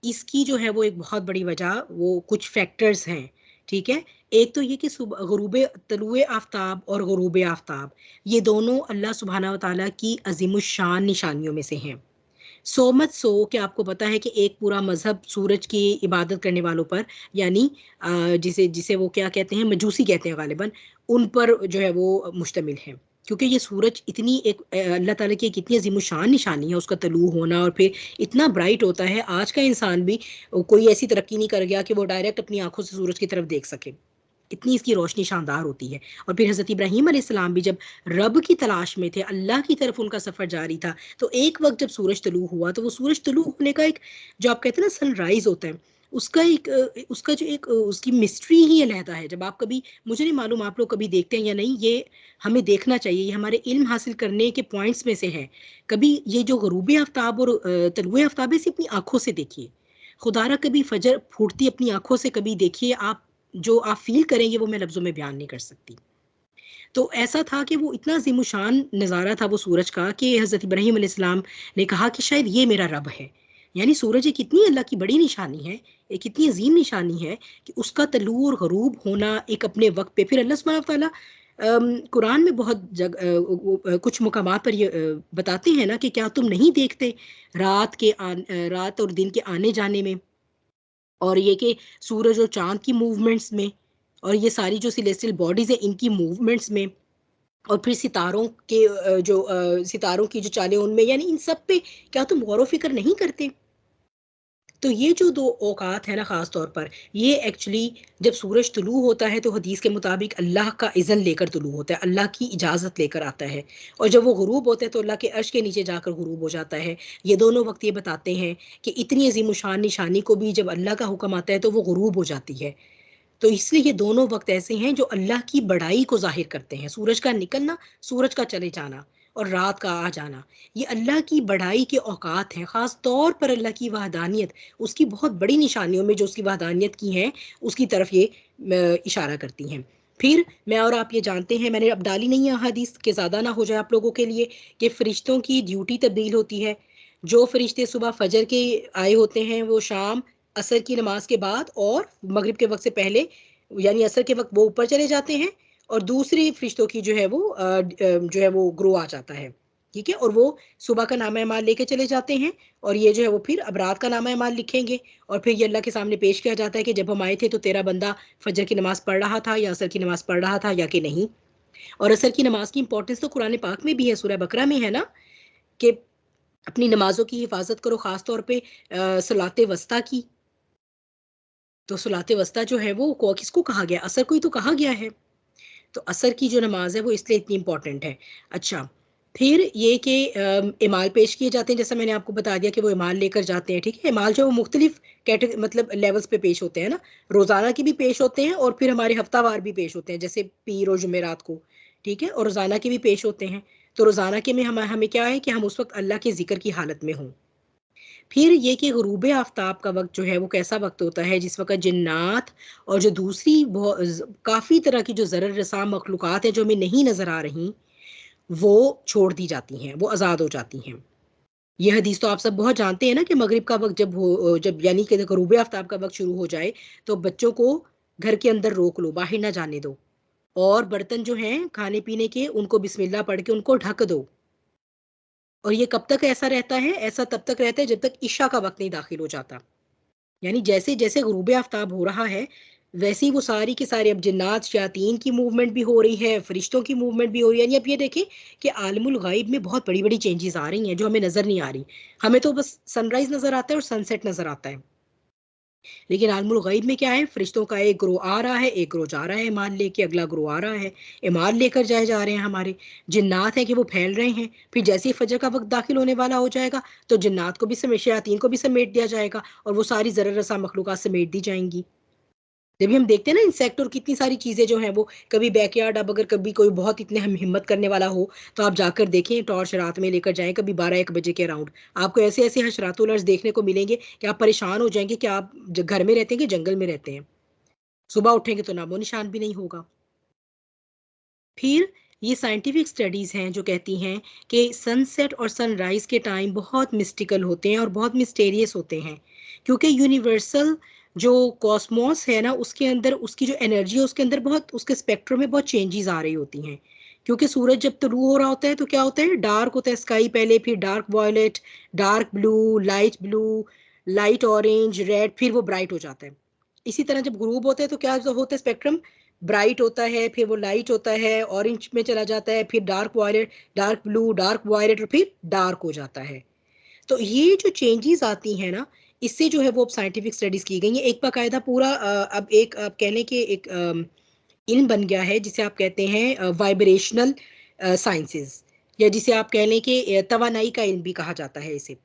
इसकी जो है वो एक बहुत बड़ी वजह, वो कुछ फैक्टर्स हैं। ठीक है, एक तो ये कि सुबह गरूब, तलुए आफ्ताब और गरूब आफ्ताब, ये दोनों अल्लाह सुब्हानहू व तआला की अजीमुशान निशानियों में से हैं। सो मच सो कि आपको पता है कि एक पूरा मजहब सूरज की इबादत करने वालों पर, यानी जिसे जिसे वो क्या कहते हैं, मजूसी कहते हैं गालिबन, उन पर जो है वो मुश्तमिल है। क्योंकि ये सूरज इतनी एक अल्लाह ताला की एक इतनी अजीमुशान निशानी है, उसका तलू होना, और फिर इतना ब्राइट होता है। आज का इंसान भी कोई ऐसी तरक्की नहीं कर गया कि वो डायरेक्ट अपनी आंखों से सूरज की तरफ देख सके, इतनी इसकी रोशनी शानदार होती है। और फिर हज़रत इब्राहीम अलैहिस्सलाम भी जब रब की तलाश में थे, अल्लाह की तरफ उनका सफ़र जारी था, तो एक वक्त जब सूरज तुलू हुआ, तो वो सूरज तुलू होने का एक, जो आप कहते हैं ना सनराइज होता है, उसका एक उसका जो एक उसकी मिस्ट्री ही अलहदा है। जब आप कभी, मुझे नहीं मालूम आप लोग कभी देखते हैं या नहीं, ये हमें देखना चाहिए, ये हमारे इल्म हासिल करने के पॉइंट्स में से है। कभी ये जो गरूब आफ्ताब और तलुए आफ्ताब है, इसे अपनी आंखों से देखिए। खुदारा कभी फजर फूटती अपनी आंखों से कभी देखिए आप, जो आप फील करेंगे वो मैं लफ्ज़ों में बयान नहीं कर सकती। तो ऐसा था कि वो इतना ज़ीमुशान नज़ारा था वो सूरज का, कि हज़रत इब्राहीम अलैहिस्सलाम ने कहा कि शायद ये मेरा रब है। यानी सूरज एक इतनी अल्लाह की बड़ी निशानी है, एक इतनी अजीम निशानी है कि उसका तलू और गरूब होना एक अपने वक्त पे। फिर अल्लाह सुब्हानहू व तआला कुरान में बहुत कुछ मुकामात पर ये बताते हैं ना कि क्या तुम नहीं देखते रात और दिन के आने जाने में, और ये कि सूरज और चाँद की मूवमेंट्स में, और ये सारी जो सेलेस्टियल बॉडीज़ हैं इनकी मूवमेंट्स में, और फिर सितारों के सितारों की जो चालें उनमें, यानी इन सब पे क्या तुम गौर व फ़िक्र नहीं करते? तो ये जो दो औकात है ना, ख़ास तौर पर ये एक्चुअली जब सूरज तुलू होता है तो हदीस के मुताबिक अल्लाह का इज़्न लेकर तुलू होता है, अल्लाह की इजाज़त लेकर आता है, और जब वो गुरूब होता है तो अल्लाह के अर्श के नीचे जाकर गुरूब हो जाता है। ये दोनों वक्त ये बताते हैं कि इतनी अजीम शान निशानी को भी जब अल्लाह का हुक्म आता है तो वो गुरूब हो जाती है। तो इसलिए ये दोनों वक्त ऐसे हैं जो अल्लाह की बड़ाई को जाहिर करते हैं। सूरज का निकलना, सूरज का चले जाना और रात का आ जाना, ये अल्लाह की बड़ाई के औकात हैं। ख़ास तौर पर अल्लाह की वहदानियत, उसकी बहुत बड़ी निशानियों में जो उसकी वहदानियत की हैं उसकी तरफ ये इशारा करती हैं। फिर मैं और आप ये जानते हैं, मैंने अब डाली नहीं है हदीस के ज़्यादा ना हो जाए आप लोगों के लिए, कि फ़रिश्तों की ड्यूटी तब्दील होती है। जो फ़रिश्ते सुबह फ़जर के आए होते हैं वो शाम असर की नमाज के बाद और मगरिब के वक्त से पहले, यानी असर के वक्त वो ऊपर चले जाते हैं, और दूसरी फरिश्तों की जो है वो जो है वो ग्रो आ जाता है। ठीक है, और वो सुबह का नामा माल लेके चले जाते हैं, और ये जो है वो फिर अब रात का नामा माल लिखेंगे, और फिर ये अल्लाह के सामने पेश किया जाता है कि जब हम आए थे तो तेरा बंदा फजर की नमाज पढ़ रहा था या असर की नमाज पढ़ रहा था या कि नहीं। और असर की नमाज की इंपॉर्टेंस तो कुरान पाक में भी है, सूरह बकरा में है ना, कि अपनी नमाजों की हिफाजत करो, खास तौर पे सलाते वस्ता की। तो सलाते वस्ता जो है वो किसको कहा गया? असर को ही तो कहा गया है। तो असर की जो नमाज है वो इसलिए इतनी इंपॉर्टेंट है। अच्छा, फिर ये कि इमाल पेश किए जाते हैं, जैसा मैंने आपको बता दिया कि वो इमाल लेकर जाते हैं। ठीक है, इमाल जो मुख्तलिफ मतलब लेवल्स पे पेश होते हैं ना, रोज़ाना के भी पेश होते हैं और फिर हमारे हफ्तावार भी पेश होते हैं, जैसे पीर और जुमेरात को। ठीक है, और रोज़ाना के भी पेश होते हैं। तो रोज़ाना के में हमें क्या है कि हम उस वक्त अल्लाह के जिक्र की हालत में हों। फिर ये कि ग़ुरूब आफ्ताब का वक़्त जो है वो कैसा वक़्त होता है, जिस वक़्त जिन्नात और जो दूसरी काफ़ी तरह की जो ज़रर रसा मखलूक़ात हैं जो हमें नहीं नज़र आ रही, वो छोड़ दी जाती हैं, वो आज़ाद हो जाती हैं। ये हदीस तो आप सब बहुत जानते हैं ना कि मगरिब का वक़्त जब यानी कि ग़ुरूब आफ्ताब का वक़्त शुरू हो जाए, तो बच्चों को घर के अंदर रोक लो, बाहर ना जाने दो, और बर्तन जो हैं खाने-पीने के उनको बिस्मिल्लाह पढ़ के उनको ढक दो। और ये कब तक ऐसा रहता है? ऐसा तब तक रहता है जब तक इशा का वक़्त नहीं दाखिल हो जाता। यानी जैसे-जैसे ग़ुरूब आफ्ताब हो रहा है, वैसे ही वो सारी की सारी अब जिन्नात, शयातीन की मूवमेंट भी हो रही है, फ़रिश्तों की मूवमेंट भी हो रही है। यानी अब ये देखें कि आलमुल ग़ैब में बहुत बड़ी-बड़ी चेंजेज़ आ रही हैं, जो हमें नज़र नहीं आ रही। हमें तो बस सनराइज़ नज़र आता है और सनसेट नज़र आता है। लेकिन आलमुल ग़ैब में क्या है? फ़रिश्तों का एक ग्रोह आ रहा है, एक ग्रोह जा रहा है ईमान लेके, अगला ग्रोह आ रहा है, ईमान लेकर जाए जा रहे हैं हमारे। जिन्नात हैं कि वो फैल रहे हैं, फिर जैसे ही फ़जर का वक़्त दाखिल होने वाला हो जाएगा, तो जिन्नात को भी शयातीन को भी समेट दिया जाएगा, और वो सारी ज़रर रसा मखलूक़ात समेट दी जाएँगी। जब भी हम देखते हैं ना इंसेक्ट और कितनी सारी चीज़ें जो हैं वो, कभी बैकयार्ड, अब अगर कभी कोई बहुत इतने हम हिम्मत करने वाला हो, तो आप जाकर देखें, टॉर्च रात में लेकर जाएँ कभी 12-1 बजे के अराउंड। आपको ऐसे-ऐसे हशरातुल अर्ज़ देखने को मिलेंगे कि आप परेशान हो जाएँगे कि आप घर में रहते हैं कि जंगल में रहते हैं। सुबह उठेंगे तो नामो-निशान भी नहीं होगा। फिर ये साइंटिफिक स्टडीज़ हैं जो कहती हैं कि सनसेट और सनराइज़ के टाइम बहुत मिस्टिकल होते हैं और बहुत मिस्टीरियस होते हैं, क्योंकि यूनिवर्सल जो कॉस्मोस है ना, उसके अंदर उसकी जो एनर्जी है उसके अंदर बहुत, उसके स्पेक्ट्रम में बहुत चेंजेस आ रही होती हैं। क्योंकि सूरज जब तुलू हो रहा होता है तो क्या होता है, डार्क होता है स्काई पहले, फिर dark violet, dark blue, light orange, red, फिर वो ब्राइट हो जाता है। इसी तरह जब ग्रूब होता है तो क्या जो होता है स्पेक्ट्रम, ब्राइट होता है, फिर वो लाइट होता है, ऑरेंज में चला जाता है, फिर डार्क वायलेट और फिर डार्क हो जाता है। तो ये जो चेंजेस आती हैं ना, इससे जो है वो अब साइंटिफिक स्टडीज़ की गई हैं। एक बाकायदा पूरा अब एक आप कह लें कि एक इल्म बन गया है जिसे आप कहते हैं वाइब्रेशनल साइंसेज़, या जिसे आप कह लें कि तवानाई का इल्म भी कहा जाता है इसे।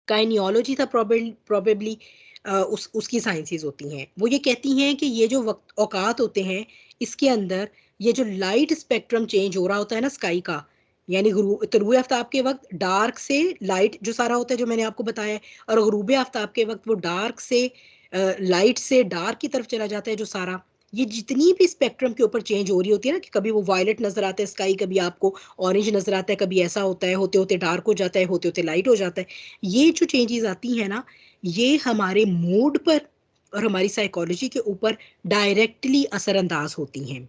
काइनियोलॉजी था प्रोबेबली उसकी साइंसेज़ होती हैं। वो ये कहती हैं कि ये जो वक़्त औकात होते हैं, इसके अंदर ये जो लाइट स्पेक्ट्रम चेंज हो रहा होता है ना स्काई का, यानी तुलुए आफ्ताब के वक़्त डार्क से लाइट जो सारा होता है जो मैंने आपको बताया है, और ग़ुरूब आफ्ताब के वक़्त वो डार्क से लाइट से डार्क की तरफ चला जाता है जो सारा। ये जितनी भी स्पेक्ट्रम के ऊपर चेंज हो रही होती है ना, कि कभी वो वायलेट नज़र आता है स्काई, कभी आपको ऑरेंज नज़र आता है, कभी ऐसा होता है, होते-होते डार्क हो जाता है, होते-होते लाइट हो जाता है। ये जो चेंजेज़ आती हैं ना, ये हमारे मूड पर और हमारी साइकोलॉजी के ऊपर डायरेक्टली असरअंदाज़ होती हैं।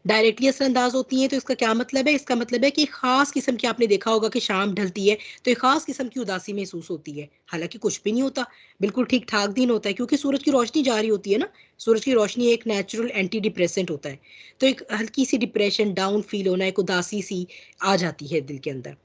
डायरेक्टली असरअंदाज़ होती हैं तो इसका क्या मतलब है? इसका मतलब है कि एक ख़ास किस्म की, आपने देखा होगा कि शाम ढलती है तो एक ख़ास किस्म की उदासी महसूस होती है। हालाँकि कुछ भी नहीं होता, बिल्कुल ठीक-ठाक दिन होता है, क्योंकि सूरज की रोशनी जा रही होती है ना, सूरज की रोशनी एक नेचुरल एंटी डिप्रेसेंट होता है। तो एक हल्की-सी डिप्रेशन, डाउन फ़ील होना, एक उदासी-सी आ जाती है दिल के अंदर।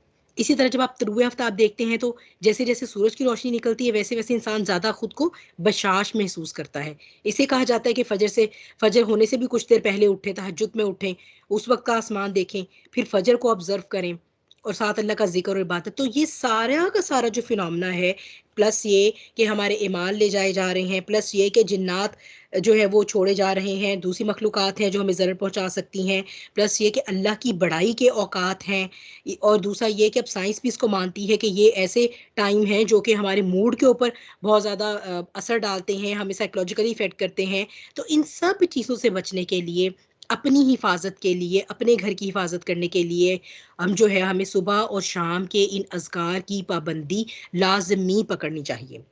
इसी तरह जब आप तलुए आफ्ताब देखते हैं तो जैसे जैसे सूरज की रोशनी निकलती है वैसे वैसे इंसान ज़्यादा खुद को बशाश महसूस करता है। इसे कहा जाता है कि फजर होने से भी कुछ देर पहले उठें, तहज्जुद में उठें, उस वक्त का आसमान देखें, फिर फजर को ऑब्जर्व करें और साथ अल्लाह का जिक्र और इबादत। तो ये सारा का सारा जो फिनोमेना है, प्लस ये कि हमारे ईमान ले जाए जा रहे हैं, प्लस ये कि जिन्नात जो है वो छोड़े जा रहे हैं, दूसरी मखलूक़ात हैं जो हमें ज़रर पहुँचा सकती हैं, प्लस ये कि अल्लाह की बड़ाई के औकात हैं, और दूसरा ये कि अब साइंस भी इसको मानती है कि ये ऐसे टाइम हैं जो कि हमारे मूड के ऊपर बहुत ज़्यादा असर डालते हैं, हमें साइकोलॉजिकली इफ़ेक्ट करते हैं। तो इन सब चीज़ों से बचने के लिए, अपनी हिफाजत के लिए, अपने घर की हिफाजत करने के लिए हम जो है हमें सुबह और शाम के इन अज़कार की पाबंदी लाज़मी पकड़नी चाहिए।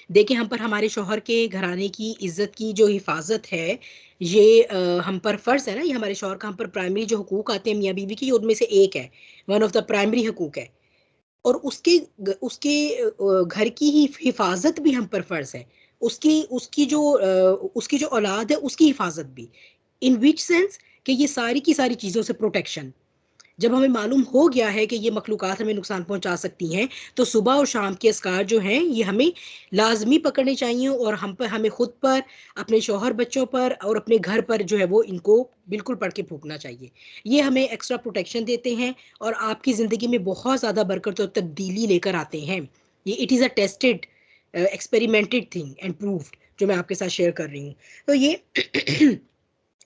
देखिए, हम पर हमारे शौहर के घराने की इज़्ज़त की जो हिफाज़त है, ये हम पर फ़र्ज़ है ना, ये हमारे शौहर का हम पर प्राइमरी जो हुकूक आते हैं मियाँ-बीवी के, ये उनमें से एक है, वन ऑफ़ द प्राइमरी हुकूक है। और उसके घर की ही हिफाज़त भी हम पर फ़र्ज़ है। उसकी जो औलाद है, उसकी हिफाज़त भी। इन व्हिच सेंस कि ये सारी की सारी चीज़ों से प्रोटेक्शन। जब हमें मालूम हो गया है कि ये मखलूक़ात हमें नुकसान पहुँचा सकती हैं, तो सुबह और शाम के अस्कार जो हैं, ये हमें लाज़मी पकड़ने चाहिए और हमें खुद पर, अपने शौहर बच्चों पर और अपने घर पर जो है वो इनको बिल्कुल पढ़ के फूँकना चाहिए। ये हमें एक्स्ट्रा प्रोटेक्शन देते हैं और आपकी ज़िंदगी में बहुत ज़्यादा बरकत और तब्दीली लेकर आते हैं। ये it is a tested experimented thing and proved, जो मैं आपके साथ शेयर कर रही हूँ। तो ये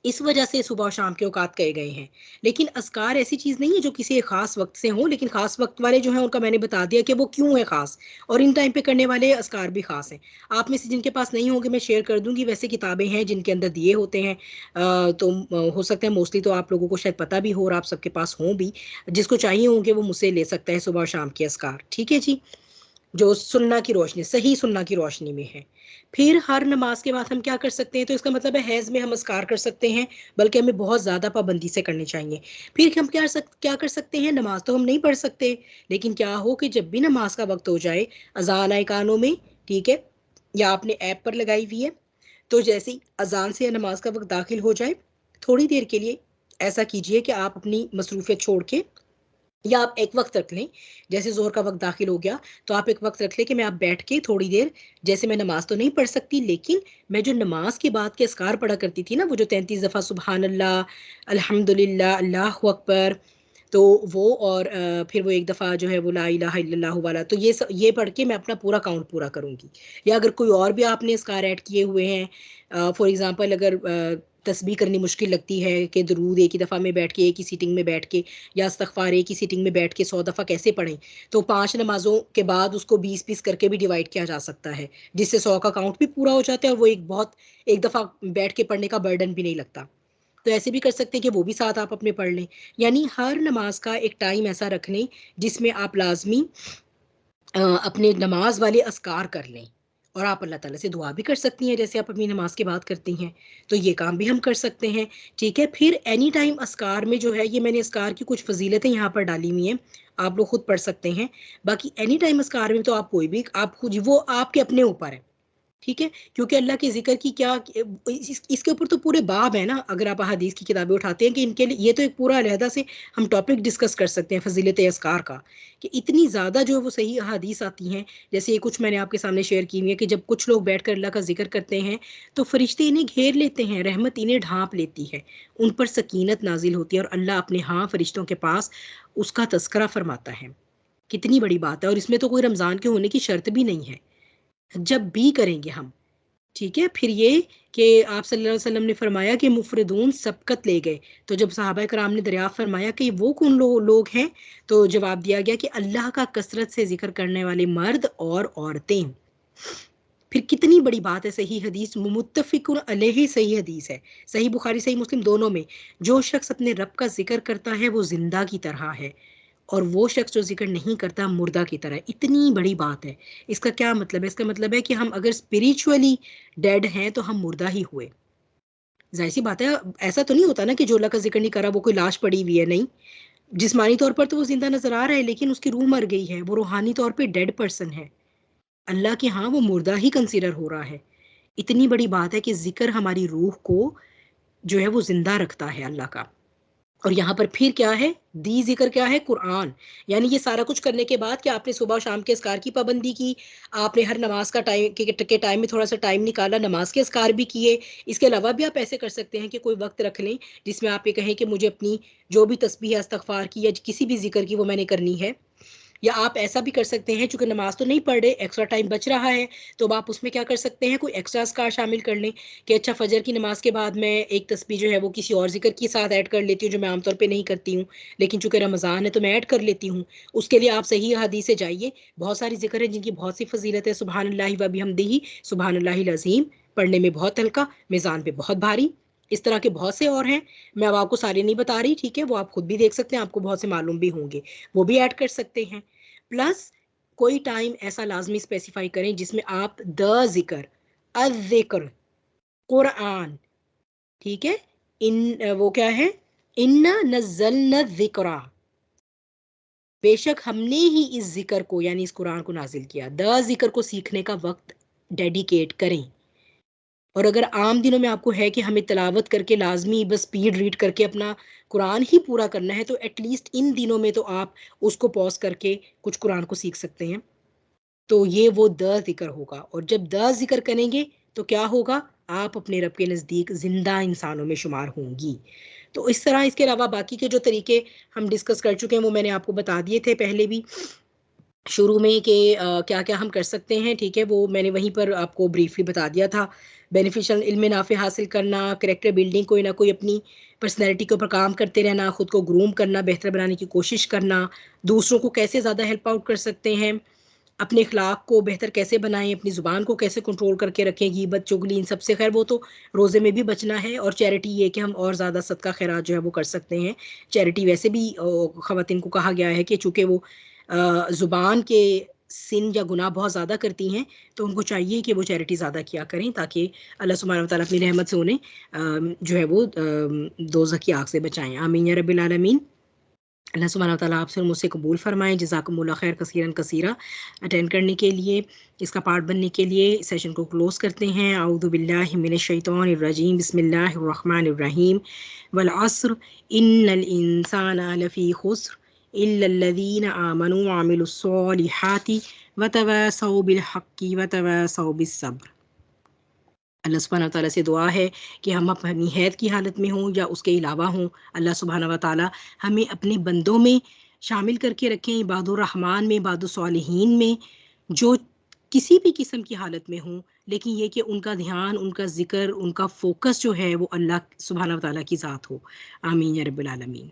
इस वजह से सुबह और शाम के औकात कहे गए हैं। लेकिन अज़कार ऐसी चीज़ नहीं है जो किसी एक ख़ास वक़्त से हों, लेकिन ख़ास वक़्त वाले जो हैं उनका मैंने बता दिया कि वो क्यों है ख़ास, और इन टाइम पे करने वाले अज़कार भी ख़ास हैं। आप में से जिनके पास नहीं होंगे मैं शेयर कर दूँगी, वैसे किताबें हैं जिनके अंदर दिए होते हैं। हो सकता है मोस्टली तो आप लोगों को शायद पता भी हो और आप सबके पास हों भी। जिसको चाहिए होंगे वो मुझसे ले सकता है सुबह और शाम के अज़कार। ठीक है जी? जो सुन्ना की रोशनी, सही सुन्ना की रोशनी में है। फिर हर नमाज के बाद हम क्या कर सकते हैं, तो इसका मतलब है हैज़ में हम अस्कार कर सकते हैं, बल्कि हमें बहुत ज़्यादा पाबंदी से करने चाहिए। फिर हम क्या कर सकते हैं, नमाज तो हम नहीं पढ़ सकते, लेकिन क्या हो कि जब भी नमाज का वक्त हो जाए, अजान आए कानों में, ठीक है, या आपने ऐप पर लगाई हुई है, तो जैसे ही अजान से नमाज का वक्त दाखिल हो जाए, थोड़ी देर के लिए ऐसा कीजिए कि आप अपनी मसरूफियत छोड़ के, या आप एक वक़्त रख लें, जैसे ज़ोहर का वक़्त दाखिल हो गया, तो आप एक वक़्त रख लें कि मैं आप बैठ के थोड़ी देर, जैसे मैं नमाज़ तो नहीं पढ़ सकती, लेकिन मैं जो नमाज़ के बाद के अज़कार पढ़ा करती थी ना, वो जो 33 दफ़ा सुबहान अल्लाह, अल्हम्दुलिल्लाह, अल्लाहु अकबर, तो वो और फिर वो एक दफ़ा जो है वो ला इलाहा इल्लल्लाहु वाला, तो ये पढ़ के मैं अपना पूरा काउंट पूरा करूँगी। या अगर कोई और भी आपने अज़कार ऐड किए हुए हैं, फॉर एग्ज़ाम्पल अगर तस्बीह करनी मुश्किल लगती है कि दरूद एक ही दफ़ा में बैठ के, एक ही सीटिंग में बैठ के, या इस्तग़फ़ार एक ही सीटिंग में बैठ के 100 दफ़ा कैसे पढ़ें, तो 5 नमाज़ों के बाद उसको 20-20 करके भी डिवाइड किया जा सकता है, जिससे 100 का काउंट भी पूरा हो जाता है और वो एक दफ़ा बैठ के पढ़ने का बर्डन भी नहीं लगता। तो ऐसे भी कर सकते हैं कि वो भी साथ आप अपने पढ़ लें। यानी हर नमाज़ का एक टाइम ऐसा रख लें, जिसमें आप लाज़मी अपने नमाज वाले अस्कार कर लें, और आप अल्लाह ताला से दुआ भी कर सकती हैं, जैसे आप अपनी नमाज के बाद करती हैं, तो ये काम भी हम कर सकते हैं। ठीक है, फिर एनी टाइम अस्कार में जो है, ये मैंने अस्कार की कुछ फजीलतें यहाँ पर डाली हुई हैं, आप लोग खुद पढ़ सकते हैं। बाकी एनी टाइम अस्कार में तो आप कोई भी, आप खुद, वो आपके अपने ऊपर है। ठीक है? क्योंकि अल्लाह के ज़िक्र की क्या इसके ऊपर तो पूरे बाब है ना, अगर आप अहादीस की किताबें उठाते हैं कि इनके लिए ये तो एक पूरा अलहदा से हम टॉपिक डिस्कस कर सकते हैं फ़ज़ीलत अस्कार का, कि इतनी ज़्यादा जो है वो सही अहादीस आती हैं। जैसे ये कुछ मैंने आपके सामने शेयर की हुई है कि जब कुछ लोग बैठकर अल्लाह का ज़िक्र करते हैं, तो फ़रिश्ते इन्हें घेर लेते हैं, रहमत इन्हें ढाँप लेती है, उन पर सकीनत नाज़िल होती है और अल्लाह अपने हाँ फ़रिश्तों के पास उसका तज़किरा फ़रमाता है। कितनी बड़ी बात है, और इसमें तो कोई रमज़ान के होने की शर्त भी नहीं है, जब भी करेंगे हम। ठीक है? फिर ये कि आप सल्लल्लाहु अलैहि वसल्लम ने फरमाया कि मुफ़रिदून सबकत ले गए। तो जब सहाबा कराम ने दरियाफ़्त फरमाया कि वो कौन लोग हैं? तो जवाब दिया गया कि अल्लाह का कसरत से ज़िक्र करने वाले मर्द और औरतें। फिर कितनी बड़ी बात है, सही हदीस मुत्तफ़िकुन अलैहि सही हदीस है। सही बुखारी, सही मुस्लिम दोनों में, जो शख़्स अपने रब का ज़िक्र करता है वो ज़िंदा की तरह है, और वो शख़्स जो ज़िक्र नहीं करता मुर्दा की तरह है। इतनी बड़ी बात है। इसका क्या मतलब है? इसका मतलब है कि हम अगर स्पिरिचुअली डेड हैं तो हम मुर्दा ही हुए। ज़ाहिर-सी बात है, ऐसा तो नहीं होता ना कि जो अल्लाह का ज़िक्र नहीं कर रहा वो कोई लाश पड़ी हुई है, नहीं। जिस्मानी तौर पर तो वो ज़िंदा नज़र आ रहा है, लेकिन उसकी रूह मर गई है, वो रूहानी तौर पे डेड पर्सन है। अल्लाह के यहाँ वो मुर्दा ही कंसीडर हो रहा है। इतनी बड़ी बात है कि ज़िक्र हमारी रूह को जो है वो ज़िंदा रखता है अल्लाह का। और यहाँ पर फिर क्या है, दी जिक्र क्या है, कुरान। यानी ये सारा कुछ करने के बाद कि आपने सुबह शाम के अस्कार की पाबंदी की, आपने हर नमाज का टाइम के टाइम में थोड़ा सा टाइम निकाला, नमाज के अस्कार भी किए। इसके अलावा भी आप ऐसे कर सकते हैं कि कोई वक्त रख लें जिसमें आप ये कहें कि मुझे अपनी जो भी तस्बीह इस्तगफार की या किसी भी जिक्र की वो मैंने करनी है। या आप ऐसा भी कर सकते हैं, चूंकि नमाज तो नहीं पढ़ रहे, एक्स्ट्रा टाइम बच रहा है, तो आप उसमें क्या कर सकते हैं, कोई एक्स्ट्रा अस्कार शामिल कर लें कि अच्छा फजर की नमाज के बाद मैं एक तस्बीह जो है वो किसी और जिक्र के साथ ऐड कर लेती हूँ जो मैं आमतौर पे नहीं करती हूँ, लेकिन चूंकि रमज़ान है तो मैं ऐड कर लेती हूँ। उसके लिए आप सही हदीस से जाइए, बहुत सारी जिक्र है जिनकी बहुत सी फजीलत है। सुबहान अल्लाहि व बिहम्दिही, सुबहान अल्लाहिल अज़ीम, पढ़ने में बहुत हल्का, मिज़ान पे बहुत भारी। इस तरह के बहुत से और हैं, मैं अब आपको सारे नहीं बता रही, ठीक है, वो आप खुद भी देख सकते हैं, आपको बहुत से मालूम भी होंगे, वो भी ऐड कर सकते हैं। प्लस कोई टाइम ऐसा लाजमी स्पेसिफाई करें जिसमें आप द जिक्र, अज़िक्र, कुरान, ठीक है, इन वो क्या है, इन्ना नज़्ज़लना ज़िक्रा, बेशक हमने ही इस जिक्र को यानी इस कुरान को नाजिल किया। द जिक्र को सीखने का वक्त डेडिकेट करें। और अगर आम दिनों में आपको है कि हमें तिलावत करके लाजमी बस स्पीड रीड करके अपना कुरान ही पूरा करना है, तो एटलीस्ट इन दिनों में तो आप उसको पॉज करके कुछ कुरान को सीख सकते हैं। तो ये वो द जिक्र होगा, और जब द जिक्र करेंगे तो क्या होगा, आप अपने रब के नज़दीक जिंदा इंसानों में शुमार होंगी। तो इस तरह, इसके अलावा बाकी के जो तरीके हम डिस्कस कर चुके हैं वो मैंने आपको बता दिए थे पहले भी शुरू में कि क्या क्या हम कर सकते हैं, ठीक है, वो मैंने वहीं पर आपको ब्रीफली बता दिया था। बेनिफिशियल इल्म नाफे हासिल करना, करेक्टर बिल्डिंग, कोई ना कोई अपनी पर्सनैलिटी के ऊपर काम करते रहना, खुद को ग्रूम करना, बेहतर बनाने की कोशिश करना, दूसरों को कैसे ज़्यादा हेल्प आउट कर सकते हैं, अपने अखलाक को बेहतर कैसे बनाएं, अपनी ज़ुबान को कैसे कंट्रोल करके रखें, ग़ीबत चुगली इन सबसे, खैर वो तो रोज़े में भी बचना है। और चैरिटी ये कि हम और ज़्यादा सदका खैरात जो है वो कर सकते हैं। चैरिटी वैसे भी ख़वातीन को कहा गया है कि चूँकि वो ज़ुबान के सिन या गुनाह बहुत ज़्यादा करती हैं, तो उनको चाहिए कि वो चैरिटी ज़्यादा किया करें ताकि अल्लाह सुब्हानहू व तआला अपनी रहमत से उन्हें जो है वो दोज़ख की आग से बचाएँ। आमीन या रब्बिल आलमीन। अल्लाह सुब्हानहू व तआला आपसे और मुझसे कबूल फरमाएँ। जज़ाकुमुल्लाह खैर कसीरन कसीरा। अटेंड करने के लिए, इसका पार्ट बनने के लिए सेशन को क्लोज़ करते हैं। अऊज़ु बिल्लाहि मिनश शैतानिर रजीम, बिस्मिल्लाहिर रहमानिर रहीम। वल अस्र इन्नल इंसाना लफ़ी खुस्र इल्लल्लज़ीना आमनू व अमिलुस्सॉलिहाति व तवासौ बिल हक़्क़ि व तवासौ बिस्सब्र। अल्लाह सुब्हानहू व तआला से दुआ है कि हम अपनी हैद की हालत में हों या उसके अलावा हों, अल्लाह सुब्हानहू व तआला हमें अपने बंदों में शामिल करके रखें, इबादुर रहमान में, इबादुस सालिहीन में, जो किसी भी किस्म की हालत में हों, लेकिन ये कि उनका ध्यान, उनका ज़िक्र, उनका फ़ोकस जो है वो अल्लाह सुब्हानहू व तआला की ज़ात हो। आमीन या रब्बिल आलमीन।